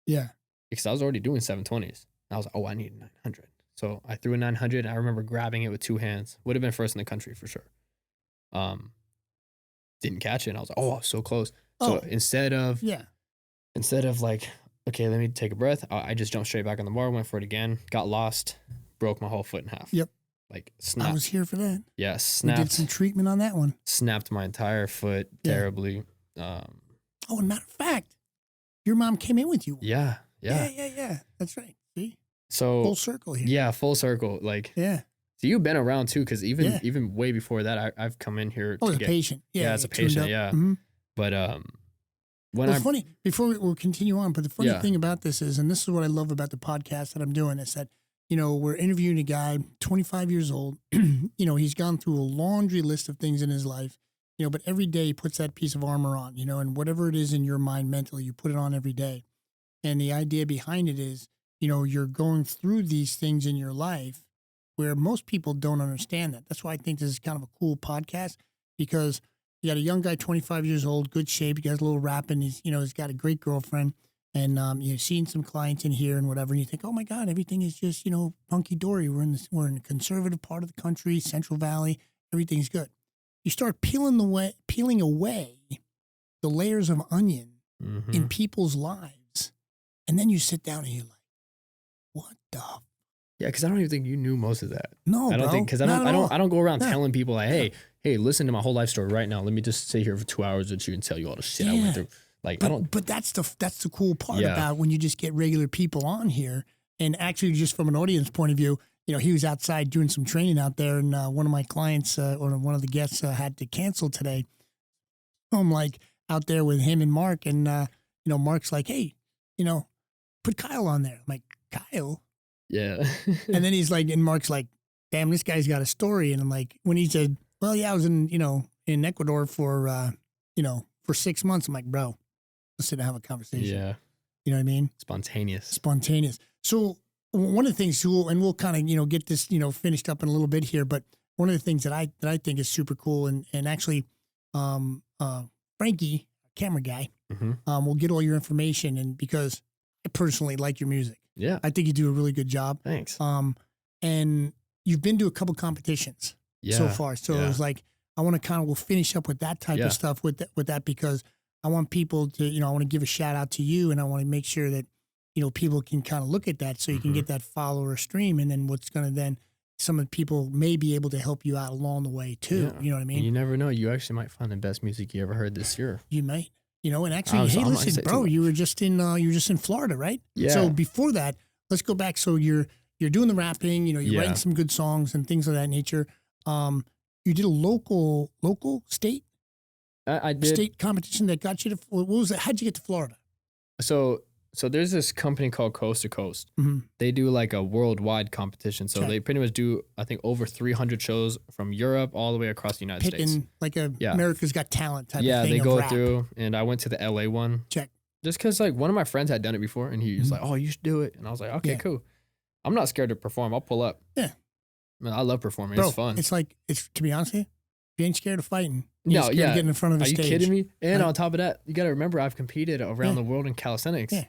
Yeah. Because I was already doing 720s. I was like, oh, I need a 900. So I threw a 900. I remember grabbing it with 2 hands. Would have been first in the country for sure. Didn't catch it. And I was like, oh, so close. So instead of like, okay, let me take a breath, I just jumped straight back on the bar, went for it again, got lost, broke my whole foot in half. Yep. Like snapped. I was here for that. Yeah, snapped. We did some treatment on that one. Snapped my entire foot terribly. Oh, and matter of fact, your mom came in with you. Yeah. Yeah. That's right. See? So full circle here. Yeah, full circle. Like, yeah. So you've been around too, because even way before that, I've come in here. As a patient. Yeah, as a patient. Yeah. Mm-hmm. But funny, before we'll continue on, but the funny thing about this is, and this is what I love about the podcast that I'm doing, is that, we're interviewing a guy, 25 years old. He's gone through a laundry list of things in his life, but every day he puts that piece of armor on, and whatever it is in your mind mentally, you put it on every day. And the idea behind it is, you're going through these things in your life where most people don't understand that. That's why I think this is kind of a cool podcast, because you got a young guy, 25 years old, good shape. He got a little rapping. He's got a great girlfriend, and you've seen some clients in here and whatever. And you think, oh my God, everything is just hunky dory. We're in the conservative part of the country, Central Valley. Everything's good. You start peeling away the layers of onion in people's lives, and then you sit down and you're like, what the? Yeah, because I don't even think you knew most of that. No, I don't bro, think, because I don't go around telling people like, hey, listen to my whole life story right now. Let me just sit here for 2 hours with you and tell you all the shit I went through. Like, I don't. But that's the cool part about when you just get regular people on here, and actually just from an audience point of view, he was outside doing some training out there, and one of my clients or one of the guests had to cancel today. So I'm like out there with him and Mark, and Mark's like, hey, put Kyle on there. I'm like, Kyle. Yeah. And then he's like, and Mark's like, damn, this guy's got a story. And I'm like, when he said, well, yeah, I was in Ecuador for 6 months. I'm like, bro, let's sit and have a conversation. Yeah. You know what I mean? Spontaneous. So one of the things, and we'll kind of, get this, finished up in a little bit here, but one of the things that I think is super cool, and actually, Frankie, camera guy, will get all your information, and because I personally like your music. Yeah. I think you do a really good job. Thanks. And you've been to a couple competitions so far. So it was like, I want to we'll finish up with that type of stuff with that, because I want people to, I want to give a shout out to you, and I want to make sure that, people can kind of look at that, so you can get that follower stream. And then what's going to then, some of the people may be able to help you out along the way too. Yeah. You know what I mean? And you never know. You actually might find the best music you ever heard this year. You might. And actually, hey, listen, bro, you were just in Florida, right? Yeah. So before that, let's go back. So you're doing the rapping, you're writing some good songs and things of that nature. You did a local state? I did. State competition that got you to, what was that? How'd you get to Florida? So there's this company called Coast to Coast. Mm-hmm. They do like a worldwide competition. So they pretty much do, I think, over 300 shows from Europe all the way across the United States. Like America's Got Talent type of thing. Yeah, they go through, and I went to the LA one. Check. Just because like one of my friends had done it before, and he was like, oh, you should do it. And I was like, okay, cool. I'm not scared to perform. I'll pull up. Yeah. Man, I love performing. Bro, it's fun. It's like, to be honest with you, you ain't scared of fighting. You're scared of getting in front of the stage. Are you kidding me? And on top of that, you got to remember, I've competed around the world in calisthenics. Yeah.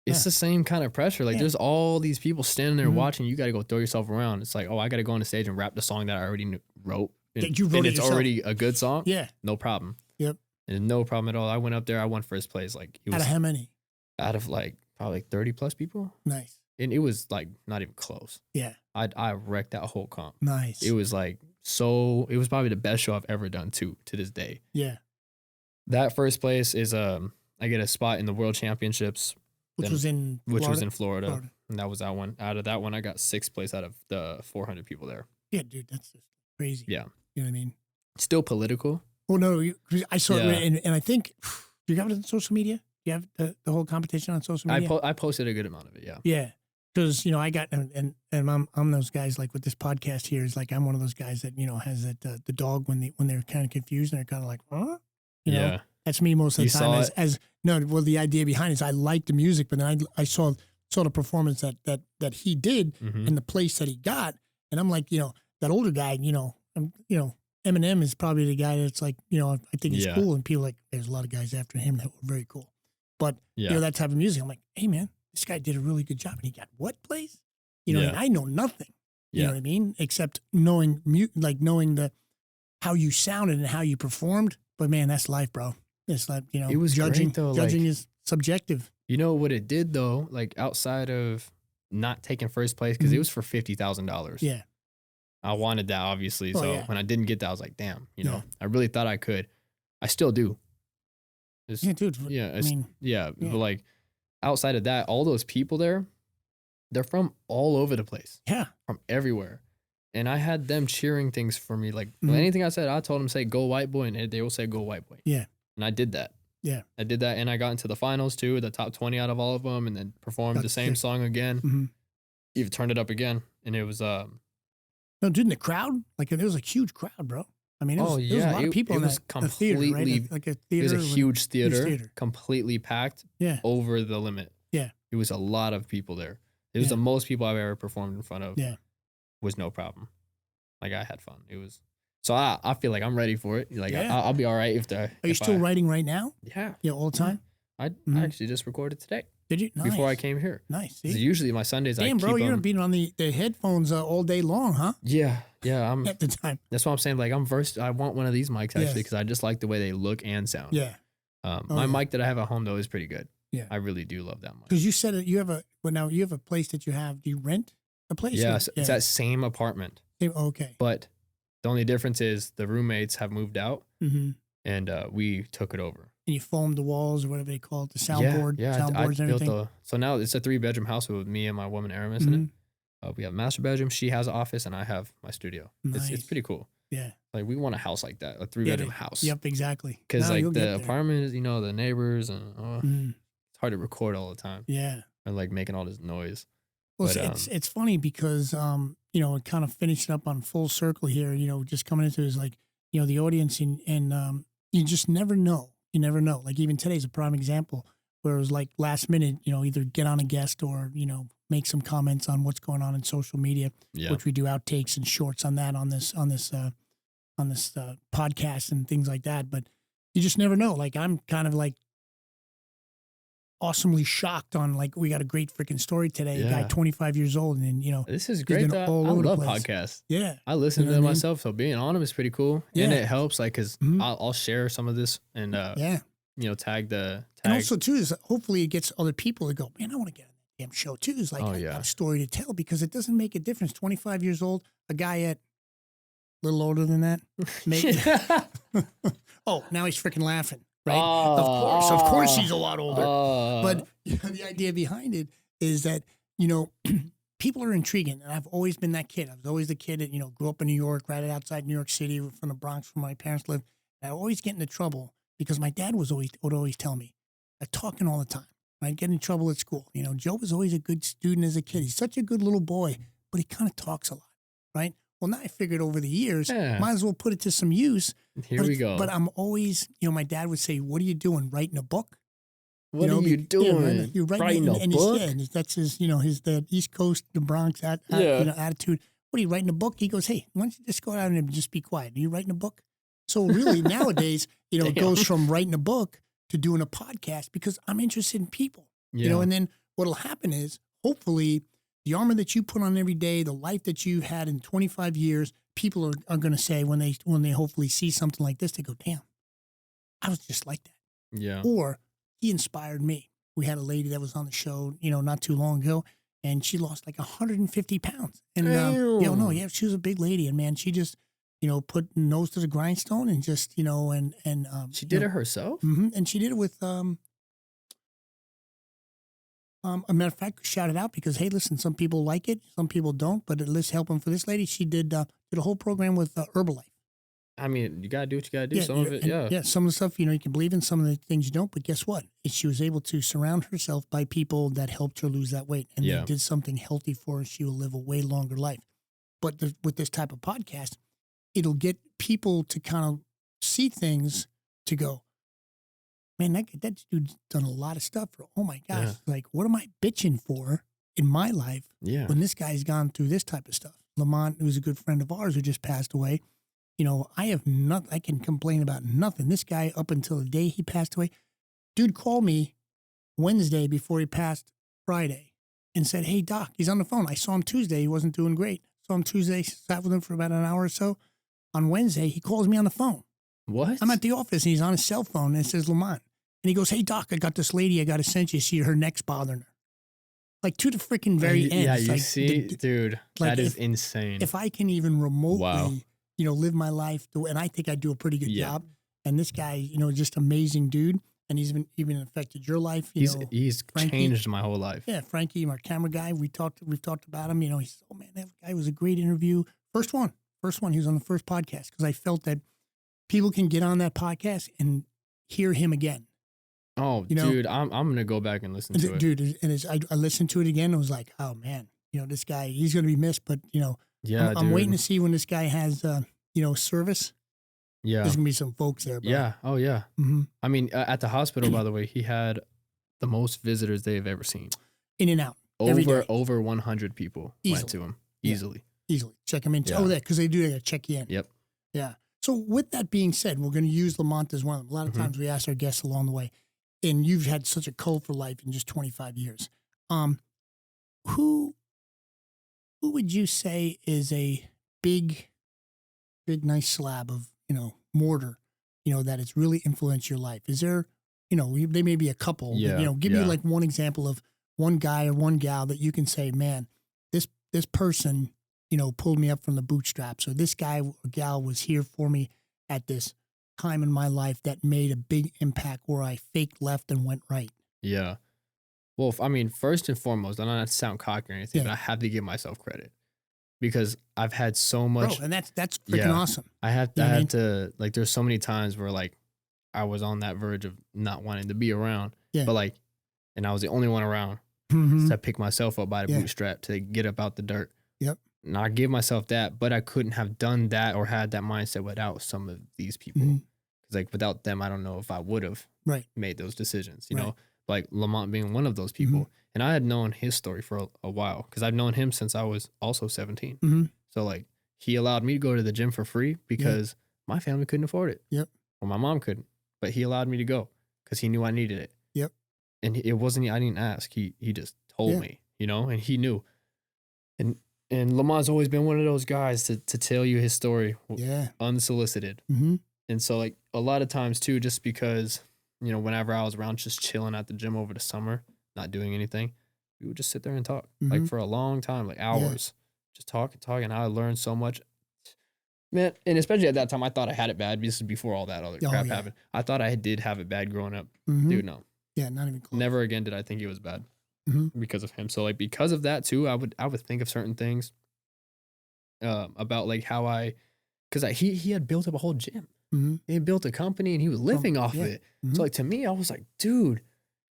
It's the same kind of pressure. Like there's all these people standing there watching. You got to go throw yourself around. It's like, oh, I got to go on the stage and rap the song that I already wrote. And, you wrote and it it's yourself. Already a good song. Yeah. No problem. Yep. And no problem at all. I went up there. I won first place. Like it was, out of how many? Out of like probably 30 plus people. Nice. And it was like not even close. Yeah. I wrecked that whole comp. Nice. It was like it was probably the best show I've ever done to this day. Yeah. That first place is I get a spot in the World Championships. Which was in Florida. And that was that one. Out of that one, I got 6th place out of the 400 people there. Yeah, dude, that's just crazy. Yeah. You know what I mean? Still political. Well, no, I saw it, and I think, do you have it on social media? You have the whole competition on social media? I posted a good amount of it, yeah. Yeah. Because, I got, and I'm those guys, like with this podcast here, is like I'm one of those guys that, has that the dog when they're kind of confused and they're kind of like, huh? You know? That's me most of the time. The idea behind it is I like the music, but then I saw the performance that he did and the place that he got, and I'm like, that older guy, Eminem is probably the guy that's like, I think it's cool, and people like, there's a lot of guys after him that were very cool, but that type of music, I'm like, hey man, this guy did a really good job, and he got what place? And I know nothing, you know what I mean, except knowing how you sounded and how you performed, but man, that's life, bro. It's like, it was judging, great, though. Judging is subjective. You know what it did, though? Like, outside of not taking first place, because it was for $50,000. Yeah. I wanted that, obviously. When I didn't get that, I was like, damn, I really thought I could. I still do. Dude. But like, outside of that, all those people there, they're from all over the place. Yeah. From everywhere. And I had them cheering things for me. Like anything I said, I told them say go white boy, and they will say go white boy. Yeah. And I did that. Yeah. I did that, and I got into the finals too, the top 20 out of all of them, and then performed the same song again. Even turned it up again, and it was No, dude, in the crowd, like it was a huge crowd, bro. I mean, it was a lot of people in that theater, right? Like a theater. It was a huge theater, completely packed. Yeah. Over the limit. Yeah. It was a lot of people there. It was the most people I've ever performed in front of. Yeah. Was no problem. Like I had fun. It was. So I feel like I'm ready for it. Like I'll be all right if the. Are you still writing right now? Yeah. Yeah, all the time. I actually just recorded today. Did you? Nice. Before I came here. Nice. Usually my Sundays Damn, bro, you're being on the headphones all day long, huh? Yeah. I'm at the time. That's what I'm saying. Like I'm versed. I want one of these mics actually because I just like the way they look and sound. Yeah. My mic that I have at home though is pretty good. Yeah. I really do love that mic. Because you said you have a place that you have. Do you rent a place? Yes, it's that same apartment. Okay. But the only difference is the roommates have moved out, and we took it over. And you foamed the walls or whatever they call it, the soundboard, soundboards and everything. So now it's a 3-bedroom house with me and my woman Aramis in it. We have a master bedroom. She has an office, and I have my studio. Nice. It's pretty cool. Yeah. Like we want a house like that, a 3-bedroom house. Yep, exactly. Because like the apartment is, the neighbors, and it's hard to record all the time. Yeah. And like making all this noise. Well, but, it's funny because it kind of finished up on full circle here. Just coming into it is like the audience and you just never know. You never know. Like even today's a prime example where it was like last minute. Either get on a guest or make some comments on what's going on in social media, which we do outtakes and shorts on that on this podcast and things like that. But you just never know. Like I'm kind of like awesomely shocked on like we got a great freaking story today. A guy 25 years old and this is great. I love podcasts. Yeah, I listen to them myself. So being on them is pretty cool, and it helps. Like because I'll share some of this and tag the. And also too is hopefully it gets other people to go, man, I want to get on that damn show too. Is like I got a story to tell because it doesn't make a difference. 25 years old, a guy at a little older than that. Oh, now he's freaking laughing. Right? Of course he's a lot older. But the idea behind it is that, people are intriguing. And I've always been that kid. I was always the kid that, grew up in New York, right outside New York City, from the Bronx, where my parents lived. And I always get into trouble because my dad would always tell me, talking all the time. I'd get in trouble at school. Joe was always a good student as a kid. He's such a good little boy, but he kind of talks a lot, right? Well, now I figured over the years, might as well put it to some use. Here we go. But I'm always, my dad would say, "What are you doing? Writing a book? What are you doing? Yeah, you're writing a book?" That's his, the East Coast, the Bronx attitude. What are you writing a book? He goes, "Hey, why don't you just go out and just be quiet? Are you writing a book?" So really nowadays, it goes from writing a book to doing a podcast because I'm interested in people. And then what'll happen is hopefully the armor that you put on every day, the life that you've had in 25 years, people are going to say when they hopefully see something like this, they go, damn, I was just like that. Yeah. Or he inspired me. We had a lady that was on the show, not too long ago, and she lost like 150 pounds. And, she was a big lady. And man, she just, put nose to the grindstone and just, she did it herself? Mm-hmm, and she did it with, a matter of fact, shout it out because, hey, listen, some people like it, some people don't, but let's help them for this lady. She did a whole program with Herbalife. I mean, you got to do what you got to do. Some of it, Yeah, some of the stuff, you can believe in, some of the things you don't, but guess what? She was able to surround herself by people that helped her lose that weight, and they did something healthy for her. She will live a way longer life. But with this type of podcast, it'll get people to kind of see things to go, man, that dude's done a lot of stuff. Oh my gosh. Yeah. Like, what am I bitching for in my life when this guy's gone through this type of stuff? Lamont, who's a good friend of ours who just passed away, I have nothing, I can complain about nothing. This guy, up until the day he passed away, dude called me Wednesday before he passed Friday and said, hey, Doc, he's on the phone. I saw him Tuesday. He wasn't doing great. Saw him Tuesday, sat with him for about an hour or so. On Wednesday, he calls me on the phone. What? I'm at the office and he's on his cell phone and it says Lamont. And he goes, hey, Doc, I got this lady I got to send you. See, her neck's bothering her. Like, to the freaking very end. Yeah, you see, dude, like, that is insane. If I can even remotely, live my life, and I think I do a pretty good job. And this guy, just amazing dude. And he's even affected your life. He's Frankie, changed my whole life. Yeah, Frankie, our camera guy, we've talked about him. He says, oh, man, that guy was a great interview. First one. He was on the first podcast because I felt that people can get on that podcast and hear him again. Oh, dude, I'm gonna go back and listen to it, dude. And I listened to it again. And I was like, oh man, this guy, he's gonna be missed. But yeah, I'm waiting to see when this guy has service. Yeah, there's gonna be some folks there. Bro. Yeah. Oh yeah. Mm-hmm. I mean, at the hospital, by the way, he had the most visitors they've ever seen. In and out. Over 100 people went to him easily. Easily check him in. Yeah. Oh, that because they do check you in. Yep. Yeah. So with that being said, we're going to use Lamont as one of them. A lot of times we ask our guests along the way, and you've had such a colorful life in just 25 years. Who would you say is a big, nice slab of mortar, that has really influenced your life? Is there, there may be a couple. Yeah. But, give me like one example of one guy or one gal that you can say, man, this person, pulled me up from the bootstraps, or this guy or gal was here for me at this time in my life that made a big impact where I faked left and went right. Yeah. Well, first and foremost, I don't have to sound cocky or anything, but I have to give myself credit because I've had so much. Bro, and that's freaking awesome. I had to, like, there's so many times where, like, I was on that verge of not wanting to be around, but, like, and I was the only one around. So I picked myself up by the bootstrap to get up out the dirt. Yep. And I give myself that, but I couldn't have done that or had that mindset without some of these people. Because, like, without them, I don't know if I would have made those decisions, you know? Like Lamont being one of those people. And I had known his story for a while because I've known him since I was also 17. So, like, he allowed me to go to the gym for free because my family couldn't afford it. Yep. Or my mom couldn't. But he allowed me to go because he knew I needed it. Yep. And it wasn't, I didn't ask. He just told me, and he knew. And Lamont's always been one of those guys to tell you his story unsolicited. And so, like, a lot of times too, just because, whenever I was around just chilling at the gym over the summer, not doing anything, we would just sit there and talk like for a long time, like hours, just talk. And I learned so much. Man, and especially at that time, I thought I had it bad. This is before all that other crap happened. I thought I did have it bad growing up. Dude, no. Yeah, not even close. Never again did I think it was bad because of him. So, like, because of that too, I would think of certain things about, like, how because he had built up a whole gym. He had built a company and he was living off of it. So, like, to me, I was like, dude,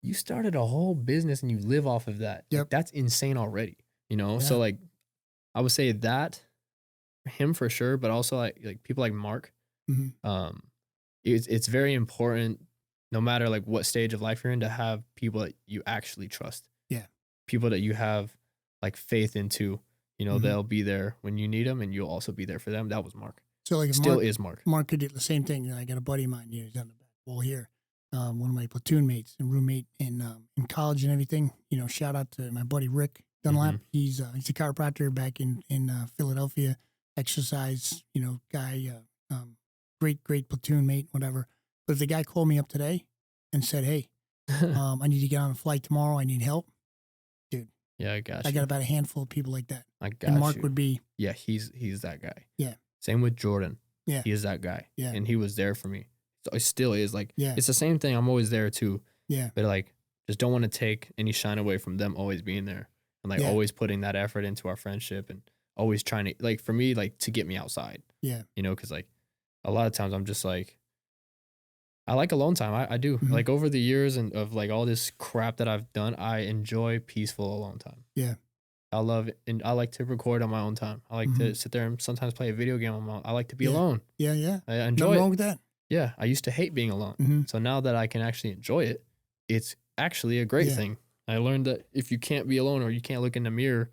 you started a whole business and you live off of that. Yep. Like, that's insane already, Yeah. So, like, I would say that him for sure, but also like people like Mark. It's very important, no matter like what stage of life you're in, to have people that you actually trust. Yeah. People that you have like faith into, they'll be there when you need them and you'll also be there for them. That was Mark. So, like, is Mark. Mark could do the same thing. I got a buddy of mine, he's on the back wall here. One of my platoon mates and roommate in college and everything. Shout out to my buddy Rick Dunlap. He's a chiropractor back in Philadelphia. Exercise, guy, great platoon mate, whatever. But if the guy called me up today and said, "Hey, I need to get on a flight tomorrow. I need help," dude. Yeah, I got you. I got about a handful of people like that. I got and Mark you. would be. Yeah, he's that guy. Yeah. Same with Jordan. Yeah. He is that guy. Yeah. And he was there for me. So it still is. Like, yeah. It's the same thing. I'm always there too. Yeah. But, like, just don't want to take any shine away from them always being there. And, like, always putting that effort into our friendship and always trying to, like, for me, like, to get me outside. Yeah. Because, like, a lot of times I'm just like, I like alone time. I do. Like, over the years and of, like, all this crap that I've done, I enjoy peaceful alone time. Yeah. I love it. And I like to record on my own time. I like to sit there and sometimes play a video game on my own. I like to be alone. Yeah, yeah. I enjoy Nothing wrong with that. Yeah. I used to hate being alone. So now that I can actually enjoy it, it's actually a great thing. I learned that if you can't be alone or you can't look in the mirror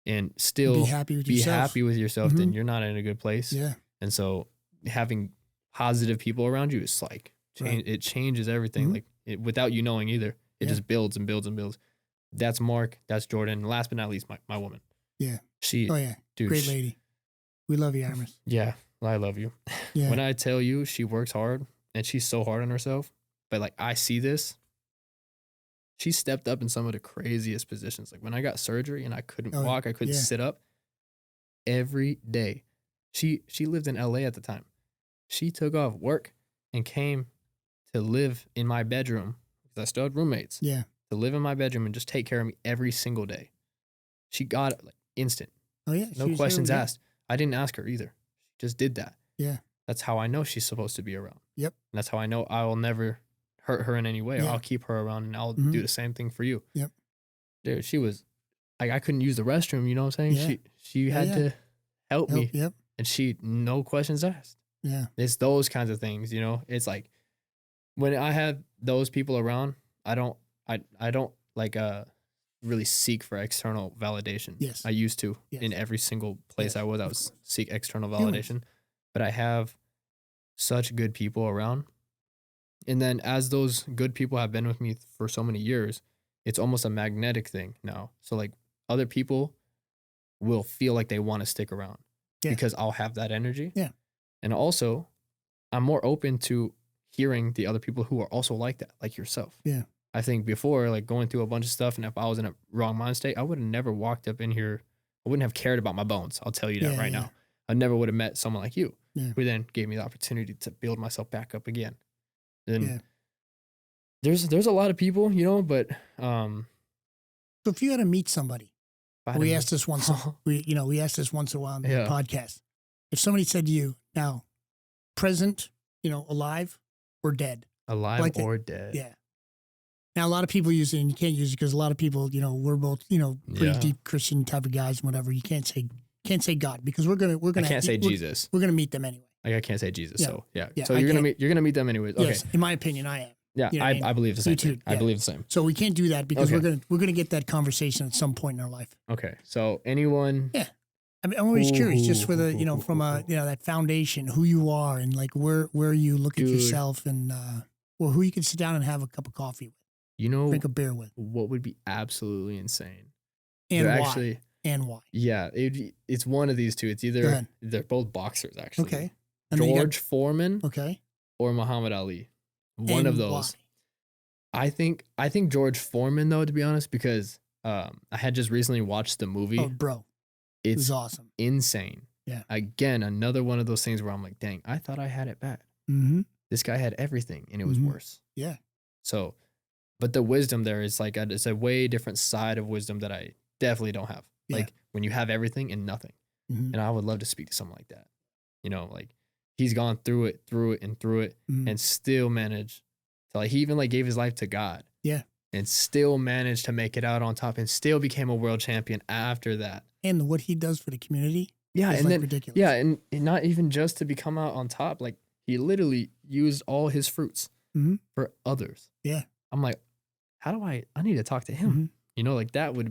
and still be happy with yourself, then you're not in a good place. Yeah. And so having positive people around you is like, it changes everything. Like, without you knowing either, it just builds and builds and builds. That's Mark. That's Jordan. And last but not least, my woman. Yeah. Dude, great lady. We love you, Iris. Yeah. I love you. Yeah. When I tell you she works hard and she's so hard on herself, but, like, I see this, she stepped up in some of the craziest positions. Like, when I got surgery and I couldn't walk, I couldn't sit up every day. She lived in LA at the time. She took off work and came to live in my bedroom because I still had roommates. Yeah. To live in my bedroom and just take care of me every single day. She got it, like, instant. Oh, yeah. No questions asked. I didn't ask her either. She just did that. Yeah. That's how I know she's supposed to be around. Yep. And that's how I know I will never hurt her in any way. Or Yeah. I'll keep her around and I'll Mhm. do the same thing for you. Yep. Dude, she was like, I couldn't use the restroom. You know what I'm saying? Yeah. She had to help me. Yep. And she, no questions asked. Yeah. It's those kinds of things, you know? It's like when I have those people around, I don't like really seek for external validation. Yes. I used to Yes. in every single place Yes, I was. I of was course. seek external Humans. validation. But I have such good people around. And then as those good people have been with me for so many years, it's almost a magnetic thing now. So like other people will feel like they want to stick around because I'll have that energy. Yeah. And also, I'm more open to hearing the other people who are also like that, like yourself. Yeah. I think before, like going through a bunch of stuff, and if I was in a wrong mind state, I would have never walked up in here. I wouldn't have cared about my bones. I'll tell you that right now. I never would have met someone like you, who then gave me the opportunity to build myself back up again. And there's a lot of people, you know, but So if you had to meet somebody, we asked this once. We asked this once in a while on the podcast. If somebody said to you, now, present, alive or dead, alive like or dead, Now a lot of people use it, and you can't use it because a lot of people, we're both, pretty deep Christian type of guys and whatever. You can't say God because we're gonna. I can't say Jesus. We're gonna meet them anyway. Like I can't say Jesus. Yeah. So yeah. Yeah, So you're gonna meet them anyways. Okay. Yes, in my opinion, I am. Yeah, You know what I mean? I believe the same. You too, thing. I believe the same. So we can't do that because we're gonna get that conversation at some point in our life. Okay. So anyone. Yeah. I mean, I'm always curious, just for the, from that foundation, who you are, and like where you look at yourself, and who you can sit down and have a cup of coffee with, drink a beer with. What would be absolutely insane? And why? And why? Yeah, it's one of these two. It's either they're both boxers actually. Okay. And George Foreman. Okay. Or Muhammad Ali. One of those. Why? I think George Foreman though, to be honest, because I had just recently watched the movie. Oh, bro. It was awesome. Insane. Yeah. Again, another one of those things where I'm like, dang, I thought I had it bad. Mm-hmm. This guy had everything and it was worse. Yeah. So, but the wisdom there is like, it's a way different side of wisdom that I definitely don't have. Yeah. Like when you have everything and nothing. Mm-hmm. And I would love to speak to someone like that. Like he's gone through it, and still managed to he even like gave his life to God. Yeah. And still managed to make it out on top and still became a world champion after that. And what he does for the community is and then ridiculous. Yeah, and not even just to become out on top, like he literally used all his fruits for others. Yeah. I'm like, how do I need to talk to him? Like that was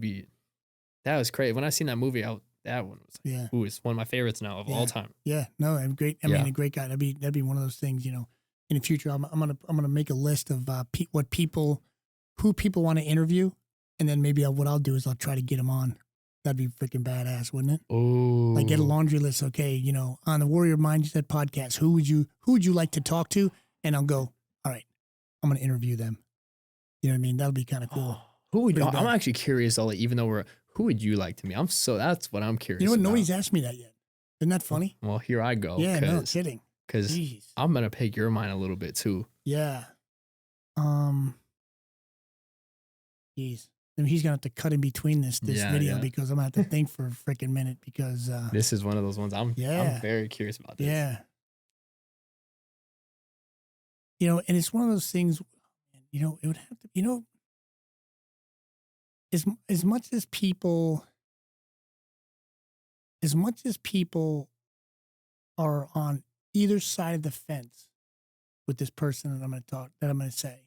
crazy. When I seen that movie, that one was who is one of my favorites now of all time. Yeah, no, I'm great. I mean, a great guy. That'd be one of those things. In the future, I'm gonna make a list of who people want to interview, and then maybe what I'll do is I'll try to get them on. That'd be freaking badass, wouldn't it? Oh, like get a laundry list. Okay, on the Warrior Mindset podcast, who would you like to talk to? And I'll go. All right, I'm gonna interview them. You know what I mean? That would be kind of cool. Who would you? I'm actually curious. Though, even though who would you like to meet? That's what I'm curious. You know what? About. Nobody's asked me that yet. Isn't that funny? Well, here I go. Yeah, no kidding. Because I'm gonna pick your mind a little bit too. Yeah. Jeez. Then he's gonna have to cut in between this video because I'm gonna have to think for a freaking minute because this is one of those ones I'm very curious about this. Yeah. And it's one of those things, it would have to, as much as people are on either side of the fence with this person that I'm going to say,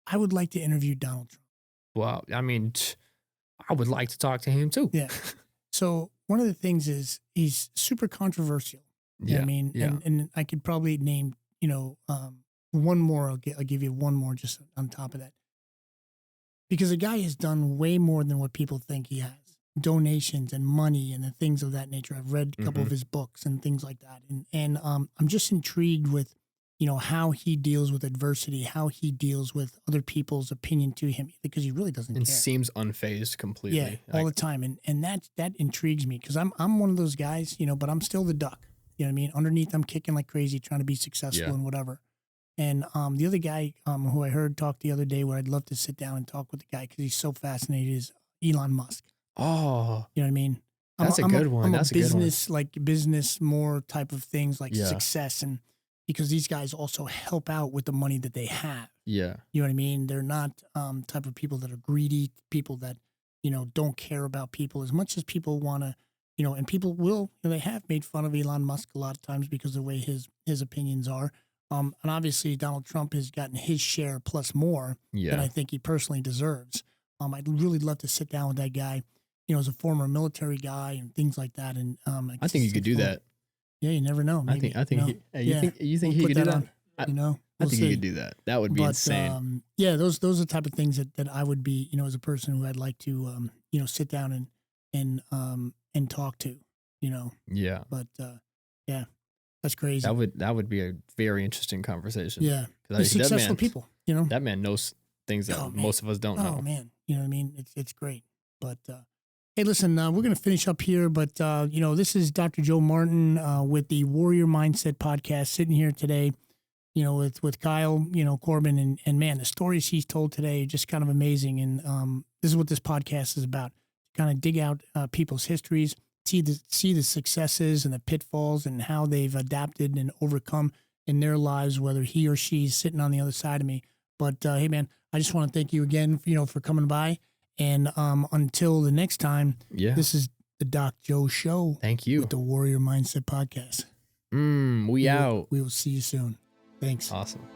I would like to interview Donald Trump. Wow. I mean, I would like to talk to him too. Yeah. So one of the things is he's super controversial. You know what I mean? Yeah. And I could probably name, one more. I'll give you one more just on top of that. Because the guy has done way more than what people think he has. Donations and money and the things of that nature. I've read a couple of his books and things like that. And I'm just intrigued with, how he deals with adversity, how he deals with other people's opinion to him, because he really doesn't care. And seems unfazed completely. Yeah, all the time. And that intrigues me because I'm one of those guys, but I'm still the duck. You know what I mean? Underneath, I'm kicking like crazy, trying to be successful and whatever. And the other guy who I heard talk the other day where I'd love to sit down and talk with the guy because he's so fascinated is Elon Musk. Oh, You know what I mean? that's a good one. That's a good one. Business, like business more type of things like Yeah. success, and because these guys also help out with the money that they have. Yeah. You know what I mean? They're not type of people that are greedy, people that, don't care about people as much as people want to, and people will, they have made fun of Elon Musk a lot of times because of the way his opinions are. And obviously Donald Trump has gotten his share plus more than I think he personally deserves. I'd really love to sit down with that guy, as a former military guy and things like that. And I think you could do that. Yeah, you never know. Maybe, I think you think he could do that? I think he could do that. That would be insane. Yeah, those are the type of things that I would be, as a person who I'd like to, sit down and talk to, Yeah. But yeah, that's crazy. That would be a very interesting conversation. Yeah, they're successful people. That man knows things that most of us don't know. Oh man, you know what I mean? It's great. But hey, listen, we're gonna finish up here. But this is Dr. Joe Martin with the Warrior Mindset Podcast, sitting here today. With Kyle, Corbin, and man, the stories he's told today are just kind of amazing. And this is what this podcast is about: kind of dig out people's histories, see the successes and the pitfalls, and how they've adapted and overcome in their lives, whether he or she's sitting on the other side of me. But hey, man, I just want to thank you again, for coming by. And until the next time, this is the Doc Joe Show. Thank you. With the Warrior Mindset Podcast. We out. We will see you soon. Thanks. Awesome.